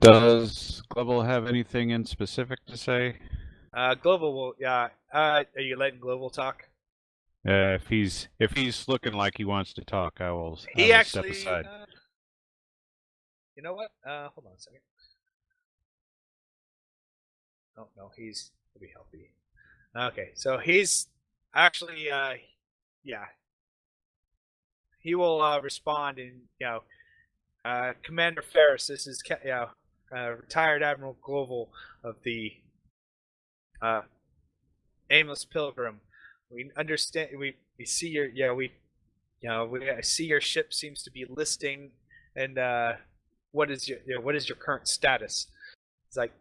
Does Global have anything in specific to say? Global will, are you letting Global talk? If he's looking like he wants to talk, I will He step actually. aside. You know what? Hold on a second. Oh no, he'll be healthy. Okay, so he's actually, yeah, he will respond in, Commander Ferris. This is, retired Admiral Global of the Aimless Pilgrim. We understand. We see your, I see your ship seems to be listing, and what is your current status? It's like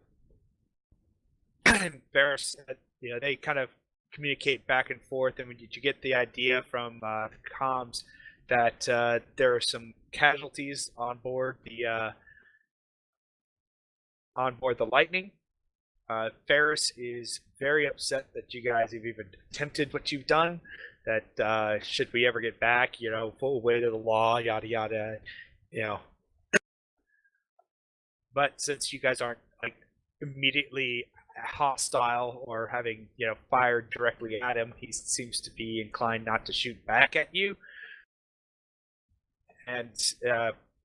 Ferris said, they kind of communicate back and forth, and did you get the idea from comms that there are some casualties on board the Lightning? Ferris is very upset that you guys have even attempted what you've done. That should we ever get back, full weight of the law, yada yada, But since you guys aren't like immediately hostile or having fired directly at him, he seems to be inclined not to shoot back at you. And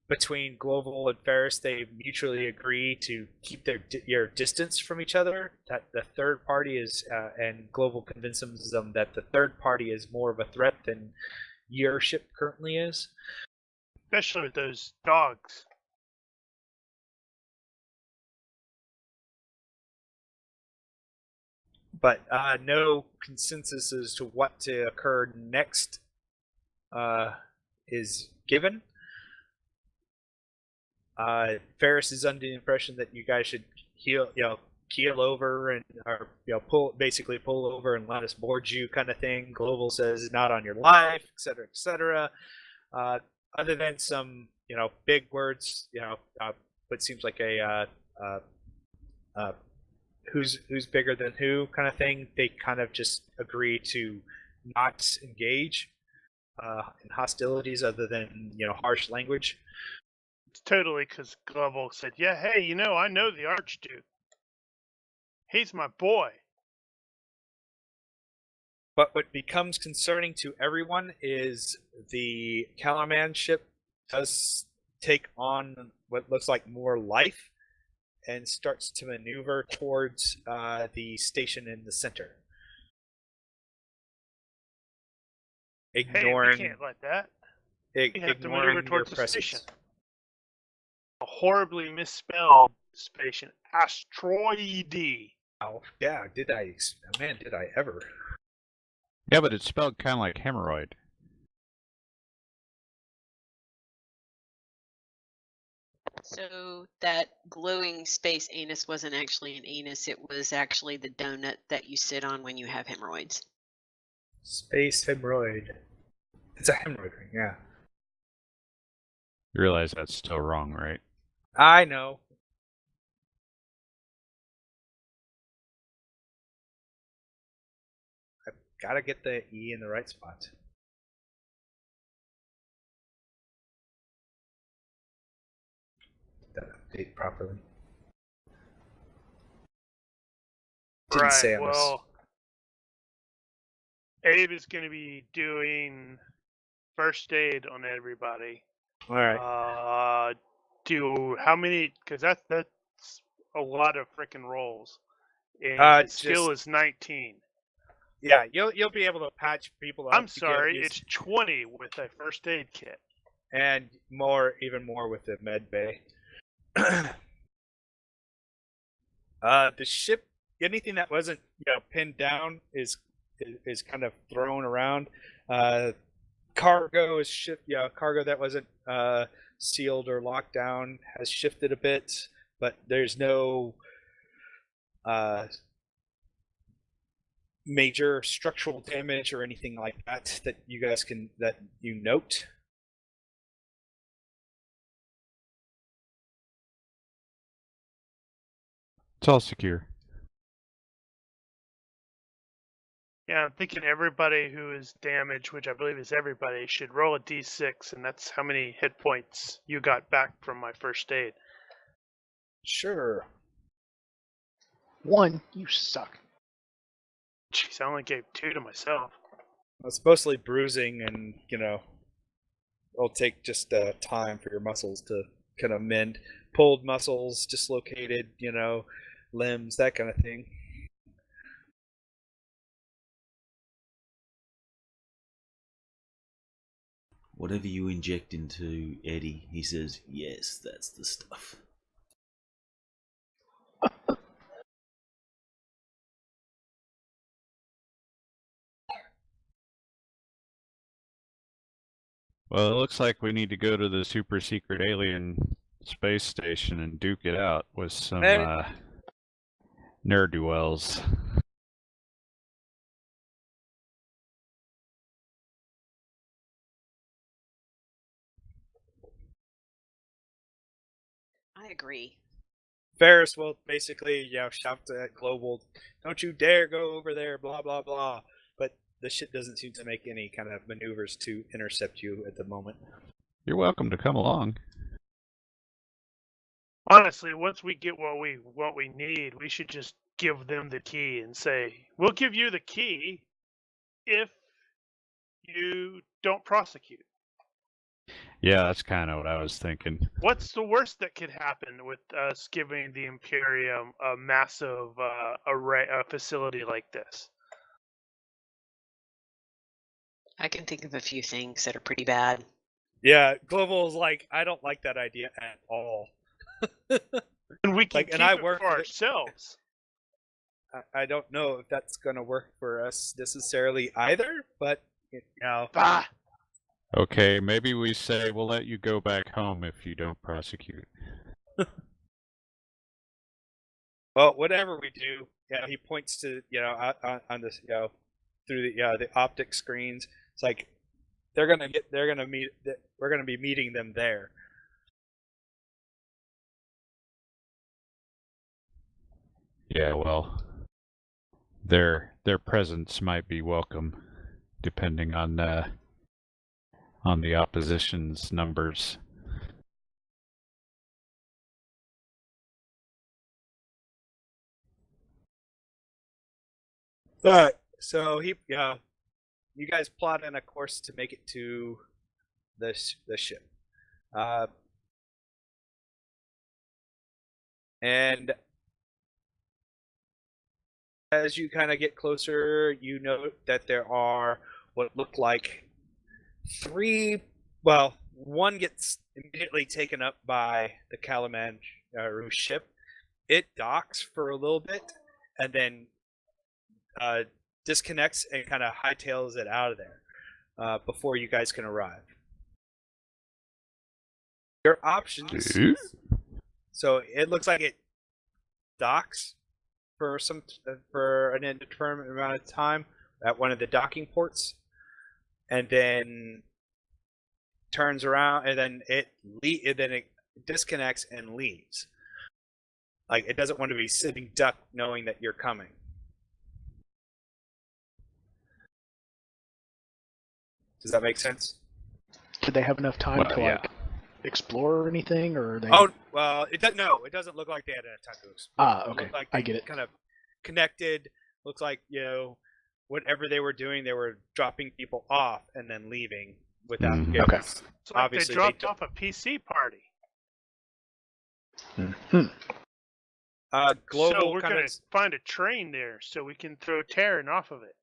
between Global and Ferris, they mutually agree to keep your distance from each other. That the third party is, and Global convinces them that the third party is more of a threat than your ship currently is. Especially with those dogs. But no consensus as to what to occur next is given. Ferris is under the impression that you guys should keel over and basically pull over and let us board you, kind of thing. Global says not on your life, etc., etc. Other than some big words, what seems like a who's bigger than who kind of thing. They kind of just agree to not engage in hostilities other than harsh language. It's totally because Global said, "Yeah, hey, I know the Archduke. He's my boy." But what becomes concerning to everyone is the Calaman ship does take on what looks like more life and starts to maneuver towards the station in the center. Ignoring, hey, we can't let that. We have to maneuver towards your the station. presence. A horribly misspelled station. Asteroid. Oh, yeah, did I ever. Yeah, but it's spelled kind of like hemorrhoid. So that glowing space anus wasn't actually an anus, it was actually the donut that you sit on when you have hemorrhoids. Space hemorrhoid. It's a hemorrhoid ring, yeah. You realize that's still wrong, right? I know. I've got to get the E in the right spot. That update properly. Didn't say I was. Well, Abe is going to be doing first aid on everybody. All right. How many? Because that's a lot of freaking rolls. And his skill is 19. Yeah, you'll be able to patch people up. I'm sorry, it's 20 with a first aid kit. And even more with the med bay. The ship, anything that wasn't pinned down is kind of thrown around. Cargo is cargo that wasn't sealed or locked down has shifted a bit, but there's no major structural damage or anything like that you guys that you note. It's all secure. Yeah, I'm thinking everybody who is damaged, which I believe is everybody, should roll a d6, and that's how many hit points you got back from my first aid. Sure. 1, you suck. Jeez, I only gave 2 to myself. It's mostly bruising, and it'll take just time for your muscles to kind of mend. Pulled muscles, dislocated, limbs, that kind of thing. Whatever you inject into Eddie, he says, yes, that's the stuff. Well, it looks like we need to go to the super secret alien space station and duke it out with some ne'er-do-wells. I agree. Ferris will basically, shout at Global, "Don't you dare go over there!" Blah blah blah. But the ship doesn't seem to make any kind of maneuvers to intercept you at the moment. You're welcome to come along. Honestly, once we get what we need, we should just give them the key and say, "We'll give you the key if you don't prosecute." Yeah, that's kind of what I was thinking. What's the worst that could happen with us giving the Imperium a massive facility like this? I can think of a few things that are pretty bad. Yeah, Global's like, I don't like that idea at all. And we can Like, keep and I it work for for the- ourselves. I don't know if that's going to work for us necessarily either, but Bah! Okay, maybe we say we'll let you go back home if you don't prosecute. well, whatever we do, he points to on this through the optic screens. It's like we're gonna be meeting them there. Yeah, well, their presence might be welcome, depending on the opposition's numbers. But so you guys plot in a course to make it to the ship, and as you kind of get closer, you note that there are what look like three. Well, one gets immediately taken up by the Kalamazoo ship. It docks for a little bit, and then disconnects and kind of hightails it out of there before you guys can arrive. Your options. So it looks like it docks for an indeterminate amount of time at one of the docking ports, and then turns around, and then it disconnects and leaves. Like, it doesn't want to be sitting duck knowing that you're coming. Does that make sense? Did they have enough time to yeah. explore or anything, or are they? Oh well, it doesn't look like they had enough time to explore. Okay, Like I get it. Kind of connected. Looks like whatever they were doing, they were dropping people off and then leaving without. Okay. It's like Obviously, they dropped off a PC party. Global So we're going to find a train there so we can throw Terran off of it.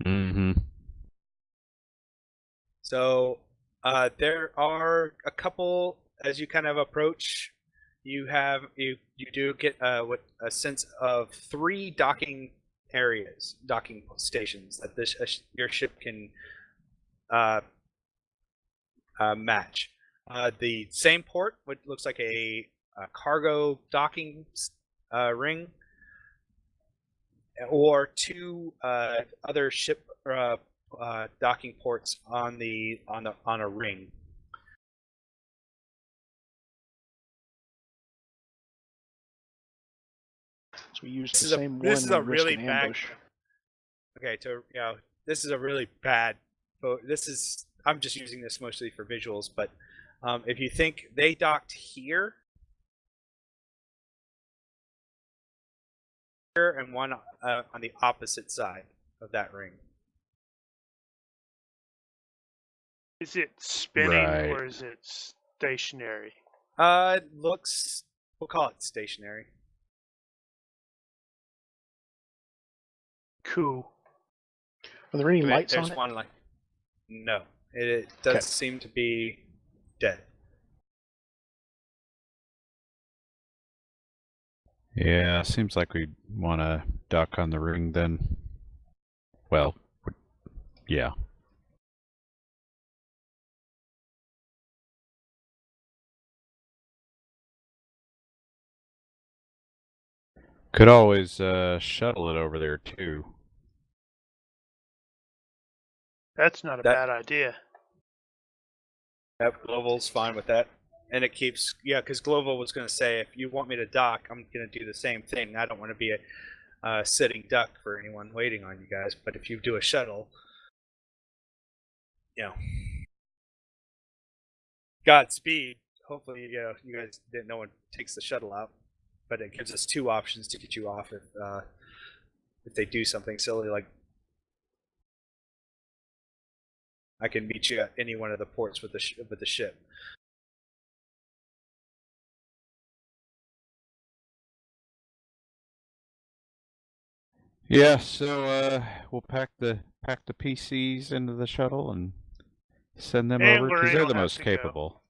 Mm-hmm. So there are a couple as you kind of approach. You do get a sense of 3 docking stations that your ship can match. The same port, which looks like a cargo docking ring, or 2 other ship docking ports on a ring. So we use the same one. This is a really bad. Okay, this is a really bad. I'm just using this mostly for visuals, but if you think they docked here, and one on the opposite side of that ring. Is it spinning Right. or is it stationary? It looks. We'll call it stationary. Cool. Are there any I mean, lights there's on it? one light. No, it does Okay. seem to be dead. Yeah, seems like we'd want to dock on the ring then. Well, yeah. Could always shuttle it over there too. That's not a That- bad idea. Yep, Global's fine with that. And it keeps, because Global was going to say, if you want me to dock, I'm going to do the same thing. I don't want to be a sitting duck for anyone waiting on you guys. But if you do a shuttle, Godspeed. Hopefully, you guys didn't. No one takes the shuttle out, but it gives us 2 options to get you off if they do something silly like. I can meet you at any one of the ports with the ship. Yeah, so we'll pack the PCs into the shuttle and send them And over because Lorraine they're will the have most to go. capable.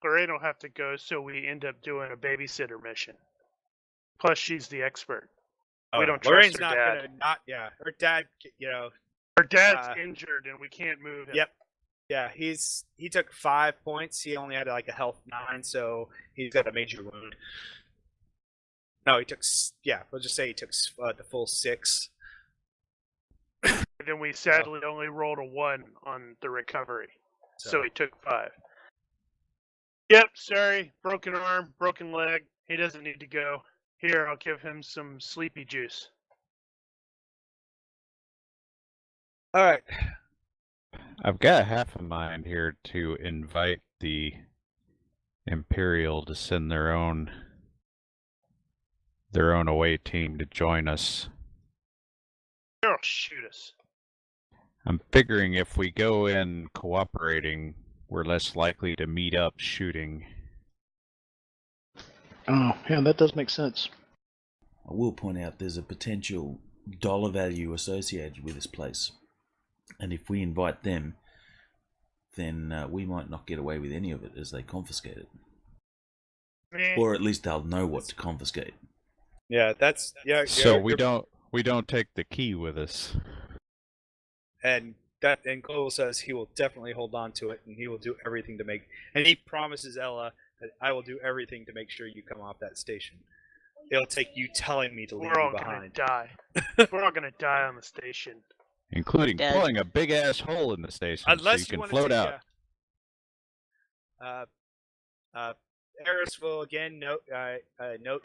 Lorraine will have to go, so we end up doing a babysitter mission. Plus, she's the expert. We don't trust Lorraine's her not dad. gonna not. Yeah, her dad. Her dad's injured, and we can't move him. Yep. Yeah, he took 5 points. He only had like a health 9, so he's got a major wound. No, he took. Yeah, we'll just say he took the full 6. And then we sadly only rolled a 1 on the recovery, so he took 5. Yep, sorry, broken arm, broken leg. He doesn't need to go. Here, I'll give him some sleepy juice. All right. I've got half a mind here to invite the Imperial to send their own away team to join us. They'll shoot us. I'm figuring if we go in cooperating, we're less likely to meet up shooting. Oh, yeah, that does make sense. I will point out there's a potential dollar value associated with this place. And if we invite them, then we might not get away with any of it as they confiscate it. Or at least they'll know what to confiscate. Yeah, that's So we don't take the key with us. And Global says he will definitely hold on to it, and he will do everything to make. And he promises Ella that I will do everything to make sure you come off that station. It'll take you telling me to leave We're all you behind. gonna die. We're all gonna die on the station. Including Dead. pulling a big ass hole in the station Unless so you can want float to out. Eris will again note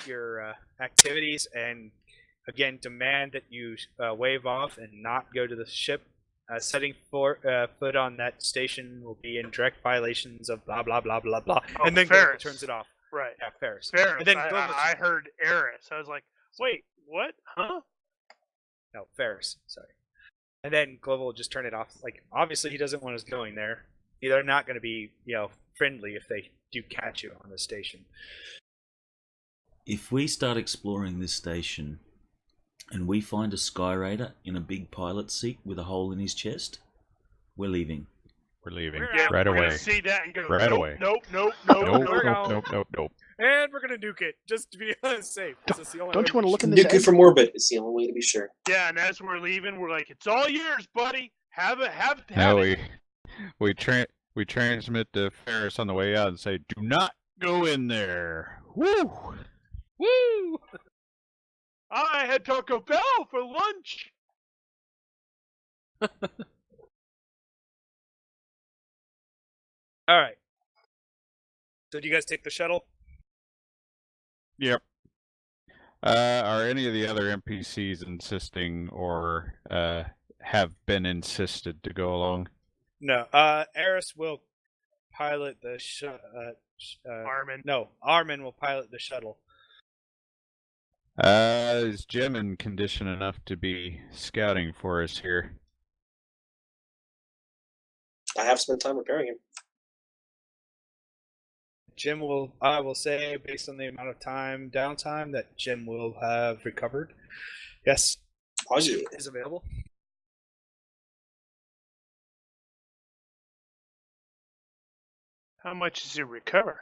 your activities and again demand that you wave off and not go to the ship. Setting foot on that station will be in direct violations of blah blah blah blah blah. Oh, and then Global Ferris. turns it off. Right. Yeah, Ferris. Ferris. And then I heard Eris. I was like, wait, what? Huh? No, Ferris. Sorry. And then Global will just turn it off. Like, obviously he doesn't want us going there. They're not going to be, friendly if they do catch you on the station. If we start exploring this station and we find a Sky Raider in a big pilot seat with a hole in his chest, we're leaving. We're leaving Yeah, right we're away. gonna see that and go, Right nope, away. Nope. Nope, we're nope, going. nope, nope, nope. And we're going to nuke it, just to be safe. Don't you want to look in this Nuke it from orbit is the only way to be sure. Yeah, and as we're leaving, we're like, it's all yours, buddy. Have it. No, we transmit to Ferris on the way out and say, "Do not go in there." Woo! Woo! I had Taco Bell for lunch. All right. So do you guys take the shuttle? Yep. Are any of the other NPCs insisting or have been insisted to go along? No. Eris will pilot the Armin. No, Armin will pilot the shuttle. Is Jim in condition enough to be scouting for us here? I have spent time repairing him. Jim will. I will say, based on the amount of downtime, that Jim will have recovered. Yes, Positive. suit is available. How much does he recover?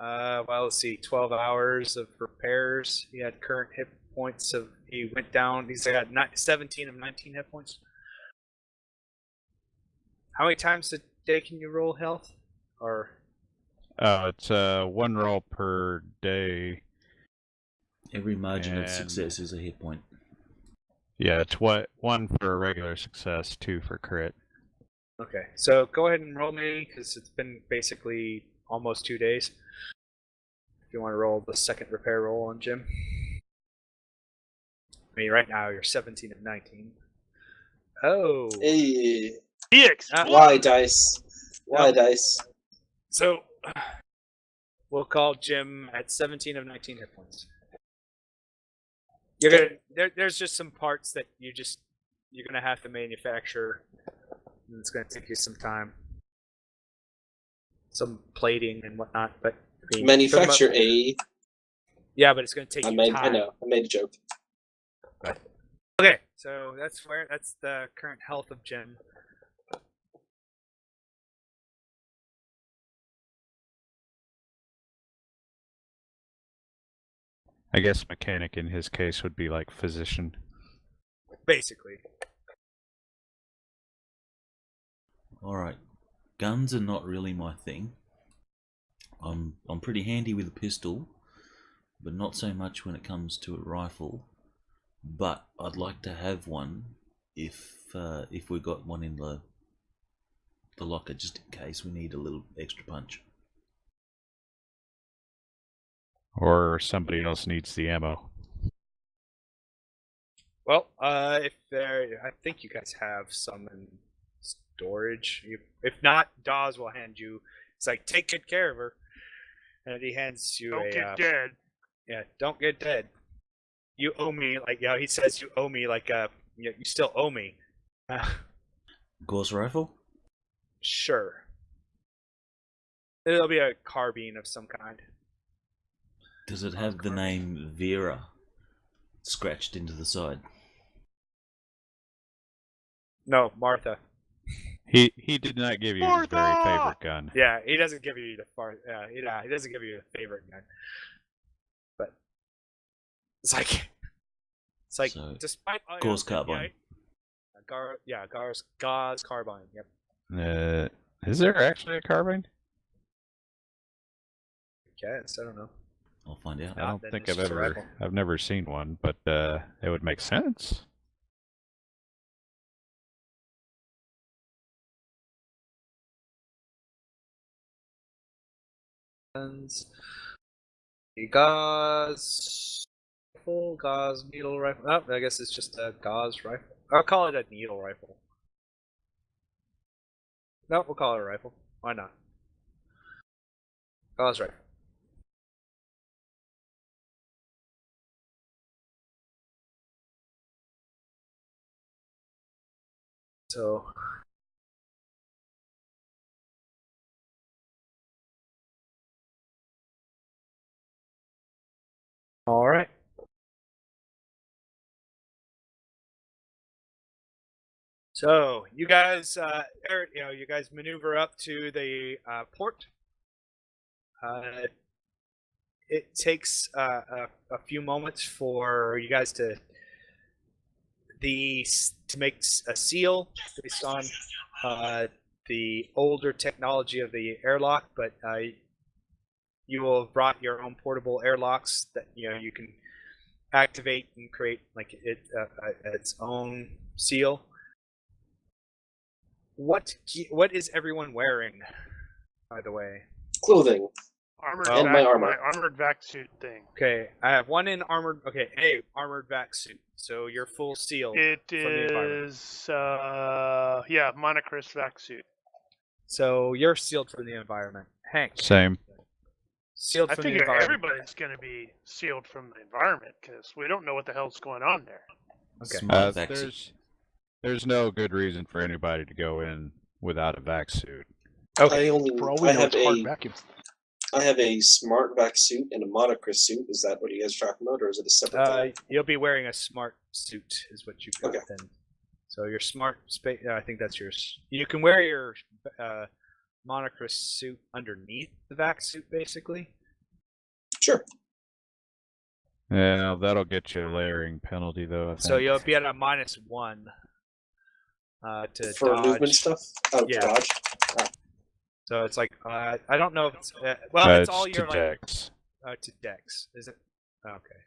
Well, let's see. 12 hours of repairs. He had current hit points of. He went down. He's got 17 of 19 hit points. How many times a day can you roll health? Or It's 1 roll per day. Every margin of And- success is a hit point. Yeah, it's 1 for a regular success, 2 for crit. okay, so go ahead and roll me because it's been basically almost 2 days. If you want to roll the second repair roll on Jim. I mean, right now you're 17 of 19. Oh. Hey, EX. why dice? Why No. dice? So we'll call Jim at 17 of 19 hit points. You're gonna there's just some parts that you're gonna have to manufacture, and it's gonna take you some time, some plating and whatnot. But I mean, Manufacture a. yeah, but it's gonna take you I time. know. I made a joke. Okay, so that's the current health of Jim. I guess mechanic in his case would be like physician. Basically. Alright. Guns are not really my thing. I'm pretty handy with a pistol, but not so much when it comes to a rifle. But I'd like to have one if we got one in the locker, just in case we need a little extra punch. Or somebody else needs the ammo. Well, I think you guys have some in storage. If not, Dawes will hand you. It's like, take good care of her, and he hands you Don't a. get dead. Yeah, don't get dead. You owe me, like, he says you owe me, like, you still owe me. Gauss rifle? Sure. It'll be a carbine of some kind. Does it have the name Vera scratched into the side? No, Martha. He did not give you his very Martha! favorite gun. Yeah, he doesn't give you the he doesn't give you a favorite gun. But it's like So, despite Gauss carbine. Gauss carbine. Yep. Is there actually a carbine? Guess I don't know. I'll find out. I don't then think it's just a rifle. I've never seen one, but it would make sense. Guns. The Gauss rifle, Gauss needle rifle. Oh, I guess it's just a Gauss rifle. I'll call it a needle rifle. No, we'll call it a rifle. Why not? Gauss rifle. So. All right. So you guys, you guys maneuver up to the port. It takes a few moments for you guys to make a seal based on the older technology of the airlock, but you will have brought your own portable airlocks that you can activate and create like its own seal. What is everyone wearing, by the way? Clothing. Armored And vac, my armor. my armored vac suit thing. Okay, I have one in armored. Okay, a armored vac suit. So you're full sealed. It from the environment. is, monochrome vac suit. So you're sealed from the environment. Hank, Same. sealed I from the figure environment. everybody's going to be sealed from the environment because we don't know what the hell's going on there. Okay. Smart vaccine. There's no good reason for anybody to go in without a vac suit. Okay. For all we know, it's hard vacuum. I have a smart vac suit and a monochrome suit. Is that what you guys are talking about, or is it a separate thing? You'll be wearing a smart suit, is what you've got Okay. then. So your smart space. I think that's yours. You can wear your monochrome suit underneath the vac suit, basically. Sure. Yeah, that'll get you a layering penalty, though, I think. So you'll be at a -1 to For dodge. movement stuff? Oh, Yeah. dodge. So it's like I don't know if it's it's all to your like dex. to dex, is it? Okay.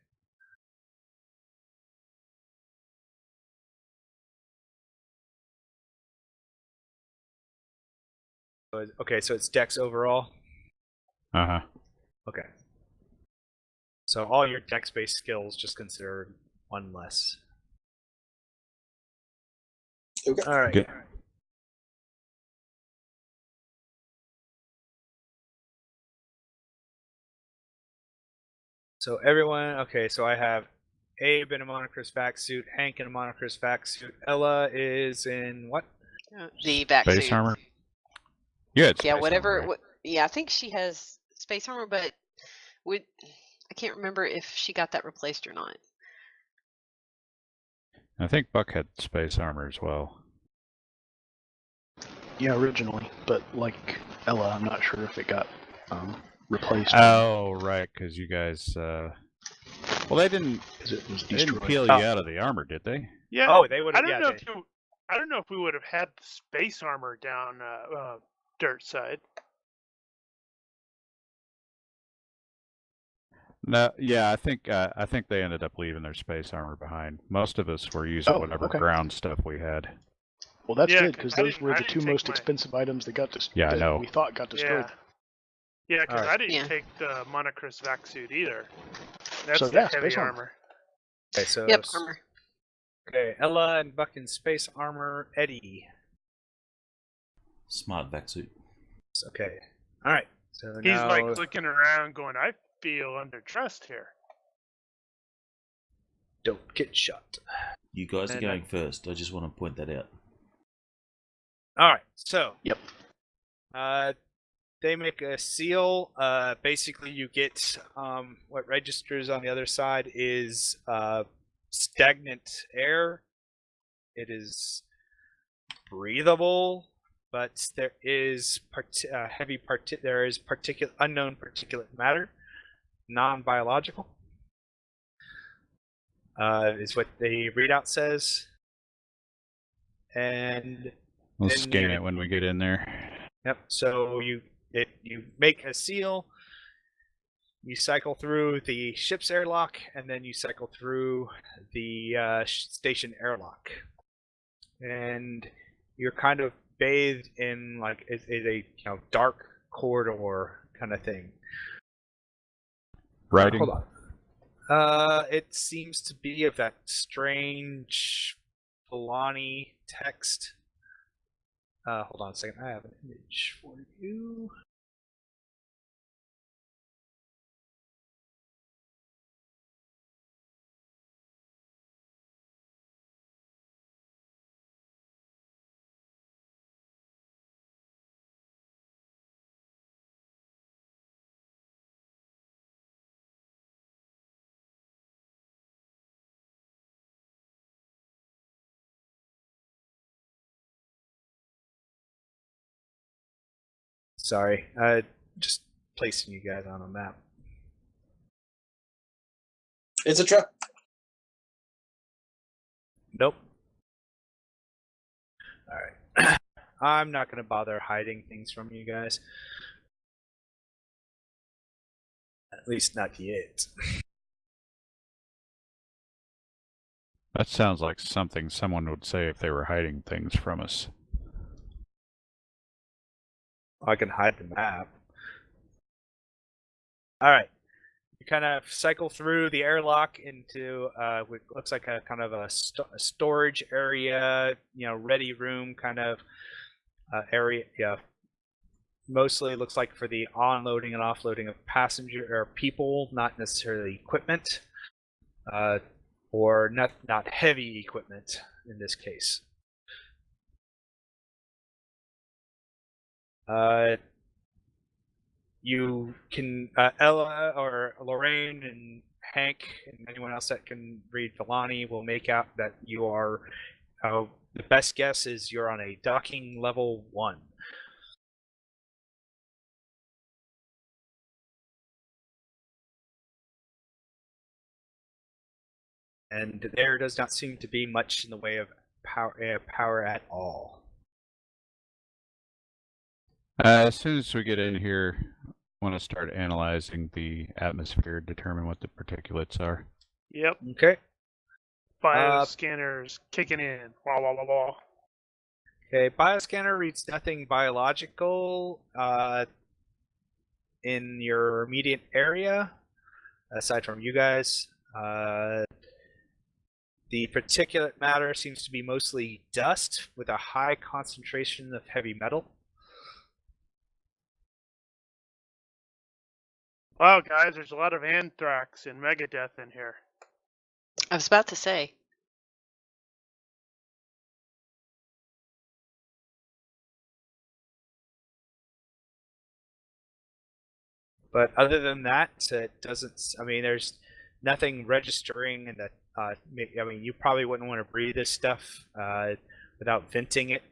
Okay, so it's dex overall. Uh-huh. Okay. So all your dex-based skills just consider 1 less. Okay. All right. Good. So everyone, okay, so I have Abe in a monochrome vac suit, Hank in a monochrome vac suit, Ella is in what? The vac Space suit. armor? Yeah, it's Yeah, space whatever. armor, right? Yeah, I think she has space armor, but I can't remember if she got that replaced or not. I think Buck had space armor as well. Yeah, originally, but like Ella, I'm not sure if it got replaced. Oh, right, because you guys... Well, they didn't It was They didn't destroyed. peel you out of the armor, did they? Yeah. Oh, they would I have. don't Yeah, know I don't know if we would have had the space armor down dirt side. No, yeah, I think they ended up leaving their space armor behind. Most of us were using whatever okay. ground stuff we had. Well, that's Yeah, good because those were I the didn't two take most my- expensive items that got Yeah, I that know. we thought got destroyed. Yeah, because Alright. I didn't Yeah. take the monochrome vac suit either. That's So, the yeah, heavy space armor. armor. Okay, so Yep, armor. Okay, Ella and Buck in space armor. Eddie. Smart vac suit. Okay. All right. So He's now, like looking around, going, "I feel under trust here." don't get shot. You guys are And, going first. I just want to point that out. All right. So. Yep. They make a seal. Basically, you get what registers on the other side is stagnant air. It is breathable, but there is unknown particulate matter, non-biological. Is what the readout says, and We'll then scan you- it when we get in there. Yep. So you make a seal. You cycle through the ship's airlock, and then you cycle through the station airlock, and you're kind of bathed in like a dark corridor kind of thing. Writing? Hold on. It seems to be of that strange Fulani text. Hold on a second. I have an image for you. Sorry, just placing you guys on a map. It's a trap. Nope. Alright. I'm not going to bother hiding things from you guys. At least not yet. That sounds like something someone would say if they were hiding things from us. I can hide the map. Alright. You kind of cycle through the airlock into what looks like a kind of a storage area, ready room kind of area. Yeah. Mostly looks like for the onloading and offloading of passenger or people, not necessarily equipment, or not heavy equipment in this case. You can Ella or Lorraine and Hank and anyone else that can read Villani will make out that you are. The best guess is you're on a docking level 1. And there does not seem to be much in the way of power at all. As soon as we get in here, I want to start analyzing the atmosphere, determine what the particulates are. Yep. Okay. Bioscanners kicking in. Wah, wah, wah, wah. Okay, bioscanner reads nothing biological in your immediate area, aside from you guys. The particulate matter seems to be mostly dust with a high concentration of heavy metal. Wow, guys, there's a lot of anthrax and Megadeth in here. I was about to say. But other than that, it doesn't. I mean, there's nothing registering, and that. I mean, you probably wouldn't want to breathe this stuff without venting it,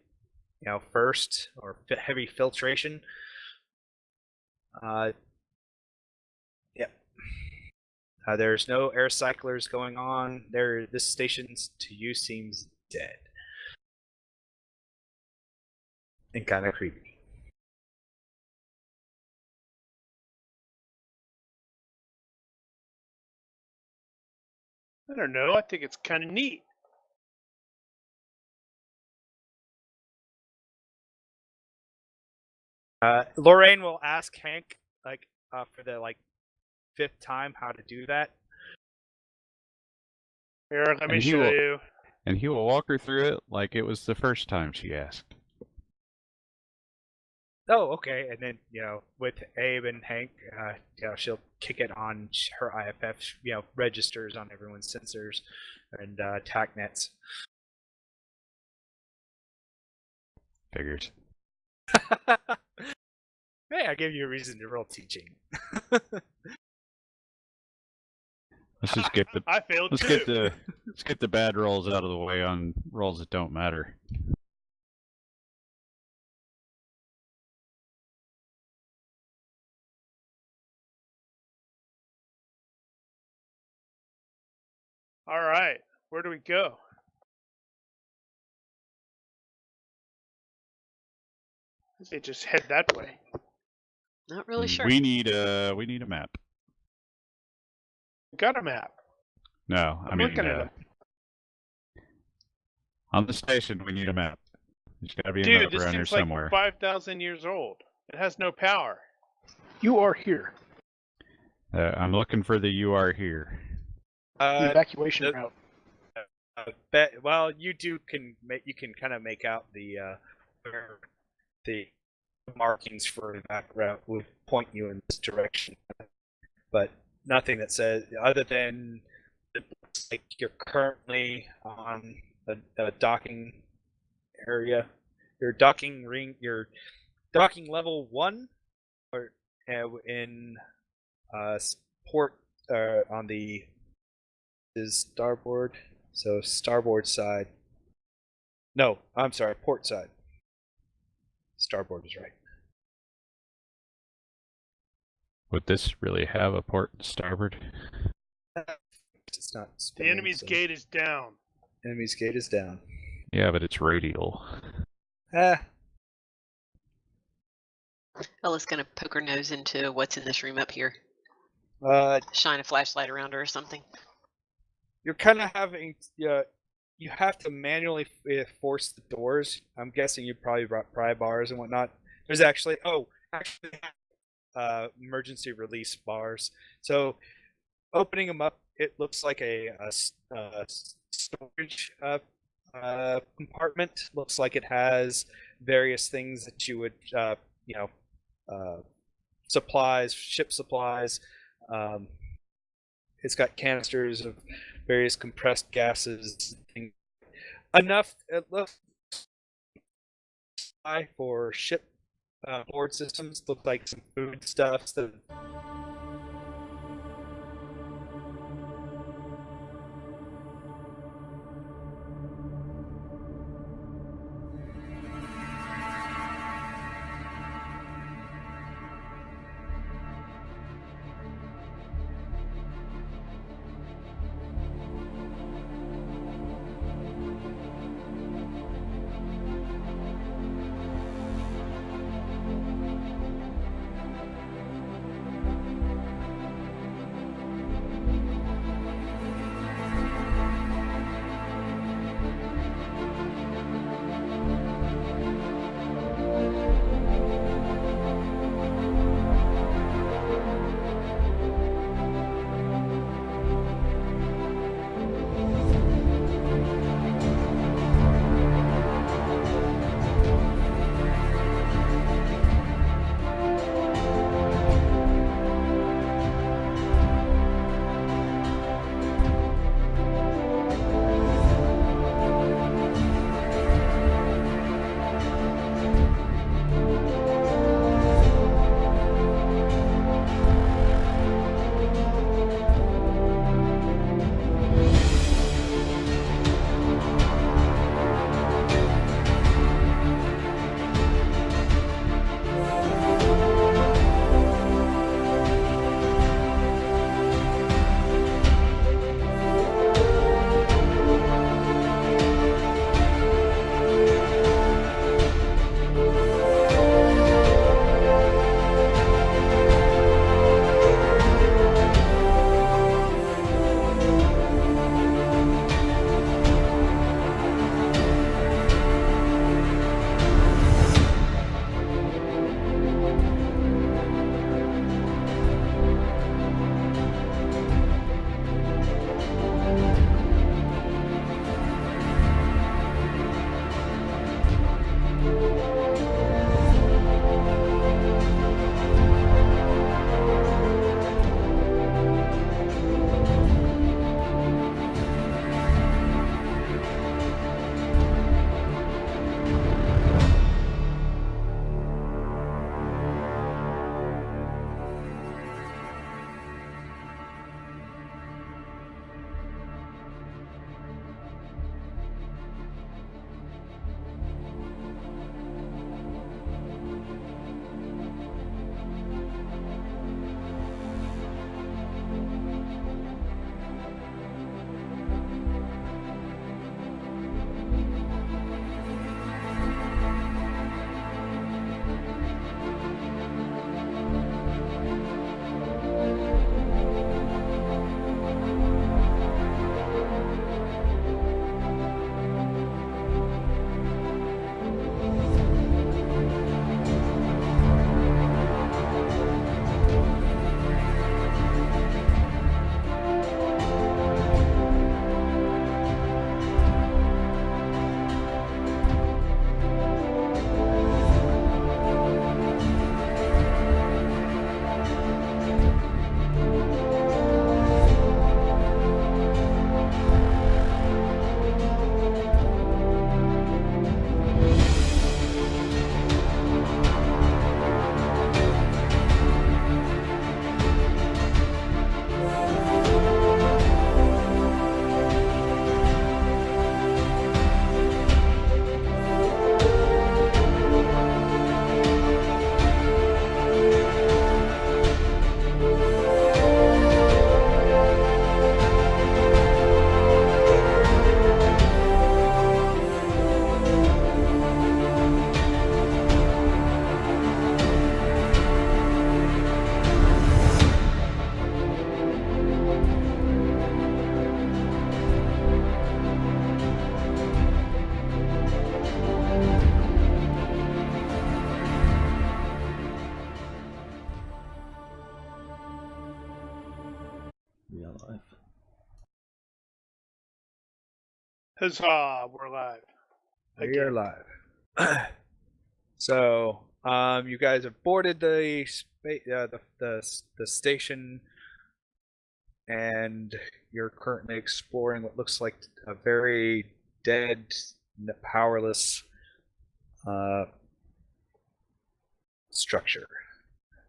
first, or heavy filtration. Yep. There's no air cyclers going on. This station to you seems dead and kind of creepy. I don't know. I think it's kind of neat. Lorraine will ask Hank, for the 5th time, how to do that. Here, let me show you. And he will walk her through it like it was the first time she asked. Oh, okay. And then, with Abe and Hank, she'll kick it on her IFF, registers on everyone's sensors and TAC nets. Figures. Hey, I gave you a reason to roll teaching. Let's just get the I failed too. Let's get the bad rolls out of the way on rolls that don't matter. All right, where do we go? They just head that way. Not really sure. We need a map. Got a map. No, I'm looking at it. On the station, we need a map. There's got to be a Dude, map this around here thing's like somewhere. 5,000 years old. It has no power. You are here. I'm looking for the "you are here." The evacuation route. Well, you can kind of make out the where the markings for that route would point you in this direction, but nothing that says other than it looks like you're currently on a docking area. Your docking level 1, or in port on the is starboard. So starboard side. No, I'm sorry, port side. Starboard is right. Would this really have a port starboard? It's not. The enemy's gate is down. Enemy's gate is down. Yeah, but it's radial. Ella's gonna poke her nose into what's in this room up here. Shine a flashlight around her or something. You're kind of having. You have to manually force the doors. I'm guessing you probably brought pry bars and whatnot. There's actually emergency release bars. So opening them up, it looks like a storage compartment. Looks like it has various things that you would, supplies, ship supplies. It's got canisters of various compressed gases. Enough for ship board systems. Look like some food stuffs. Huzzah, we're live. We are live. So, you guys have boarded the station, and you're currently exploring what looks like a very dead, powerless structure.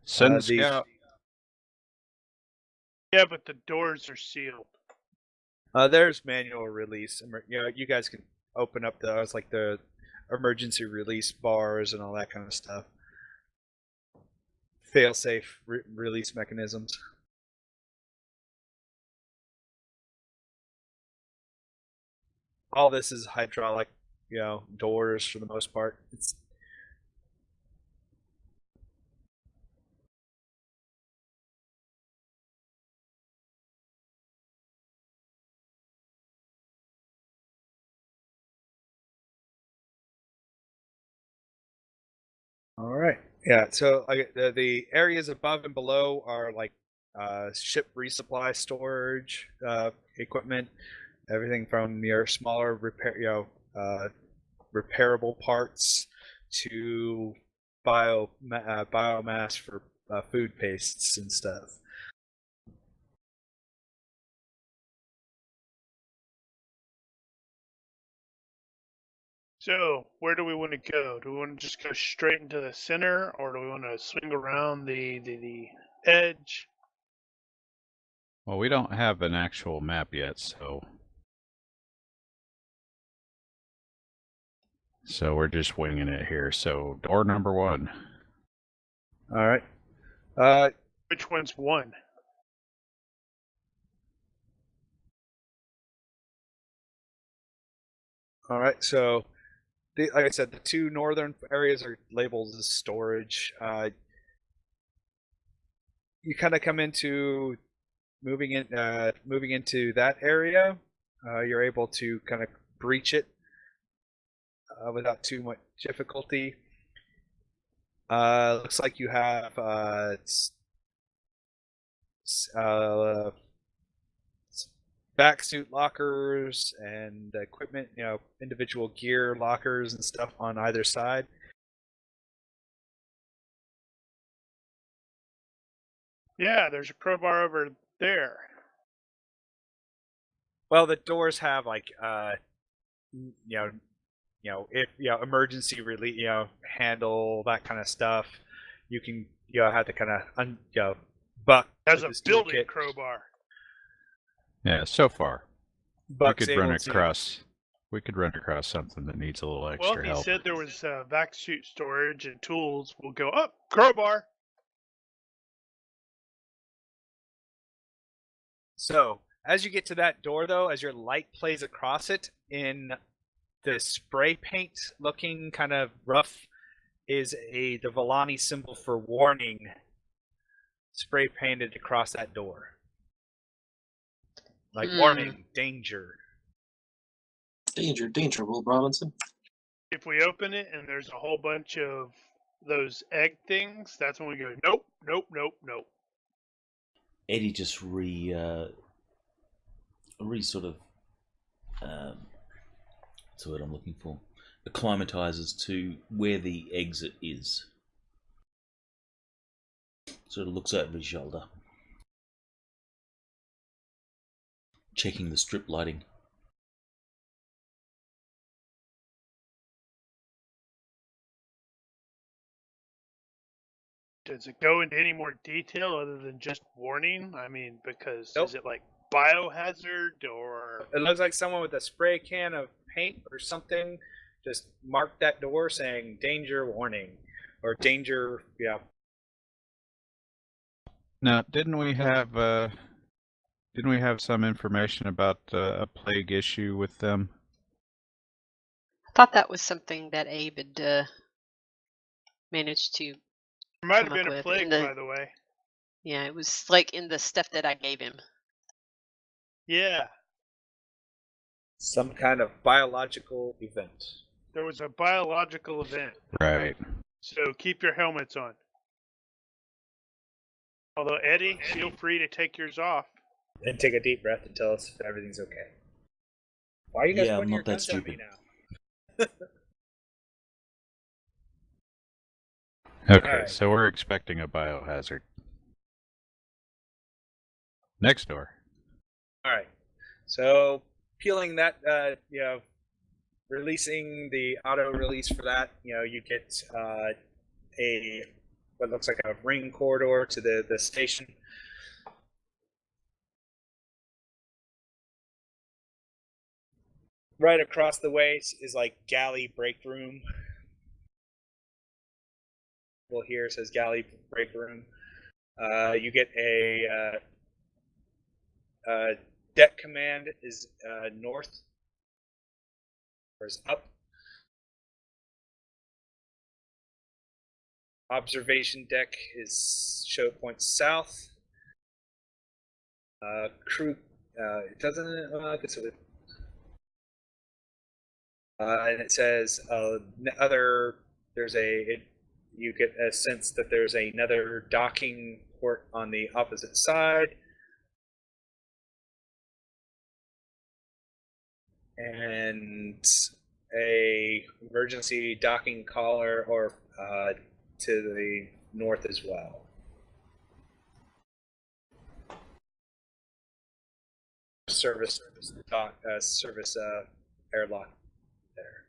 Send the- scout. Yeah, but the doors are sealed. There's manual release. You guys can open up those, like the emergency release bars and all that kind of stuff. Fail-safe release mechanisms. All this is hydraulic, doors for the most part. All right. Yeah. So the areas above and below are like ship resupply storage equipment, everything from your smaller repairable parts to biomass for food pastes and stuff. So, where do we want to go? Do we want to just go straight into the center, or do we want to swing around the edge? Well, we don't have an actual map yet, so we're just winging it here. So, door number 1. All right. Which one's one? All right. So, like I said, the two northern areas are labeled as storage. You kind of come into moving into that area. You're able to kind of breach it without too much difficulty. Looks like you have backsuit lockers and equipment, individual gear lockers and stuff on either side. Yeah, there's a crowbar over there. Well, the doors have like if emergency relief, handle, that kind of stuff. You can have to kind of buck. Has with a the steel building kit. crowbar. Yeah, so far. Buck's we could run able to- across. We could run across something that needs a little extra Well, he help. said there was vac suit storage and tools. We'll go up. Crowbar. So, as you get to that door, though, as your light plays across it, in the spray paint looking kind of rough is the Volani symbol for warning spray painted across that door. Like warning, danger. Danger, danger, Will Robinson. If we open it and there's a whole bunch of those egg things, that's when we go, nope, nope, nope, nope. Eddie just sort of what's the word I'm looking for? Acclimatizes to where the exit is. Sort of looks over his shoulder, checking the strip lighting. Does it go into any more detail other than just warning? I mean, because Nope. is it like biohazard or... It looks like someone with a spray can of paint or something just marked that door saying danger, warning, or danger, Now, didn't we have some information about a plague issue with them? I thought that was something that Abe had managed to. There might have come up been a with plague, in the- by the way. Yeah, it was like in the stuff that I gave him. Yeah, Some kind of biological event. there was a biological event. Right. So keep your helmets on. Although, Eddie, feel free to take yours off. And take a deep breath and tell us if everything's okay. Why are you guys Yeah, I'm pointing your not that guns at me stupid. now? Okay, Alright. so we're expecting a biohazard. Next door. All right. So peeling that, releasing the auto release for that, you get a what looks like a ring corridor to the station. Right across the way is like galley break room. Well, here it says galley break room. You get a deck command is north, or is up. Observation deck is show points south. Crew, it doesn't. I guess it would. And it says other. There's you get a sense that there's another docking port on the opposite side, and a emergency docking collar or to the north as well. Service airlock there.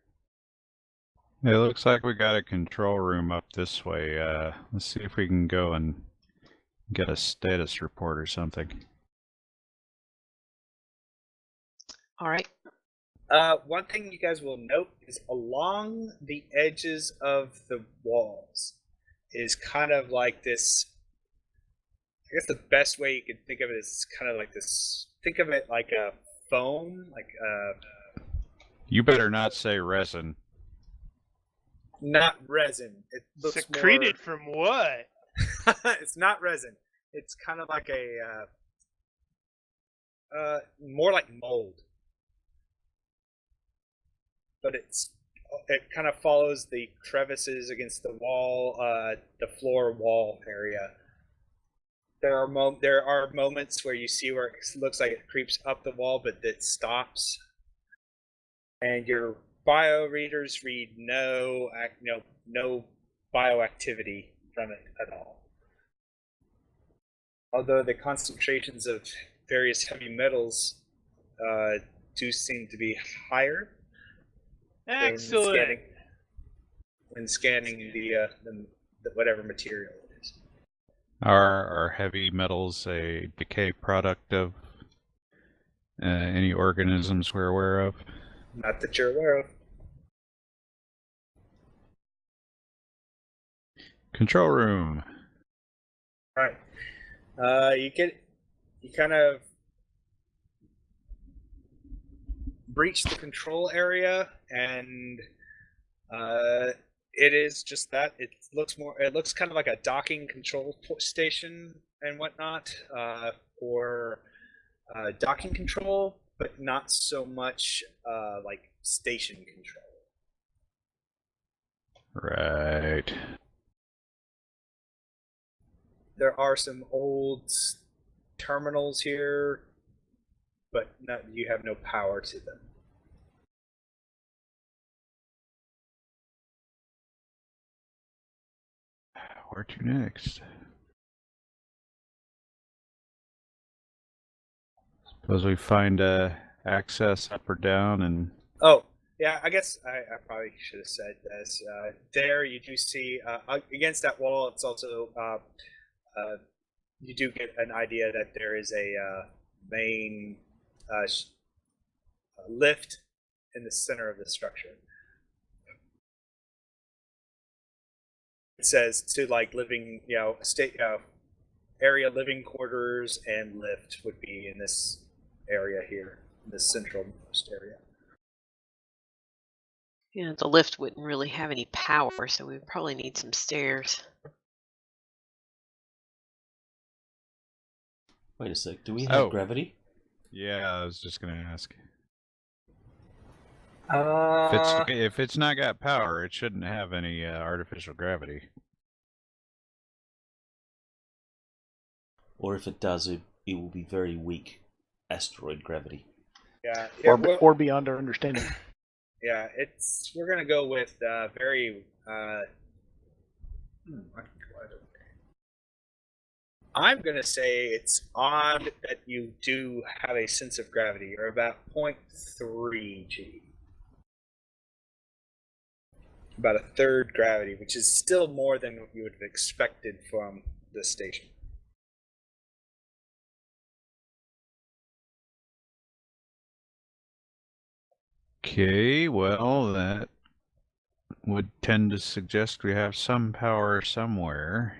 It looks like we got a control room up this way. Let's see if we can go and get a status report or something. All right. One thing you guys will note is along the edges of the walls is kind of like this. I guess the best way you can think of it is kind of like this. Think of it like a foam, like You better not say resin. not resin. It looks Secreted from what? It's not resin. It's kind of like a more like mold, but it kind of follows the crevices against the wall, the floor wall area. There are moments where you see where it looks like it creeps up the wall, but it stops. And your bio readers read no bioactivity from it at all. Although the concentrations of various heavy metals do seem to be higher. Excellent. When scanning the whatever material it is. Are heavy metals a decay product of any organisms we're aware of? Not that you're aware of. Control room. All right. You kind of breach the control area, and it is just that. It looks kind of like a docking control station and whatnot, or docking control, but not so much like station control. Right. There are some old terminals here, but you have no power to them. Where to next? Suppose we find access up or down and... Oh, yeah, I guess I probably should have said this. There you do see, against that wall, it's also, you do get an idea that there is a main lift in the center of the structure. It says to like living, area living quarters and lift would be in this area here, in this centralmost area. Yeah, the lift wouldn't really have any power, so we would probably need some stairs. Wait a sec, do we have Oh. gravity? Yeah, I was just gonna ask. Uh, If it's not got power, it shouldn't have any artificial gravity. Or if it does, it will be very weak asteroid gravity. yeah, Or beyond our understanding. yeah, we're gonna go with very. I'm gonna say it's odd that you do have a sense of gravity. You're about 0.3 G. about a third gravity, which is still more than what you would have expected from this station. Okay, well, that would tend to suggest we have some power somewhere.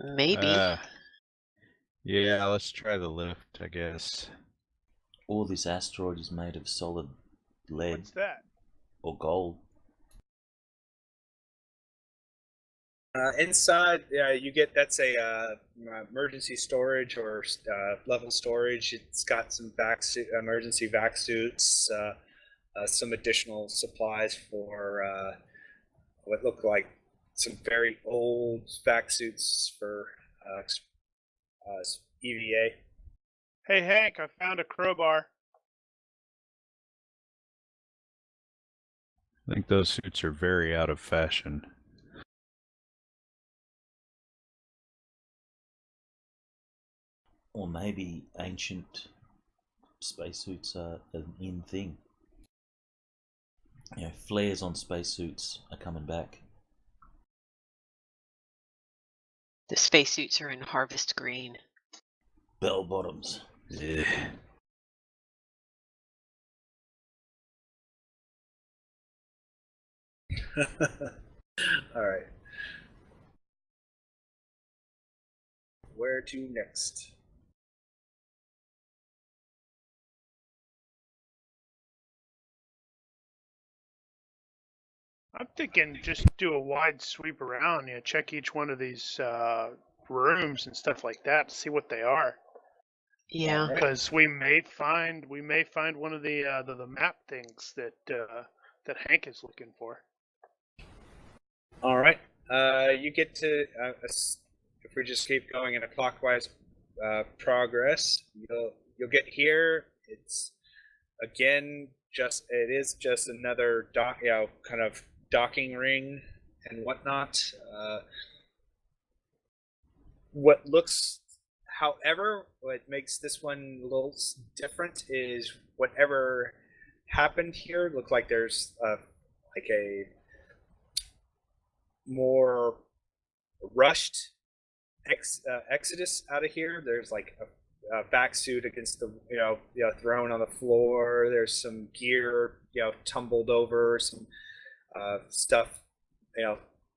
Maybe. Yeah, let's try the lift, I guess. Or this asteroid is made of solid lead What's that? or gold. Inside, you get that's a emergency storage or level storage. It's got some emergenty vac suits, some additional supplies for what look like some very old vac suits for EVA. Hey Hank, I found a crowbar. I think those suits are very out of fashion. Or maybe ancient spacesuits are an in thing. You know, flares on spacesuits are coming back. The spacesuits are in harvest green. Bell bottoms. Yeah. All right. Where to next? I'm thinking just do a wide sweep around, check each one of these rooms and stuff like that to see what they are. Yeah. All right. Because we may find one of the map things that that Hank is looking for. All right. You get to if we just keep going in a clockwise progress, you'll get here. It's again it is just another kind of docking ring and whatnot. However, what makes this one a little different is whatever happened here looked like there's like a more rushed exodus out of here. There's like a back suit against the thrown on the floor. There's some gear tumbled over, some stuff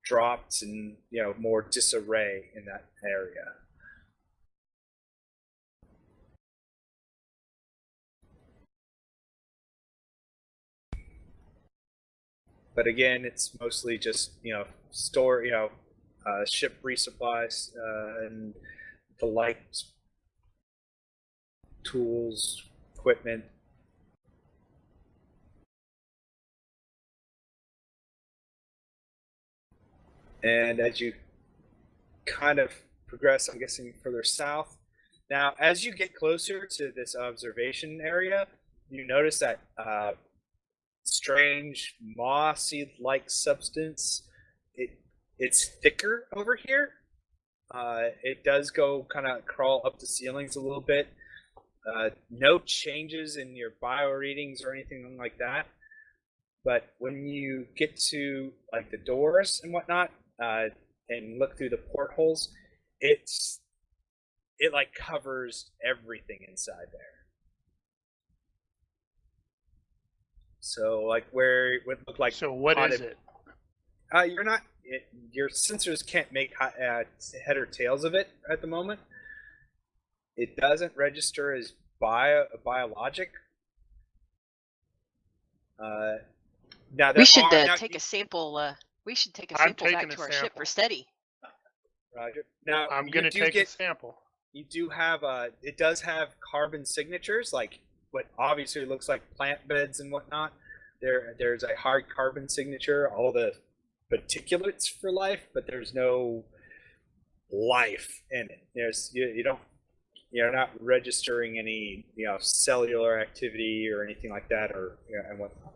dropped, and more disarray in that area. But again, it's mostly just store ship resupplies and the like, tools, equipment. And as you kind of progress, I'm guessing further south. Now, as you get closer to this observation area, you notice that strange mossy-like substance. It's thicker over here. It does go kind of crawl up the ceilings a little bit. No changes in your bio readings or anything like that. But when you get to like the doors and whatnot, and look through the portholes, it like covers everything inside there. So like where it would look like. So what is it? You're not. Your sensors can't make head or tails of it at the moment. It doesn't register as biologic. Now We should take a sample. We should take a sample back to our ship for study. Roger. Now I'm going to take a sample. You do have it does have carbon signatures, like what obviously looks like plant beds and whatnot. There's a hard carbon signature, all the particulates for life, but there's no life in it. You're not registering any cellular activity or anything like that, or and whatnot.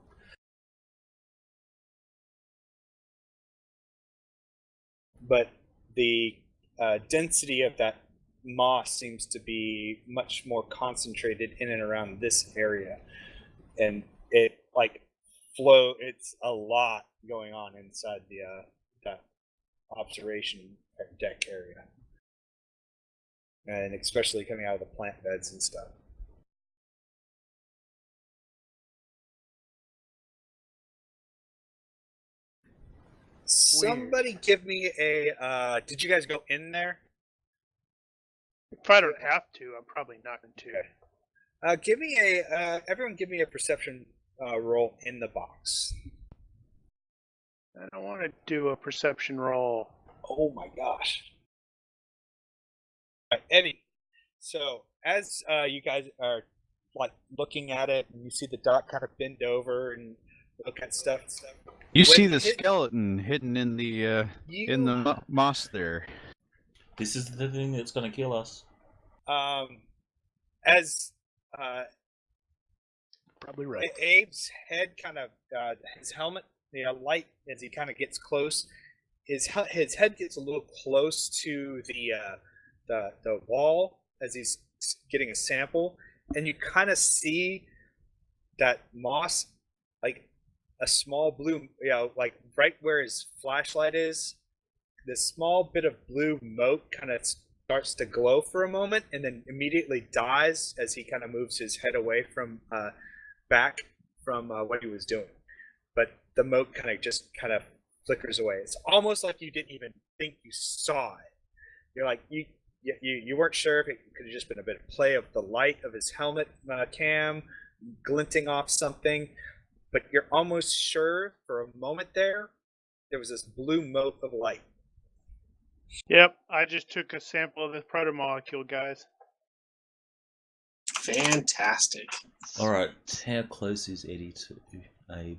But the density of that moss seems to be much more concentrated in and around this area. and it like flow. It's a lot going on inside the that observation deck area, and especially coming out of the plant beds and stuff. Somebody give me a. Did you guys go in there? If I don't have to, I'm probably not going to. Give me a. Everyone, give me a perception roll in the box. I don't want to do a perception roll. Oh my gosh. Eddie, so as you guys are like looking at it, and you see the dot kind of bend over and look at stuff. You When see the hit- skeleton hidden in the moss there. This is the thing that's going to kill us. As Probably right. Abe's head kind of his helmet, light as he kind of gets close, his head gets a little close to the wall as he's getting a sample, and you kind of see that moss, like a small blue, like right where his flashlight is, this small bit of blue mote kind of starts to glow for a moment, and then immediately dies as he kind of moves his head away from back from what he was doing. But the mote kind of flickers away. It's almost like you didn't even think you saw it. You're like you weren't sure if it could have just been a bit of play of the light of his helmet cam glinting off something, but you're almost sure for a moment there was this blue mote of light. Yep, I just took a sample of this protomolecule, guys. Fantastic. All right, how close is Eddie to Abe?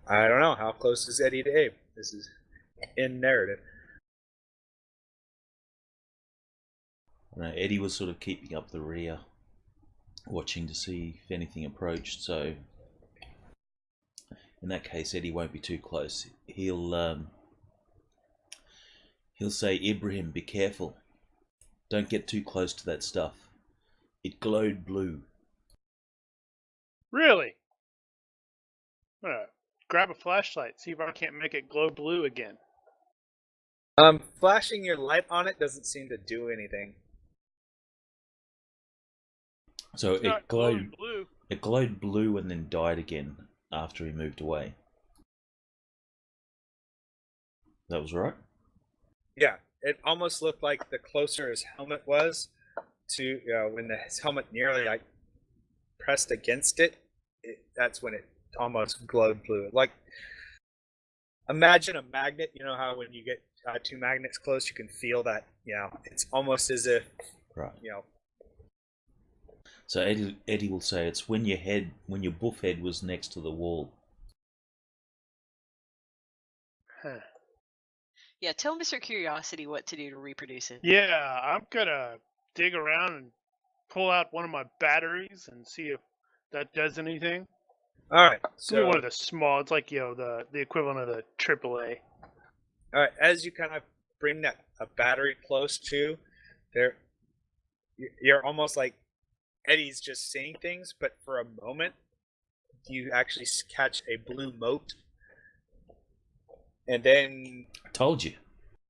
I don't know. How close is Eddie to Abe? This is in narrative. Right, Eddie was sort of keeping up the rear, watching to see if anything approached. So, in that case, Eddie won't be too close. He'll say, "Ibrahim, be careful. Don't get too close to that stuff. It glowed blue." Really? I'm gonna grab a flashlight, see if I can't make it glow blue again. Flashing your light on it doesn't seem to do anything. So It's not glowing glowed. blue. It glowed blue and then died again after he moved away. That was right. Yeah, it almost looked like the closer his helmet was to when his helmet nearly like pressed against it, that's when it almost glowed blue. Like, imagine a magnet. You know how when you get two magnets close, you can feel that. It's almost as if Right. So Eddie will say it's when your buff head was next to the wall. Huh. Yeah, tell Mr. Curiosity what to do to reproduce it. Yeah, I'm gonna dig around and pull out one of my batteries and see if that does anything. All right. So So one of the small. It's like the equivalent of the AAA. all right, as you kind of bring a battery close to there, you're almost like Eddie's just seeing things, but for a moment, you actually catch a blue mote, and then I told you.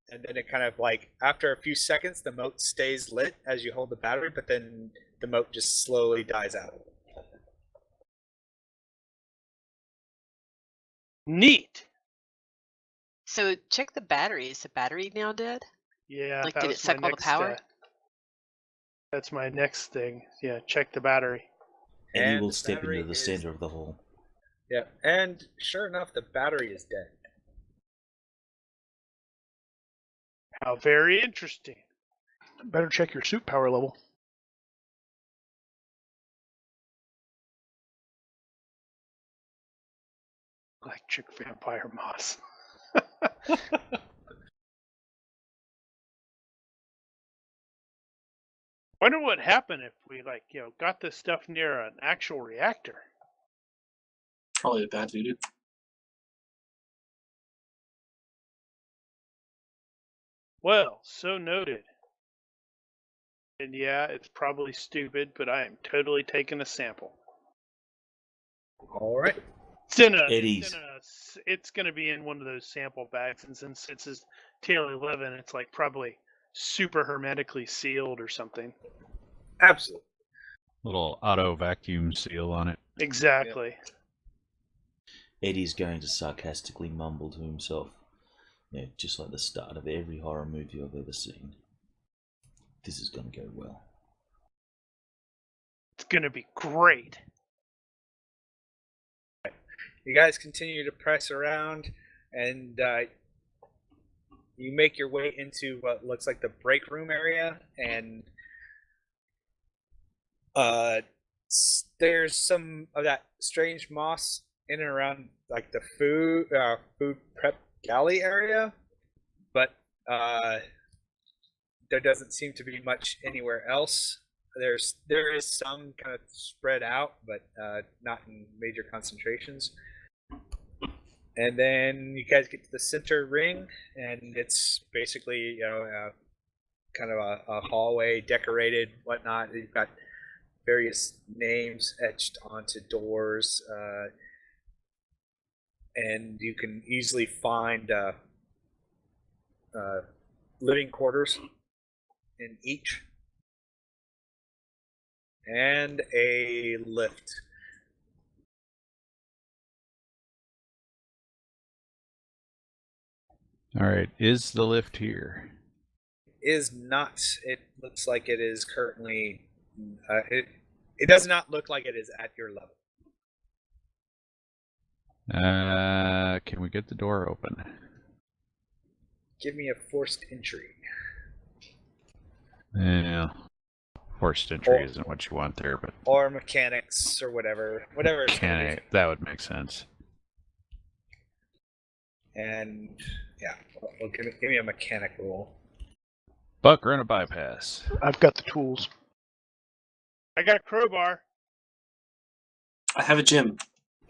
it kind of like after a few seconds, the mote stays lit as you hold the battery, but then the mote just slowly dies out. Neat. So check the battery. Is the battery now dead? Yeah. Like, that did it was suck my all the next, power? That's my next thing. Yeah, check the battery. Eddie And will the step battery into the is- center of the hall. Yeah, and sure enough, the battery is dead. How very interesting. Better check your suit power level. Electric vampire moss. Wonder what happened if we got this stuff near an actual reactor. Probably a bad voodoo. Well, so noted. And yeah, it's probably stupid, but I am totally taking a sample. All right. Eddie's. It's gonna be in one of those sample bags, and since it's his TL11, it's like probably super hermetically sealed or something. Absolutely. Little auto vacuum seal on it. Exactly. Eddie's going to sarcastically mumble to himself. Yeah, just like the start of every horror movie I've ever seen. This is going to go well. It's gonna be great. You guys continue to press around, and you make your way into what looks like the break room area, and there's some of that strange moss in and around like the food prep galley area, but there doesn't seem to be much anywhere else. There is some kind of spread out, but not in major concentrations. And then you guys get to the center ring, and it's basically kind of a hallway, decorated, whatnot. You've got various names etched onto doors, and you can easily find living quarters in each, and a lift. All right, is the lift here? Is not. It looks like it is currently. It does not look like it is at your level. Can we get the door open? Give me a forced entry. Yeah, forced entry isn't what you want there, but or mechanics or whatever it's gonna be. That would make sense. And yeah, well, give me a mechanic roll. Buck, run a bypass. I've got the tools. I got a crowbar. I have a gym.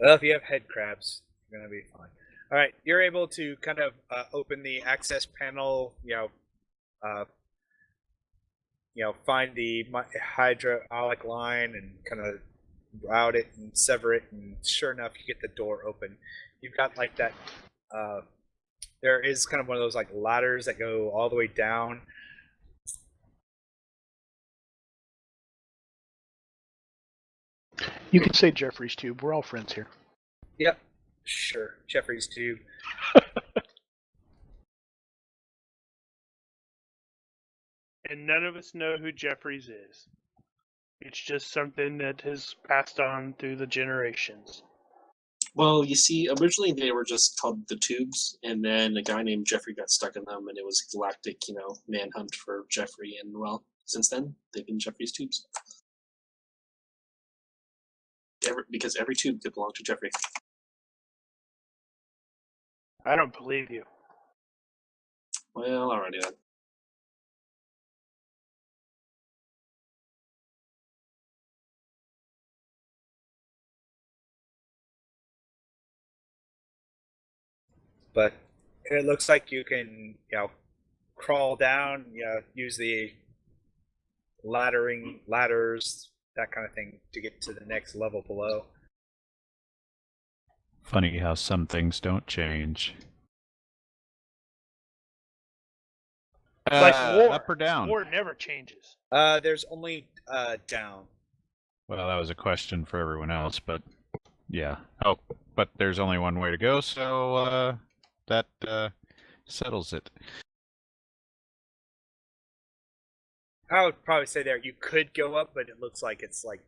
Well, if you have head crabs, you're gonna be fine. All right, you're able to kind of open the access panel. Find the hydraulic line and kind of route it and sever it, and sure enough, you get the door open. You've got like that. There is kind of one of those like ladders that go all the way down. You can say Jeffrey's Tube. We're all friends here. Yep, sure. Jeffrey's Tube. And none of us know who Jeffries is. It's just something that has passed on through the generations. Well, you see, originally they were just called the Tubes, and then a guy named Jeffrey got stuck in them, and it was a galactic, manhunt for Jeffrey, and well, since then, they've been Jeffrey's Tubes. Because every tube could belong to Jeffrey. I don't believe you. Well, alrighty then. But it looks like you can, crawl down, use the ladders, that kind of thing to get to the next level below. Funny how some things don't change. Like war. Up or down? War never changes. There's only down. Well, that was a question for everyone else, but yeah. Oh, but there's only one way to go, so that settles it. I would probably say there you could go up, but it looks like it's like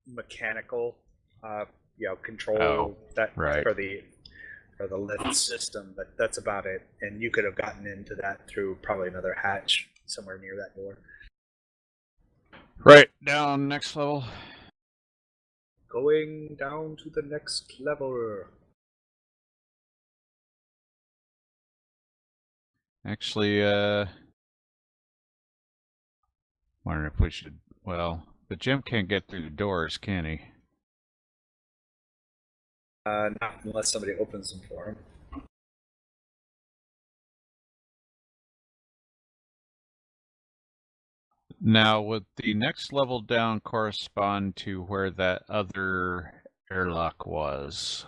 mechanical, control right. for the lift system. But that's about it. And you could have gotten into that through probably another hatch somewhere near that door. Right, down next level. Going down to the next level. Actually, wondering if we should. Well, but Jim can't get through the doors, can he? Not unless somebody opens them for him. Now, would the next level down correspond to where that other airlock was.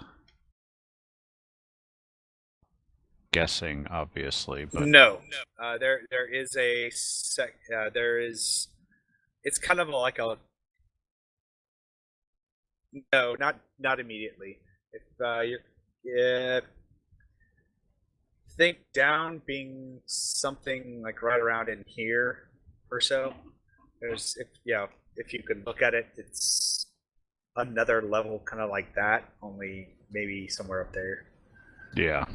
Guessing, obviously, but No. There is a there is. It's kind of like a. No, not immediately. If you think down being something like right around in here or so. There's if you could look at it, it's another level kind of like that, only maybe somewhere up there. yeah.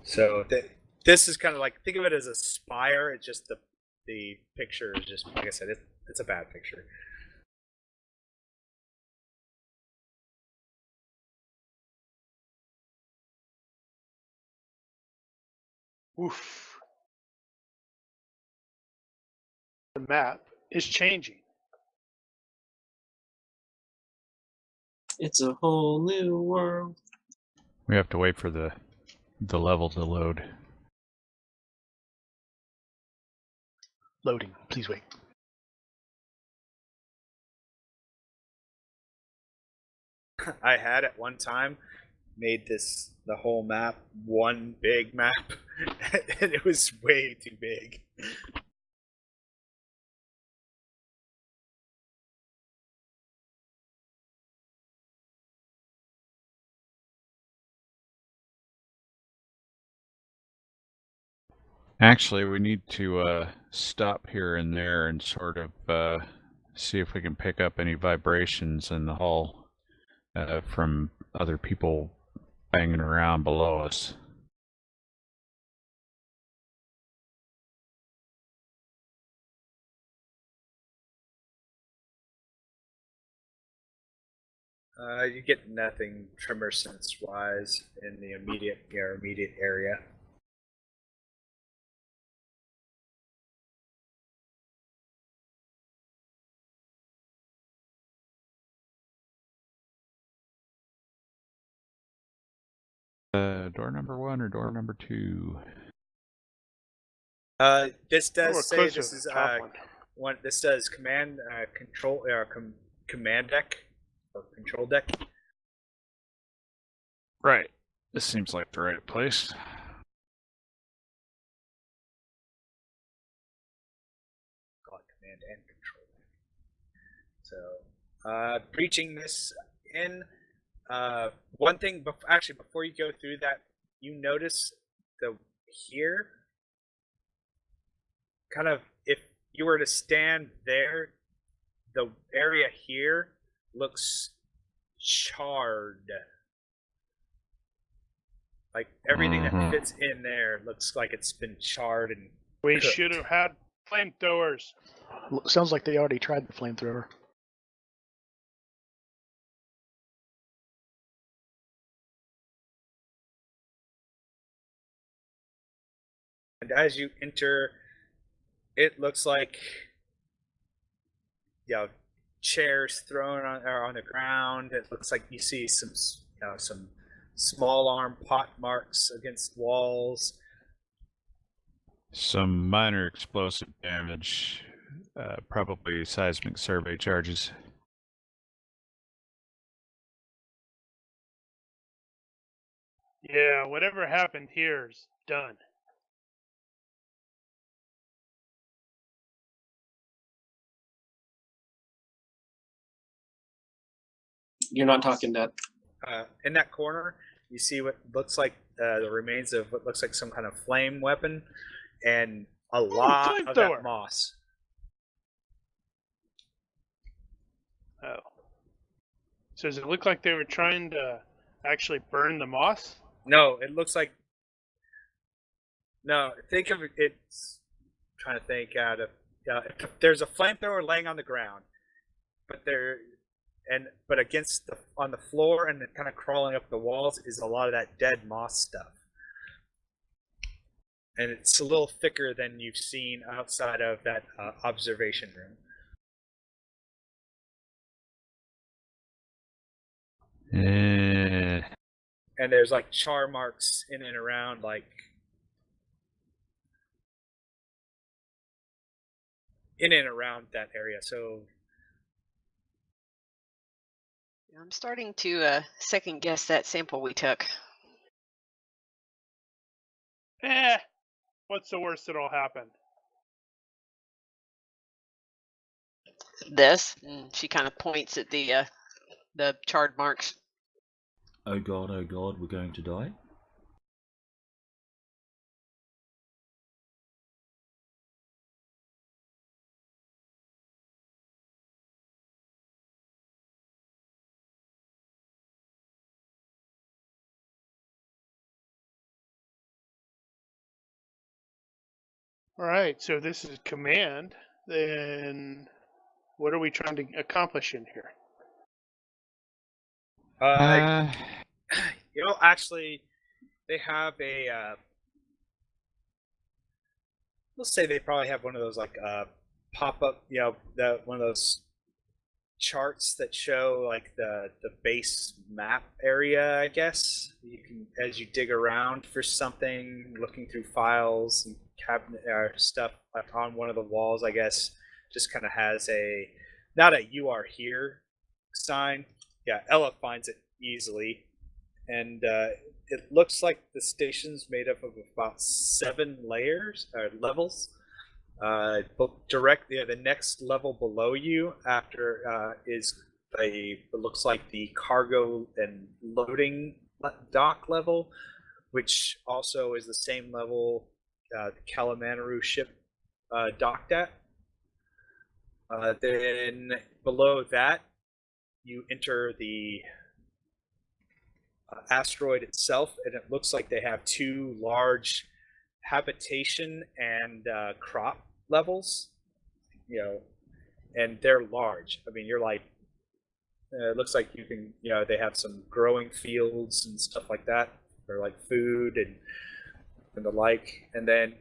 So this is kind of like, think of it as a spire. It's just the picture is just, like I said, it's a bad picture. Oof. The map is changing. It's a whole new world. We have to wait for the level to load. Loading. Please wait. I had at one time made the whole map one big map, and it was way too big. Actually, we need to stop here and there and sort of see if we can pick up any vibrations in the hull from other people banging around below us. You get nothing tremor sense wise in the immediate area. Door number 1 or door number 2? This Oh, we're does say closer this to is the top one. this does command control command deck or control deck. Right. This seems like the right place. Call it command and control deck. So, breaching this in. One thing, actually, before you go through that, you notice here, kind of, if you were to stand there, the area here looks charred. Like everything that fits in there looks like it's been charred and We cooked. should have had flamethrowers. Sounds like they already tried the flamethrower. And as you enter, it looks like chairs thrown on the ground. It looks like you see some small arm pot marks against walls. Some minor explosive damage, probably seismic survey charges. Yeah, whatever happened here is done. You're not talking that. In that corner, you see what looks like the remains of what looks like some kind of flame weapon, and a lot of that moss. Oh. So does it look like they were trying to actually burn the moss? No, it looks like. No, think of it. It's trying to think out of. There's a flamethrower laying on the ground, but against on the floor and kind of crawling up the walls is a lot of that dead moss stuff, and it's a little thicker than you've seen outside of that observation room. And there's like char marks in and around, like in and around that area. So I'm starting to second guess that sample we took. What's the worst that'll happen? This, and she kind of points at the charred marks. Oh god, we're going to die? All right, so this is command. Then what are we trying to accomplish in here? Actually, they have a. Let's say they probably have one of those like pop up, one of those charts that show like the base map area. I guess you can, as you dig around for something, looking through files and cabinet stuff on one of the walls. I guess just kind of has a not a "you are here" sign. Yeah, Ella finds it easily, and it looks like the station's made up of about 7 layers or levels. The next level below you after is it looks like the cargo and loading dock level, which also is the same level the Kalamanaru ship docked at. Then below that, you enter the asteroid itself, and it looks like they have 2 large habitation and crop levels, and they're large. I mean, you're like, it looks like you can, they have some growing fields and stuff like that, or like food and the like. And then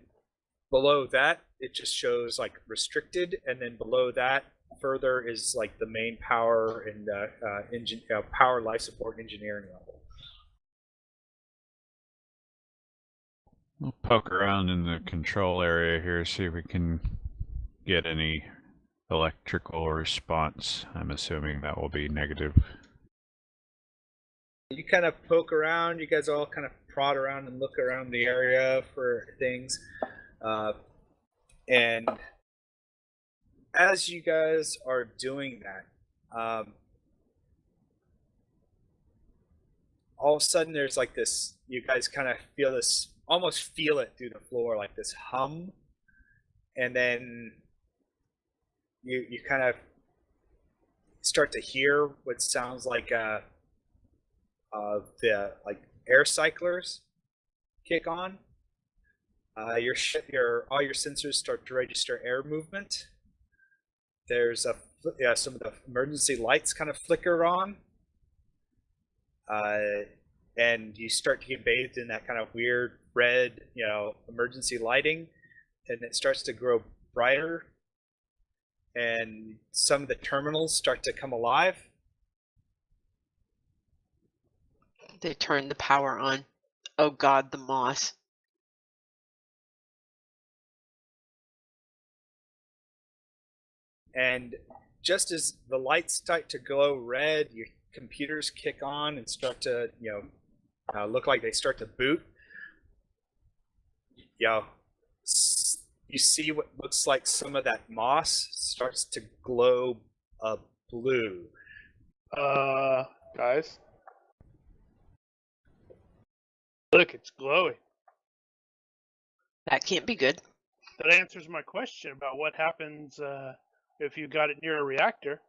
below that, it just shows like restricted, and then below that further is like the main power and power life support engineering level. We'll poke around in the control area here, see if we can get any electrical response. I'm assuming that will be negative. You kind of poke around, you guys all kind of prod around and look around the area for things. And as you guys are doing that, all of a sudden there's like this, you guys kind of feel this, almost feel it through the floor, like this hum, and then you kind of start to hear what sounds like the like air cyclers kick on. All your sensors start to register air movement. There's some of the emergency lights kind of flicker on, and you start to get bathed in that kind of weird red, emergency lighting, and it starts to grow brighter, and some of the terminals start to come alive. They turn the power on. Oh God, the moss. And just as the lights start to glow red, your computers kick on and start to, look like they start to boot. You see what looks like some of that moss starts to glow blue. Guys, look, it's glowing. That can't be good. That answers my question about what happens if you got it near a reactor.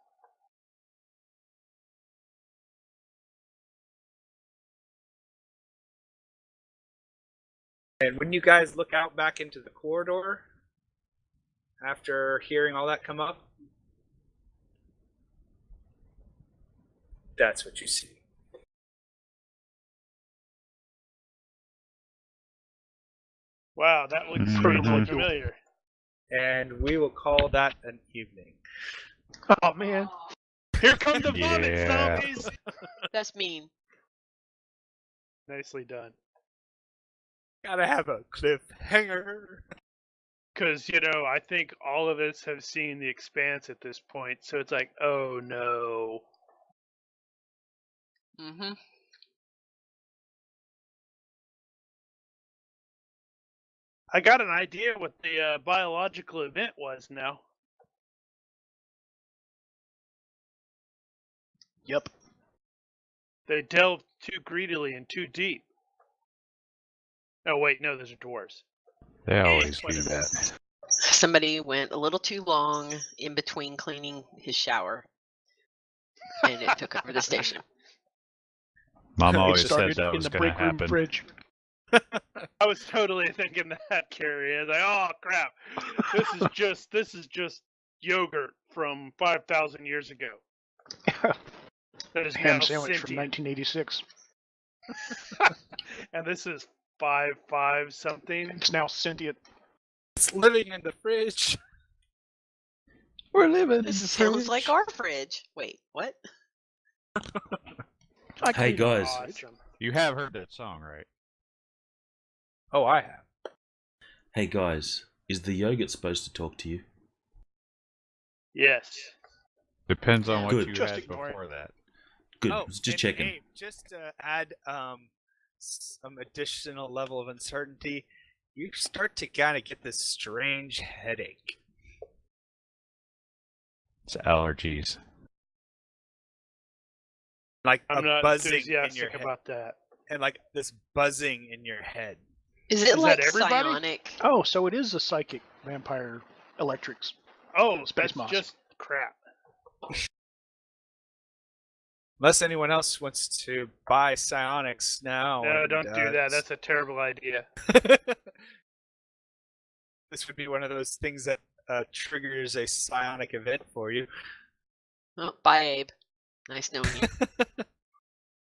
And when you guys look out back into the corridor, after hearing all that come up, that's what you see. Wow, that looks strangely familiar. And we will call that an evening. Oh man, here come the vomit zombies! That's mean. Nicely done. Gotta have a cliffhanger. Because, I think all of us have seen The Expanse at this point, so it's like, oh no. Mm-hmm. I got an idea what the biological event was now. Yep. They delved too greedily and too deep. Oh wait, no, those are dwarves. They always What do is that. this? Somebody went a little too long in between cleaning his shower, and it took over the station. Mom It always said Started that in was the going to break room happen. fridge. I was totally thinking that, Carrie. I was like, oh crap, this is just yogurt from 5,000 years ago. That is Ham now sandwich from sentient. 1986. And this is 5.5 something. It's now sentient. It's living in the fridge. We're living This sounds like our fridge. Wait, what? I Hey, cleaned my guys. fridge. You have heard that song, right? Oh, I have. Hey guys, is the yogurt supposed to talk to you? Yes. Depends on what Good. you Just had ignore it. before that. Good, Oh, just and, checking. hey, just to add some additional level of uncertainty, you start to kind of get this strange headache. It's allergies. Like I'm a not buzzing in your enthusiastic head. about that. And like this buzzing in your head. Is it Is like that everybody? psionic? Oh, so it is a psychic vampire electrics. Oh, Space it's moss. just crap. Unless anyone else wants to buy psionics now. No, and, don't do that. That's a terrible idea. This would be one of those things that triggers a psionic event for you. Oh, bye, Abe. Nice knowing you.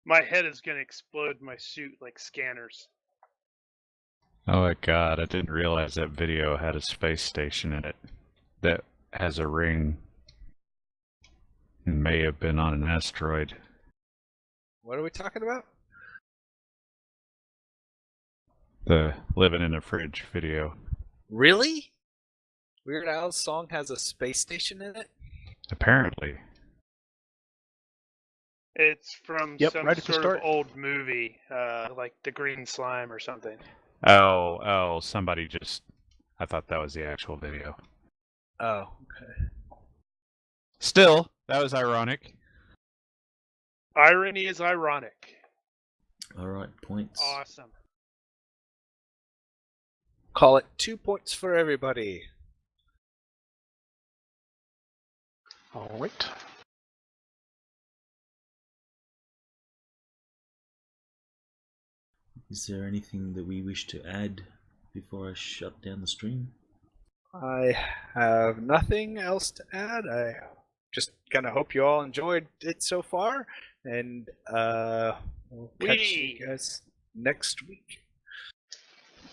My head is going to explode in my suit like scanners. Oh my god, I didn't realize that video had a space station in it that has a ring and may have been on an asteroid. What are we talking about? The living in a fridge video. Really? Weird Al's song has a space station in it? Apparently. It's from Yep, some right at the sort of start. old movie, like The Green Slime or something. Oh, somebody just... I thought that was the actual video. Oh, okay. Still, that was ironic. Irony is ironic. Alright, points. Awesome. Call it 2 points for everybody. All right. Is there anything that we wish to add before I shut down the stream? I have nothing else to add. I just kind of hope you all enjoyed it so far, and we'll catch you guys next week.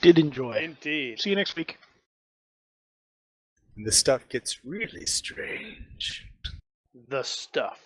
Did enjoy. Indeed. See you next week. And the stuff gets really strange. The stuff.